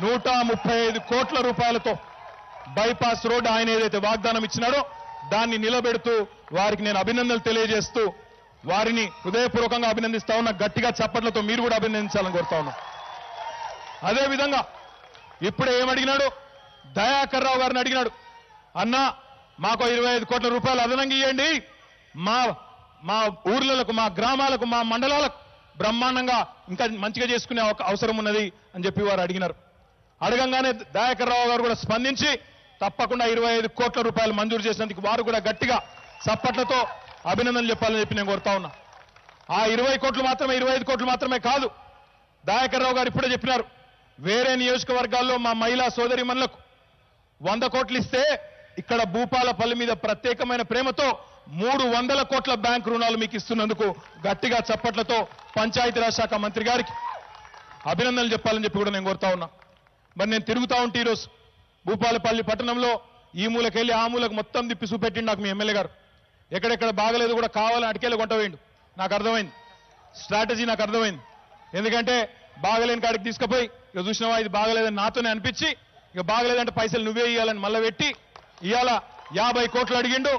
135 కోట్ల రూపాయలతో బైపాస్ రోడ్డు ఆయన ఏదైతే వాగ్దానం ఇచ్చినాడో దాన్ని నిలబెడుతూ వారికి నేను అభినందనలు తెలియజేస్తూ వారిని హృదయపూర్వకంగా అభినందిస్తా ఉన్నా. గట్టిగా చప్పట్లతో మీరు కూడా అభినందించాలని కోరుతా ఉన్నా. అదేవిధంగా ఇప్పుడే ఏమడిగినాడు? దయాకర్ రావు గారిని అడిగినాడు, అన్నా మాకు 25 కోట్ల రూపాయలు అదనంగా ఇవ్వండి, మా ఊర్లకు, మా గ్రామాలకు, మా మండలాలకు బ్రహ్మాండంగా ఇంకా మంచిగా చేసుకునే అవసరం ఉన్నది అని చెప్పి వారు అడిగినారు. అడగంగానే దయాకర్ రావు గారు కూడా స్పందించి తప్పకుండా 25 కోట్ల రూపాయలు మంజూరు చేసినందుకు వారు కూడా గట్టిగా చప్పట్లతో అభినందనలు చెప్పాలని చెప్పి నేను కోరుతా ఉన్నా. ఆ 25 కోట్లు మాత్రమే కాదు, దయాకర్ రావు గారు ఇప్పుడే చెప్పినారు, వేరే నియోజకవర్గాల్లో మా మహిళా సోదరిమణులకు 100 కోట్లు ఇస్తే ఇక్కడ భూపాలపల్లి మీద ప్రత్యేకమైన ప్రేమతో 300 కోట్ల బ్యాంక్ రుణాలు మీకు ఇస్తున్నందుకు గట్టిగా చప్పట్లతో పంచాయతీరాజ్ శాఖ మంత్రి గారికి అభినందనలు చెప్పాలని చెప్పి కూడా నేను కోరుతా ఉన్నా. మరి నేను తిరుగుతా ఉంటే ఈరోజు భూపాలపల్లి పట్టణంలో ఈ మూలకెళ్ళి ఆ మూలకు మొత్తం తిప్పి చూపెట్టిండు నాకు మీ ఎమ్మెల్యే గారు. ఎక్కడెక్కడ బాగలేదు కూడా కావాలని అటుకెళ్ళి కొంటవేయండు. నాకు అర్థమైంది, స్ట్రాటజీ నాకు అర్థమైంది. ఎందుకంటే బాగలేని కాడికి తీసుకుపోయి ఇక చూసినావా ఇది బాగలేదని నాతోనే అనిపించి ఇక బాగలేదంటే పైసలు నువ్వే ఇవ్వాలని మళ్ళీ పెట్టి ఇవాళ 50 కోట్లు అడిగిండు.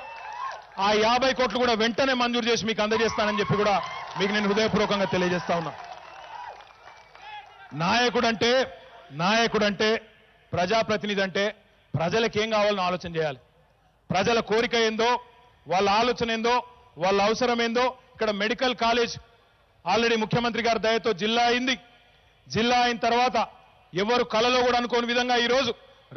ఆ 50 కోట్లు కూడా వెంటనే మంజూరు చేసి మీకు అందజేస్తానని చెప్పి కూడా మీకు నేను హృదయపూర్వకంగా తెలియజేస్తా ఉన్నా. నాయకుడంటే ప్రజాప్రతినిధి అంటే ప్రజలకు ఏం కావాలని ఆలోచన చేయాలి. ప్రజల కోరిక ఏందో, వాళ్ళ ఆలోచన ఏందో, వాళ్ళ అవసరం ఏందో. ఇక్కడ మెడికల్ కాలేజ్ ఆల్రెడీ ముఖ్యమంత్రి గారి దయతో జిల్లా అయింది. జిల్లా అయిన తర్వాత ఎవరు కలలో కూడా అనుకోని విధంగా ఈరోజు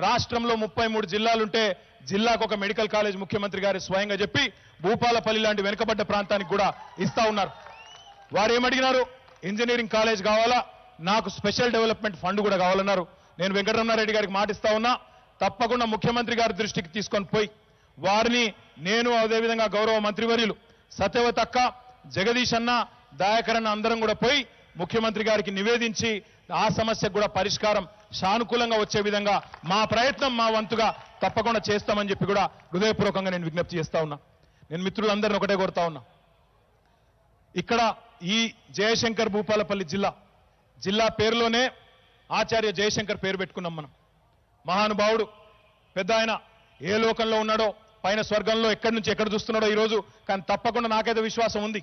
రాష్ట్రంలో 33 జిల్లాలుంటే జిల్లాకు ఒక మెడికల్ కాలేజ్ ముఖ్యమంత్రి గారు స్వయంగా చెప్పి భూపాలపల్లి లాంటి వెనుకబడ్డ ప్రాంతానికి కూడా ఇస్తా ఉన్నారు. వారు ఏమడిగినారు? ఇంజనీరింగ్ కాలేజ్ కావాలా, నాకు స్పెషల్ డెవలప్మెంట్ ఫండ్ కూడా కావాలన్నారు. నేను వెంకటరమణారెడ్డి గారికి మాటిస్తా ఉన్నా, తప్పకుండా ముఖ్యమంత్రి గారి దృష్టికి తీసుకొని పోయి వారిని నేను అదేవిధంగా గౌరవ మంత్రివర్యులు సత్యవతక్క, జగదీష్ అన్న, దయాకర్ అన్న అందరం కూడా పోయి ముఖ్యమంత్రి గారికి నివేదించి ఆ సమస్యకు కూడా పరిష్కారం సానుకూలంగా వచ్చే విధంగా మా ప్రయత్నం మా వంతుగా తప్పకుండా చేస్తామని చెప్పి కూడా హృదయపూర్వకంగా నేను విజ్ఞప్తి చేస్తా ఉన్నా. నేను మిత్రులందరినీ ఒకటే కోరుతా ఉన్నా, ఇక్కడ ఈ జయశంకర్ భూపాలపల్లి జిల్లా పేరులోనే ఆచార్య జయశంకర్ పేరు పెట్టుకున్నాం మనం. మహానుభావుడు పెద్ద ఆయన ఏ లోకంలో ఉన్నాడో, పైన స్వర్గంలో ఎక్కడి నుంచి ఎక్కడ చూస్తున్నాడో ఈరోజు. కానీ తప్పకుండా నాకైతే విశ్వాసం ఉంది,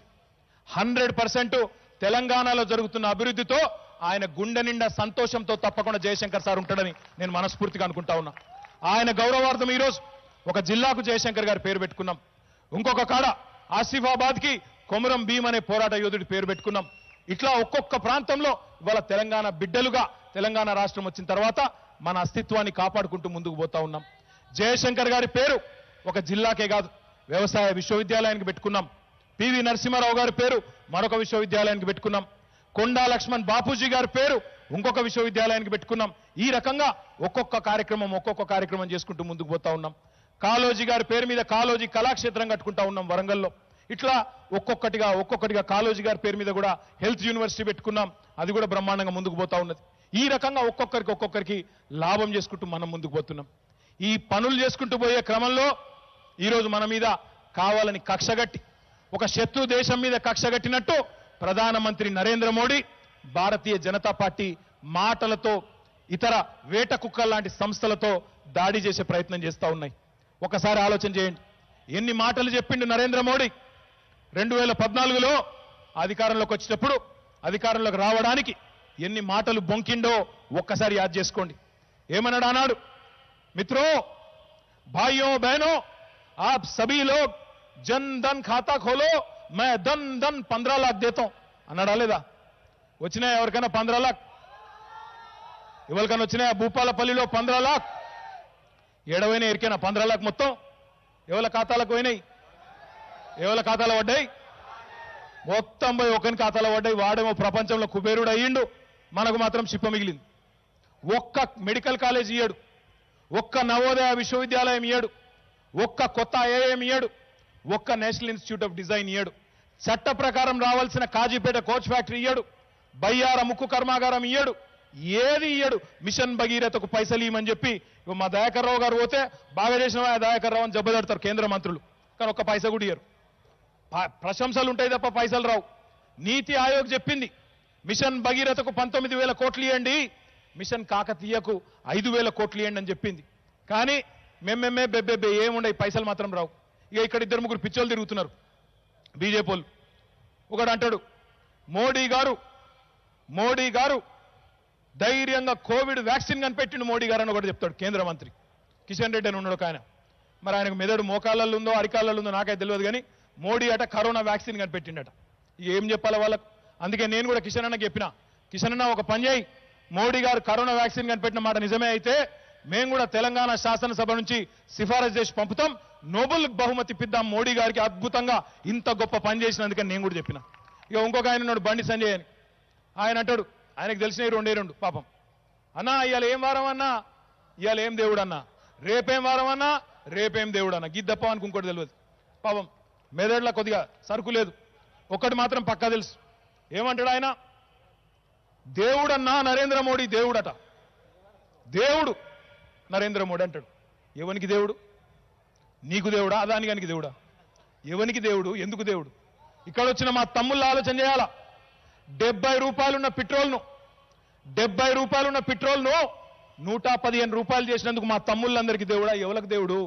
100% తెలంగాణలో జరుగుతున్న అభివృద్ధితో ఆయన గుండె నిండా సంతోషంతో తప్పకుండా జయశంకర్ సార్ ఉంటాడని నేను మనస్ఫూర్తిగా అనుకుంటా ఉన్నా. ఆయన గౌరవార్థం ఈరోజు ఒక జిల్లాకు జయశంకర్ గారి పేరు పెట్టుకున్నాం. ఇంకొక కాడ ఆసిఫాబాద్కి కొమురం భీమ్ అనే పోరాట యోధుడి పేరు పెట్టుకున్నాం. ఇట్లా ఒక్కొక్క ప్రాంతంలో ఇవాళ తెలంగాణ బిడ్డలుగా తెలంగాణ రాష్ట్రం వచ్చిన తర్వాత మన అస్తిత్వాన్ని కాపాడుకుంటూ ముందుకు పోతా ఉన్నాం. జయశంకర్ గారి పేరు ఒక జిల్లాకే కాదు, వ్యవసాయ విశ్వవిద్యాలయానికి పెట్టుకున్నాం. పివి నరసింహారావు గారి పేరు మరొక విశ్వవిద్యాలయానికి పెట్టుకున్నాం. కొండా లక్ష్మణ్ బాపూజీ గారి పేరు ఇంకొక విశ్వవిద్యాలయానికి పెట్టుకున్నాం. ఈ రకంగా ఒక్కొక్క కార్యక్రమం చేసుకుంటూ ముందుకు పోతా ఉన్నాం. కాళోజీ గారి పేరు మీద కాళోజీ కళాక్షేత్రం కట్టుకుంటా ఉన్నాం వరంగల్లో. ఇట్లా ఒక్కొక్కటిగా కాళోజీ గారి పేరు మీద కూడా హెల్త్ యూనివర్సిటీ పెట్టుకున్నాం. అది కూడా బ్రహ్మాండంగా ముందుకు పోతా ఉన్నది. ఈ రకంగా ఒక్కొక్కరికి లాభం చేసుకుంటూ మనం ముందుకు పోతున్నాం. ఈ పనులు చేసుకుంటూ పోయే క్రమంలో ఈరోజు మన మీద కావాలని కక్షగట్టి ఒక శత్రు దేశం మీద కక్షగట్టినట్టు ప్రధానమంత్రి నరేంద్ర మోడీ భారతీయ జనతా పార్టీ మాటలతో ఇతర వేట కుక్కల లాంటి సంస్థలతో దాడి చేసే ప్రయత్నం చేస్తా ఉన్నాయి. ఒకసారి ఆలోచన చేయండి. ఎన్ని మాటలు చెప్పిండు నరేంద్ర మోడీ 2014లో అధికారంలోకి వచ్చేటప్పుడు, అధికారంలోకి రావడానికి ఎన్ని మాటలు బొంకిండో ఒక్కసారి యాద్ చేసుకోండి. ఏమన్నాడు అన్నాడు? మిత్రో భాइयों बहनों आप सभी लोग जन धन खाता खोलो मैं धन 15 लाख देता हूं అన్నాడా లేదా? వచ్చినాయా ఎవరికైనా 15 లాక్? ఎవరికైనా వచ్చినాయా? భూపాలపల్లిలో 15 లాక్ ఏడవైనా ఎరికైనా 15 లాక్ మొత్తం ఎవరి ఖాతాలకు పోయినాయి? ఎవరి ఖాతాలో పడ్డాయి? మొత్తం పోయి ఒకని ఖాతాలో పడ్డాయి. వాడేమో ప్రపంచంలో కుబేరుడు అయ్యిండు, మనకు మాత్రం చిప్ప మిగిలింది. ఒక్క మెడికల్ కాలేజ్ ఇయ్యాడు, ఒక్క నవోదయ విశ్వవిద్యాలయం ఇయ్యాడు, ఒక్క కొత్త ఐఐఎం ఇయ్యాడు, ఒక్క నేషనల్ ఇన్స్టిట్యూట్ ఆఫ్ డిజైన్ ఇయ్యాడు, చట్ట ప్రకారం రావాల్సిన కాజీపేట కోచ్ ఫ్యాక్టరీ ఇయ్యాడు, బయ్యార ముక్కు కర్మాగారం ఇయ్యాడు, ఏది ఇయ్యాడు. మిషన్ భగీరథకు పైసలు ఇవ్వమని చెప్పి మా దయాకర్ రావు గారు పోతే బాగా చేసిన దయాకర్ రావు అని జబ్బదడతారు కేంద్ర మంత్రులు, కానీ ఒక్క పైసా కూడా ఇయ్యరు. ప్రశంసలు ఉంటాయి తప్ప పైసలు రావు. నీతి ఆయోగ్ చెప్పింది మిషన్ భగీరథకు 19,000 కోట్లు ఇవ్వండి, మిషన్ కాకతీయకు 5,000 కోట్లు ఇవ్వండి అని చెప్పింది. కానీ మెమ్మెమ్మే బెబ్బెబ్బే ఏముండయి, పైసలు మాత్రం రావు. ఇక ఇక్కడ 2-3 పిచ్చోళ్ళు తిరుగుతున్నారు బీజేపీ వాళ్ళు. ఒకడు అంటాడు మోడీ గారు ధైర్యంగా కోవిడ్ వ్యాక్సిన్ కనిపెట్టిండు మోడీ గారు అని ఒకటి చెప్తాడు కేంద్ర మంత్రి కిషన్ రెడ్డి అని ఉన్నాడు ఒక ఆయన. మరి ఆయనకు మెదడు మోకాళ్ళల్లో ఉందో అరికాళ్ళల్లో ఉందో నాకైతే తెలియదు, కానీ మోడీ అట కరోనా వ్యాక్సిన్ కనిపెట్టిండట. ఇక ఏం చెప్పాలి వాళ్ళకు? అందుకే నేను కూడా కిషన్ అన్నకి చెప్పిన, కిషన్ అన్న ఒక పని చేయి, మోడీ గారు కరోనా వ్యాక్సిన్ కనిపెట్టిన మాట నిజమే అయితే మేము కూడా తెలంగాణ శాసనసభ నుంచి సిఫారసు చేసి పంపుతాం, నోబెల్ బహుమతి ఇప్పిద్దాం మోడీ గారికి, అద్భుతంగా ఇంత గొప్ప పని చేసినందుకని నేను కూడా చెప్పిన. ఇక ఇంకొక ఆయన ఉన్నాడు బండి సంజయ్ అని, ఆయన అంటాడు ఆయనకు తెలిసినవి 2 పాపం. అన్నా ఇవాళ ఏం వారం అన్నా, ఇవాళ ఏం దేవుడు అన్నా, రేపేం వారం అన్నా, రేపేం దేవుడు అన్నా, గిద్దప్ప అని ఇంకోటి తెలియదు పాపం. మెదడులో కొద్దిగా సరుకు లేదు. ఒక్కటి మాత్రం పక్కా తెలుసు, ఏమంటాడు ఆయన? దేవుడన్నా నరేంద్ర మోడీ దేవుడట, దేవుడు నరేంద్ర మోడీ అంటాడు. ఎవనికి దేవుడు? నీకు దేవుడా? అదానిగానికి దేవుడా? ఎవనికి దేవుడు? ఎందుకు దేవుడు? ఇక్కడ వచ్చిన మా తమ్ముళ్ళు ఆలోచన చేయాలా. 70 రూపాయలున్న పెట్రోల్ను 115 రూపాయలు చేసినందుకు మా తమ్ముళ్ళందరికీ దేవుడా? ఎవరికి దేవుడు?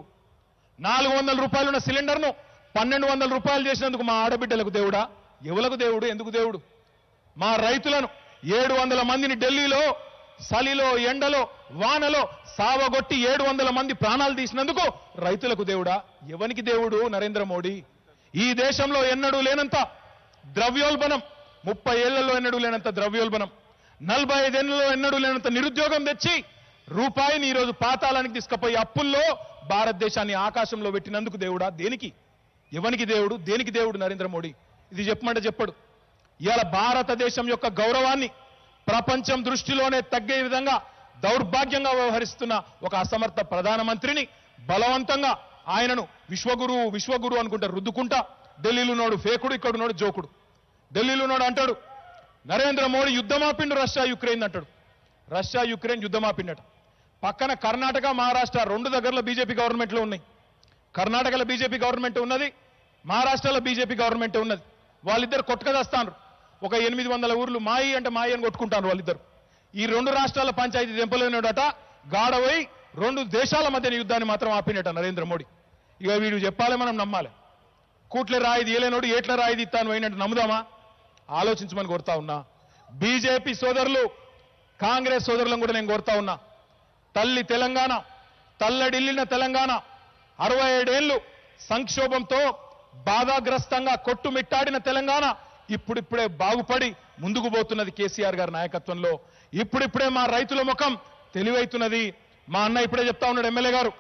400 రూపాయలున్న సిలిండర్ను 1200 రూపాయలు చేసినందుకు మా ఆడబిడ్డలకు దేవుడా? ఎవలకు దేవుడు? ఎందుకు దేవుడు? మా రైతులను 700 మందిని ఢిల్లీలో చలిలో ఎండలో వానలో సావగొట్టి 700 మంది ప్రాణాలు తీసినందుకు రైతులకు దేవుడా? ఎవనికి దేవుడు నరేంద్ర మోడీ? ఈ దేశంలో ఎన్నడూ లేనంత ద్రవ్యోల్బణం, 30 ఏళ్లలో ఎన్నడూ లేనంత ద్రవ్యోల్బణం, 45 ఏళ్లలో ఎన్నడూ లేనంత నిరుద్యోగం తెచ్చి రూపాయిని ఈరోజు పాతాళానికి తీసుకుపోయి అప్పుల్లో భారతదేశాన్ని ఆకాశంలో పెట్టినందుకు దేవుడా? దేనికి? ఎవనికి దేవుడు? దేనికి దేవుడు నరేంద్ర మోడీ? ఇది చెప్పమంటే చెప్పడు. ఇవాళ భారతదేశం యొక్క గౌరవాన్ని ప్రపంచం దృష్టిలోనే తగ్గే విధంగా దౌర్భాగ్యంగా వ్యవహరిస్తున్న ఒక అసమర్థ ప్రధానమంత్రిని బలవంతంగా ఆయనను విశ్వగురు అనుకుంటా రుద్దుకుంటా, ఢిల్లీలో నోడు ఫేకుడు, ఇక్కడ నోడు జోకుడు. ఢిల్లీలో నోడు అంటాడు నరేంద్ర మోడీ యుద్ధమాపిండు రష్యా యుక్రెయిన్ అంటాడు. రష్యా యుక్రెయిన్ యుద్ధమాపిండట. పక్కన కర్ణాటక మహారాష్ట్ర 2 దగ్గరలో బీజేపీ గవర్నమెంట్లో ఉన్నాయి. కర్ణాటకలో బీజేపీ గవర్నమెంట్ ఉన్నది, మహారాష్ట్రలో బీజేపీ గవర్నమెంట్ ఉన్నది. వాళ్ళిద్దరు కొట్టుకదేస్తాను. ఒక 800 ఊర్లు మాయి అంటే మాయి అని కొట్టుకుంటాను వాళ్ళిద్దరు. ఈ 2 రాష్ట్రాల పంచాయతీ దెంపలేనోడట గాడవై 2 దేశాల మధ్య యుద్ధాన్ని మాత్రం ఆపినట నరేంద్ర మోడీ. ఇక వీడు చెప్పాలి, మనం నమ్మాలి. కూట్లే రాయి తీయలేనోడు ఏట్ల రాయి తీస్తాను అయినట్టు నమ్ముదామా? ఆలోచించమని కోరుతా ఉన్నా. బీజేపీ సోదరులు, కాంగ్రెస్ సోదరులను కూడా నేను కోరుతా ఉన్నా. తల్లి తెలంగాణ, తల్లడిల్లిన తెలంగాణ, 67 ఏళ్లు సంక్షోభంతో బాధాగ్రస్తంగా కొట్టుమిట్టాడిన తెలంగాణ ఇప్పుడిప్పుడే బాగుపడి ముందుకు పోతున్నది కేసీఆర్ గారి నాయకత్వంలో. ఇప్పుడిప్పుడే మా రైతుల ముఖం తెలివైతున్నది. మా అన్న ఇప్పుడే చెప్తా ఉన్నాడు ఎమ్మెల్యే గారు,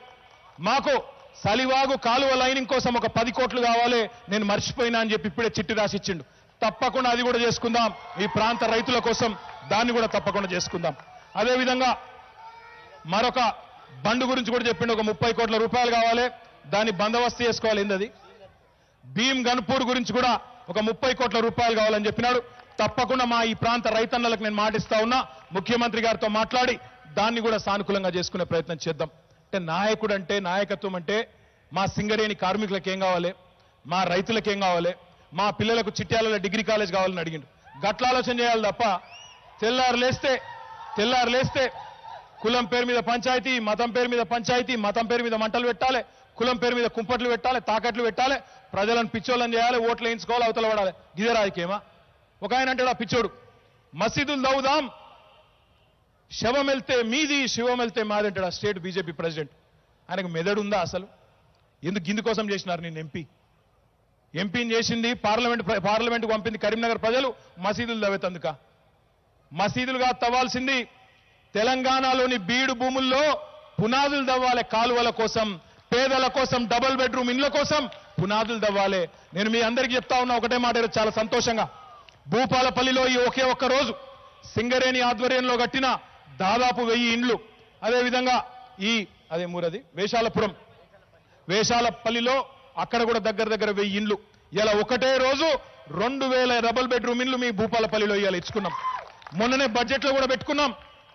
మాకు సలివాగు కాలువ లైనింగ్ కోసం ఒక 10 కోట్లు కావాలి, నేను మర్చిపోయినా అని చెప్పి ఇప్పుడే చిట్టి రాసిచ్చిండు. తప్పకుండా అది కూడా చేసుకుందాం. ఈ ప్రాంత రైతుల కోసం దాన్ని కూడా తప్పకుండా చేసుకుందాం. అదేవిధంగా మరొక బండు గురించి కూడా చెప్పిండు, ఒక 30 కోట్ల రూపాయలు కావాలి, దాన్ని బందోబస్తు చేసుకోవాలి. ఏందది? భీమ్ గన్పూర్ గురించి కూడా ఒక 30 కోట్ల రూపాయలు కావాలని చెప్పినాడు. తప్పకుండా మా ఈ ప్రాంత రైతన్నలకు నేను మాటిస్తా ఉన్నా, ముఖ్యమంత్రి గారితో మాట్లాడి దాన్ని కూడా సానుకూలంగా చేసుకునే ప్రయత్నం చేద్దాం. అంటే నాయకుడు అంటే, నాయకత్వం అంటే మా సింగరేణి కార్మికులకు ఏం కావాలి, మా రైతులకు ఏం కావాలి, మా పిల్లలకు చిట్యాలలో డిగ్రీ కాలేజ్ కావాలని అడిగిండు. గట్ల ఆలోచన చేయాలి తప్ప తెల్లారు లేస్తే కులం పేరు మీద పంచాయతీ, మతం పేరు మీద పంచాయతీ, మతం పేరు మీద మంటలు పెట్టాలి, కులం పేరు మీద కుంపట్లు పెట్టాలి, తాకట్లు పెట్టాలి, ప్రజలను పిచ్చోళ్ళని చేయాలి, ఓట్లు వేయించుకోవాలి, అవతల పడాలి. ఇదే రాజకీయమా? ఒక ఆయన అంటాడు, ఆ పిచ్చోడు, మసీదులు దౌదాం, శవం వెళ్తే మీది, శివం వెళ్తే మాది అంటాడు ఆ స్టేట్ బీజేపీ ప్రెసిడెంట్. ఆయనకు మెదడు ఉందా అసలు? గిందు కోసం చేసినారు నేను ఎంపీని చేసింది, పార్లమెంట్కు పంపింది కరీంనగర్ ప్రజలు మసీదులు తవ్వేతందుక? మసీదులుగా తవ్వాల్సింది తెలంగాణలోని బీడు భూముల్లో పునాదులు తవ్వాలి, కాలువల కోసం, పేదల కోసం, డబుల్ బెడ్రూమ్ ఇండ్ల కోసం పునాదులు తవ్వాలి. నేను మీ అందరికీ చెప్తా ఉన్నా ఒకటే మాట, చాలా సంతోషంగా భూపాలపల్లిలో ఈ ఒకే ఒక్క రోజు సింగరేణి ఆధ్వర్యంలో కట్టిన దాదాపు 1000 ఇండ్లు, అదేవిధంగా అదే మూరది వేషాలపల్లిలో అక్కడ కూడా దగ్గర 1000 ఇండ్లు. ఇలా ఒకటే రోజు 2000 డబుల్ బెడ్రూమ్ ఇండ్లు మీ భూపాలపల్లిలో ఇవాళ ఇచ్చుకున్నాం. మొన్ననే బడ్జెట్ లో కూడా పెట్టుకున్నాం,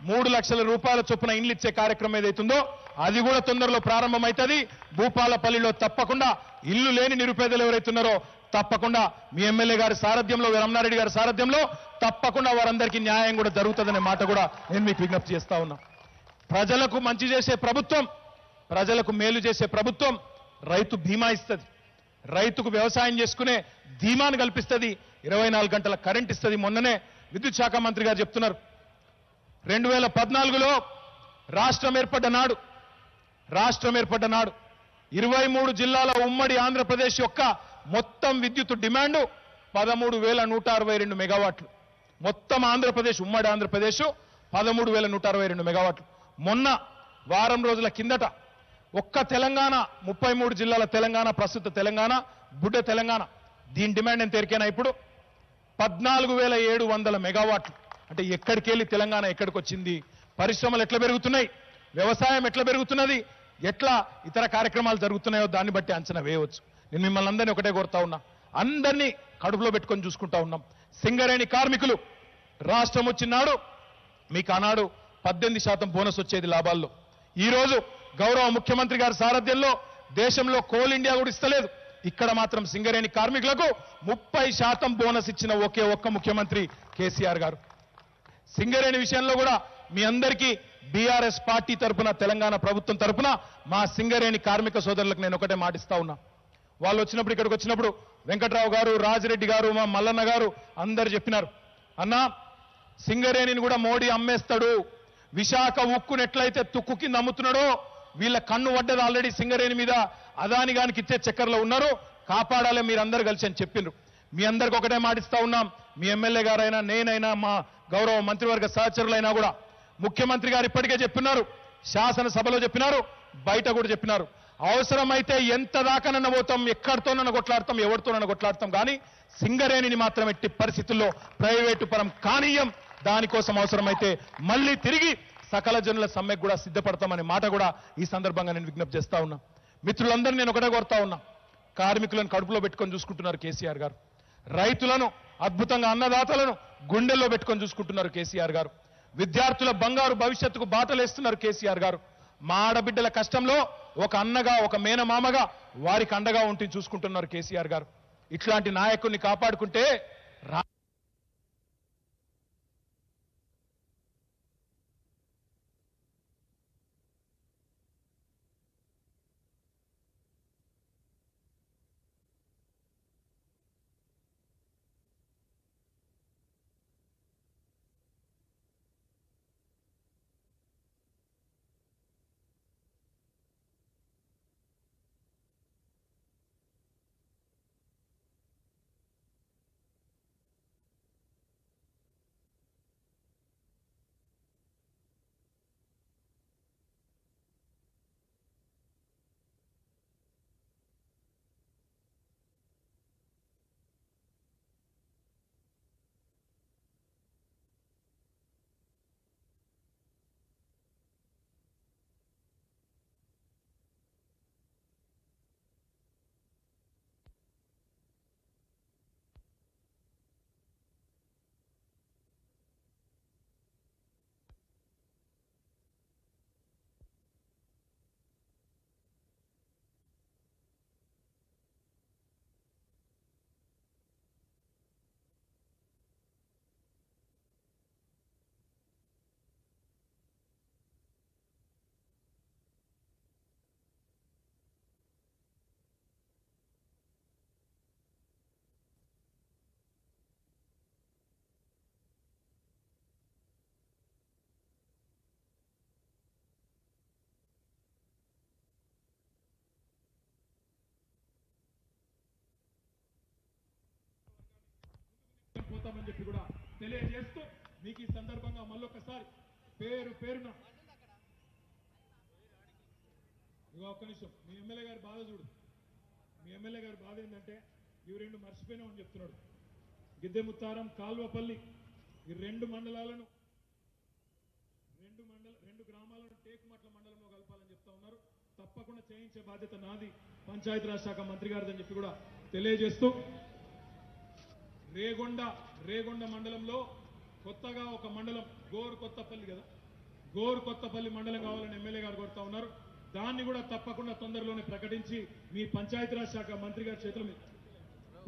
3 లక్షల రూపాయల చొప్పున ఇండ్లు ఇచ్చే కార్యక్రమం ఏదైతుందో అది కూడా తొందరలో ప్రారంభమవుతుంది. భూపాలపల్లిలో తప్పకుండా ఇల్లు లేని నిరుపేదలు ఎవరైతున్నారో తప్పకుండా మీ ఎమ్మెల్యే గారి సారథ్యంలో, రమణారెడ్డి గారి సారథ్యంలో తప్పకుండా వారందరికీ న్యాయం కూడా జరుగుతుందనే మాట కూడా నేను మీకు విజ్ఞప్తి చేస్తా ఉన్నా. ప్రజలకు మంచి చేసే ప్రభుత్వం, ప్రజలకు మేలు చేసే ప్రభుత్వం రైతు బీమా ఇస్తుంది, రైతుకు వ్యవసాయం చేసుకునే ధీమాను కల్పిస్తుంది, 24 గంటల కరెంట్ ఇస్తుంది. మొన్ననే విద్యుత్ శాఖ మంత్రి గారు చెప్తున్నారు, 2014లో రాష్ట్రం ఏర్పడ్డ నాడు 23 జిల్లాల ఉమ్మడి ఆంధ్రప్రదేశ్ యొక్క మొత్తం విద్యుత్ డిమాండ్ 13,162 మెగావాట్లు. మొత్తం ఆంధ్రప్రదేశ్, ఉమ్మడి ఆంధ్రప్రదేశ్ 13,162 మెగావాట్లు. మొన్న వారం రోజుల కిందట ఒక్క తెలంగాణ, 33 జిల్లాల తెలంగాణ, ప్రస్తుత తెలంగాణ, బుడ్డ తెలంగాణ, దీని డిమాండ్ ఎంత ఎరికైనా ఇప్పుడు 14,700 మెగావాట్లు. అంటే ఎక్కడికి వెళ్ళి తెలంగాణ ఎక్కడికి వచ్చింది, పరిశ్రమలు ఎట్లా పెరుగుతున్నాయి, వ్యవసాయం ఎట్లా పెరుగుతున్నది, ఎట్లా ఇతర కార్యక్రమాలు జరుగుతున్నాయో దాన్ని బట్టి అంచనా వేయవచ్చు. నేను మిమ్మల్ని అందరినీ ఒకటే కోరుతా ఉన్నా, అందరినీ కడుపులో పెట్టుకొని చూసుకుంటా ఉన్నాం. సింగరేణి కార్మికులు రాష్ట్రం వచ్చినాడు మీకు ఆనాడు 18% బోనస్ వచ్చేది లాభాల్లో. ఈ రోజు గౌరవ ముఖ్యమంత్రి గారి సారథ్యంలో దేశంలో కోల్ ఇండియా కూడా ఇస్తలేదు, ఇక్కడ మాత్రం సింగరేణి కార్మికులకు 30% బోనస్ ఇచ్చిన ఒకే ఒక్క ముఖ్యమంత్రి కేసీఆర్ గారు. సింగరేణి విషయంలో కూడా మీ అందరికీ బీఆర్ఎస్ పార్టీ తరఫున, తెలంగాణ ప్రభుత్వం తరఫున మా సింగరేణి కార్మిక సోదరులకు నేను ఒకటే మాటిస్తా ఉన్నా. వాళ్ళు వచ్చినప్పుడు, ఇక్కడికి వచ్చినప్పుడు వెంకట్రావు గారు, రాజిరెడ్డి గారు, మా మల్లన్న గారు అందరు చెప్పినారు, అన్నా సింగరేణిని కూడా మోడీ అమ్మేస్తాడు, విశాఖ ఉక్కును ఎట్లయితే తుక్కు కింద అమ్ముతున్నాడో వీళ్ళ కన్ను పడ్డది ఆల్రెడీ సింగరేణి మీద, అదాని గానికి ఇచ్చే చక్కర్లో ఉన్నారు, కాపాడాలి మీరందరూ కలిసి అని చెప్పిండ్రు. మీ అందరికి ఒకటే మాటిస్తా ఉన్నాం, మీ ఎమ్మెల్యే గారైనా, నేనైనా, మా గౌరవ మంత్రివర్గ సహచరులైనా కూడా ముఖ్యమంత్రి గారు ఇప్పటికే చెప్పినారు, శాసనసభలో చెప్పినారు, బయట కూడా చెప్పినారు, అవసరమైతే ఎంత దాకానన్న పోతాం, ఎక్కడితోనన్న కొట్లాడతాం, ఎవరితోనన్న కొట్లాడతాం, కానీ సింగరేణిని మాత్రం ఎట్టి పరిస్థితుల్లో ప్రైవేటు పరం కానీయం, దానికోసం అవసరమైతే మళ్ళీ తిరిగి సకల జనుల సమ్మెకు కూడా సిద్ధపడతామనే మాట కూడా ఈ సందర్భంగా నేను విజ్ఞప్తి చేస్తా ఉన్నా. మిత్రులందరూ నేను ఒకటే కోరుతా ఉన్నా, కార్మికులను కడుపులో పెట్టుకొని చూసుకుంటున్నారు కేసీఆర్ గారు, రైతులను అద్భుతంగా, అన్నదాతలను గుండెల్లో పెట్టుకొని చూసుకుంటున్నారు కేసీఆర్ గారు, విద్యార్థుల బంగారు భవిష్యత్తుకు బాటలేస్తున్నారు కేసీఆర్ గారు. మా ఆడబిడ్డల కష్టంలో ఒక అన్నగా, ఒక మేనమామగా వారికి అండగా ఉండి చూసుకుంటున్నారు కేసీఆర్ గారు. ఇట్లాంటి నాయకుల్ని కాపాడుకుంటే పోతామని చెప్పి కూడా తెలియజేస్తూ మీకు ఈ సందర్భంగా మళ్ళొకసారి పేరున ఇగో ఒక్క నిమిషం మీ ఎమ్మెల్యే గారి బాధ చూడు. మీ ఎమ్మెల్యే గారి బాధ ఏంటంటే ఇవి రెండు మర్చిపోయినామని చెప్తున్నాడు. గిద్దెముత్తారం కాల్వపల్లి ఈ రెండు మండలాలను రెండు గ్రామాలను టేకుమట్ల మండలంలో కలపాలని చెప్తా ఉన్నారు. తప్పకుండా చేయించే బాధ్యత నాది పంచాయతీరాజ్ శాఖ మంత్రి గారిదని చెప్పి కూడా తెలియజేస్తూ రేగొండ మండలంలో కొత్తగా ఒక మండలం గోరుకొత్తపల్లి కదా, గోరుకొత్తపల్లి మండలం కావాలని ఎమ్మెల్యే గారు కోరుతా ఉన్నారు. దాన్ని కూడా తప్పకుండా తొందరలోనే ప్రకటించి మీ పంచాయతీరాజ్ శాఖ మంత్రి గారి చేతుల మీద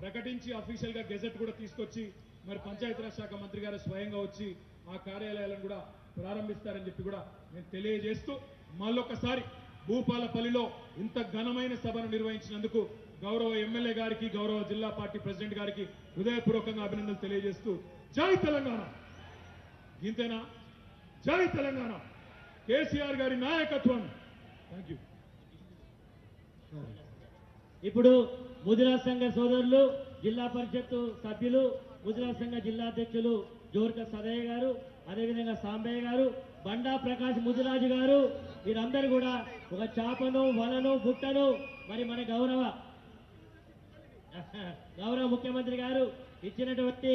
ప్రకటించి అఫీషియల్ గా గెజెట్ కూడా తీసుకొచ్చి మరి పంచాయతీరాజ్ శాఖ మంత్రి గారు స్వయంగా వచ్చి ఆ కార్యాలయాలను కూడా ప్రారంభిస్తారని చెప్పి కూడా నేను తెలియజేస్తూ మళ్ళొకసారి భూపాలపల్లిలో ఇంత ఘనమైన సభను నిర్వహించినందుకు గౌరవ ఎమ్మెల్యే గారికి, గౌరవ జిల్లా పార్టీ ప్రెసిడెంట్ గారికి హృదయపూర్వకంగా అభినందనలు తెలియజేస్తూ జై తెలంగాణ. ఇంతేనా? జై తెలంగాణ. కేసీఆర్ గారి నాయకత్వం. Thank you. ఇప్పుడు ముదిరాజ్ సంఘ సోదరులు, జిల్లా పరిషత్ సభ్యులు, ముదిరాజ్ సంఘ జిల్లా అధ్యక్షులు జోర్క సదయ్య గారు, అదేవిధంగా సాంబయ్య గారు, బండా ప్రకాష్ ముదిరాజు గారు, వీరందరూ కూడా ఒక చాపను, వలను, బుట్టను మరి మన గౌరవ ముఖ్యమంత్రి గారు ఇచ్చినటువంటి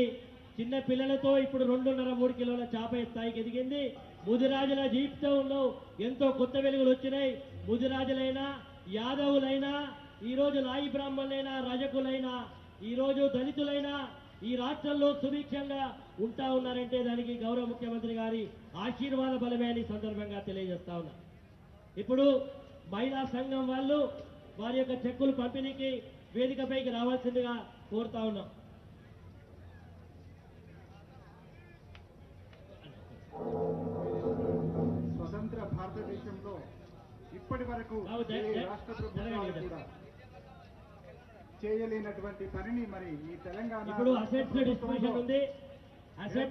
చిన్న పిల్లలతో ఇప్పుడు 2.5-3 కిలోల చేప స్థాయికి ఎదిగింది. ముదిరాజుల జీవితంలో ఎంతో కొత్త వెలుగులు వచ్చినాయి. ముదిరాజులైనా, యాదవులైనా, ఈరోజు నాయి బ్రాహ్మణులైనా, రజకులైనా, ఈరోజు దళితులైనా ఈ రాష్ట్రంలో సుభిక్షంగా ఉంటా ఉన్నారంటే దానికి గౌరవ ముఖ్యమంత్రి గారి ఆశీర్వాద బలమే అని సందర్భంగా తెలియజేస్తా ఉన్నా. ఇప్పుడు మహిళా సంఘం వాళ్ళు వారి యొక్క చెక్కులు పంపిణీకి వేదికపైకి రావాల్సిందిగా కోరుతా ఉన్నాం. స్వతంత్ర భారతదేశంలో ఇప్పటి వరకు రాష్ట్ర ప్రభుత్వాలు కూడా చేయలేనటువంటి పనిని మరి ఈ తెలంగాణ ఇప్పుడు అసెట్స్ డిస్ట్రిబ్యూషన్ ఉంది. అసెట్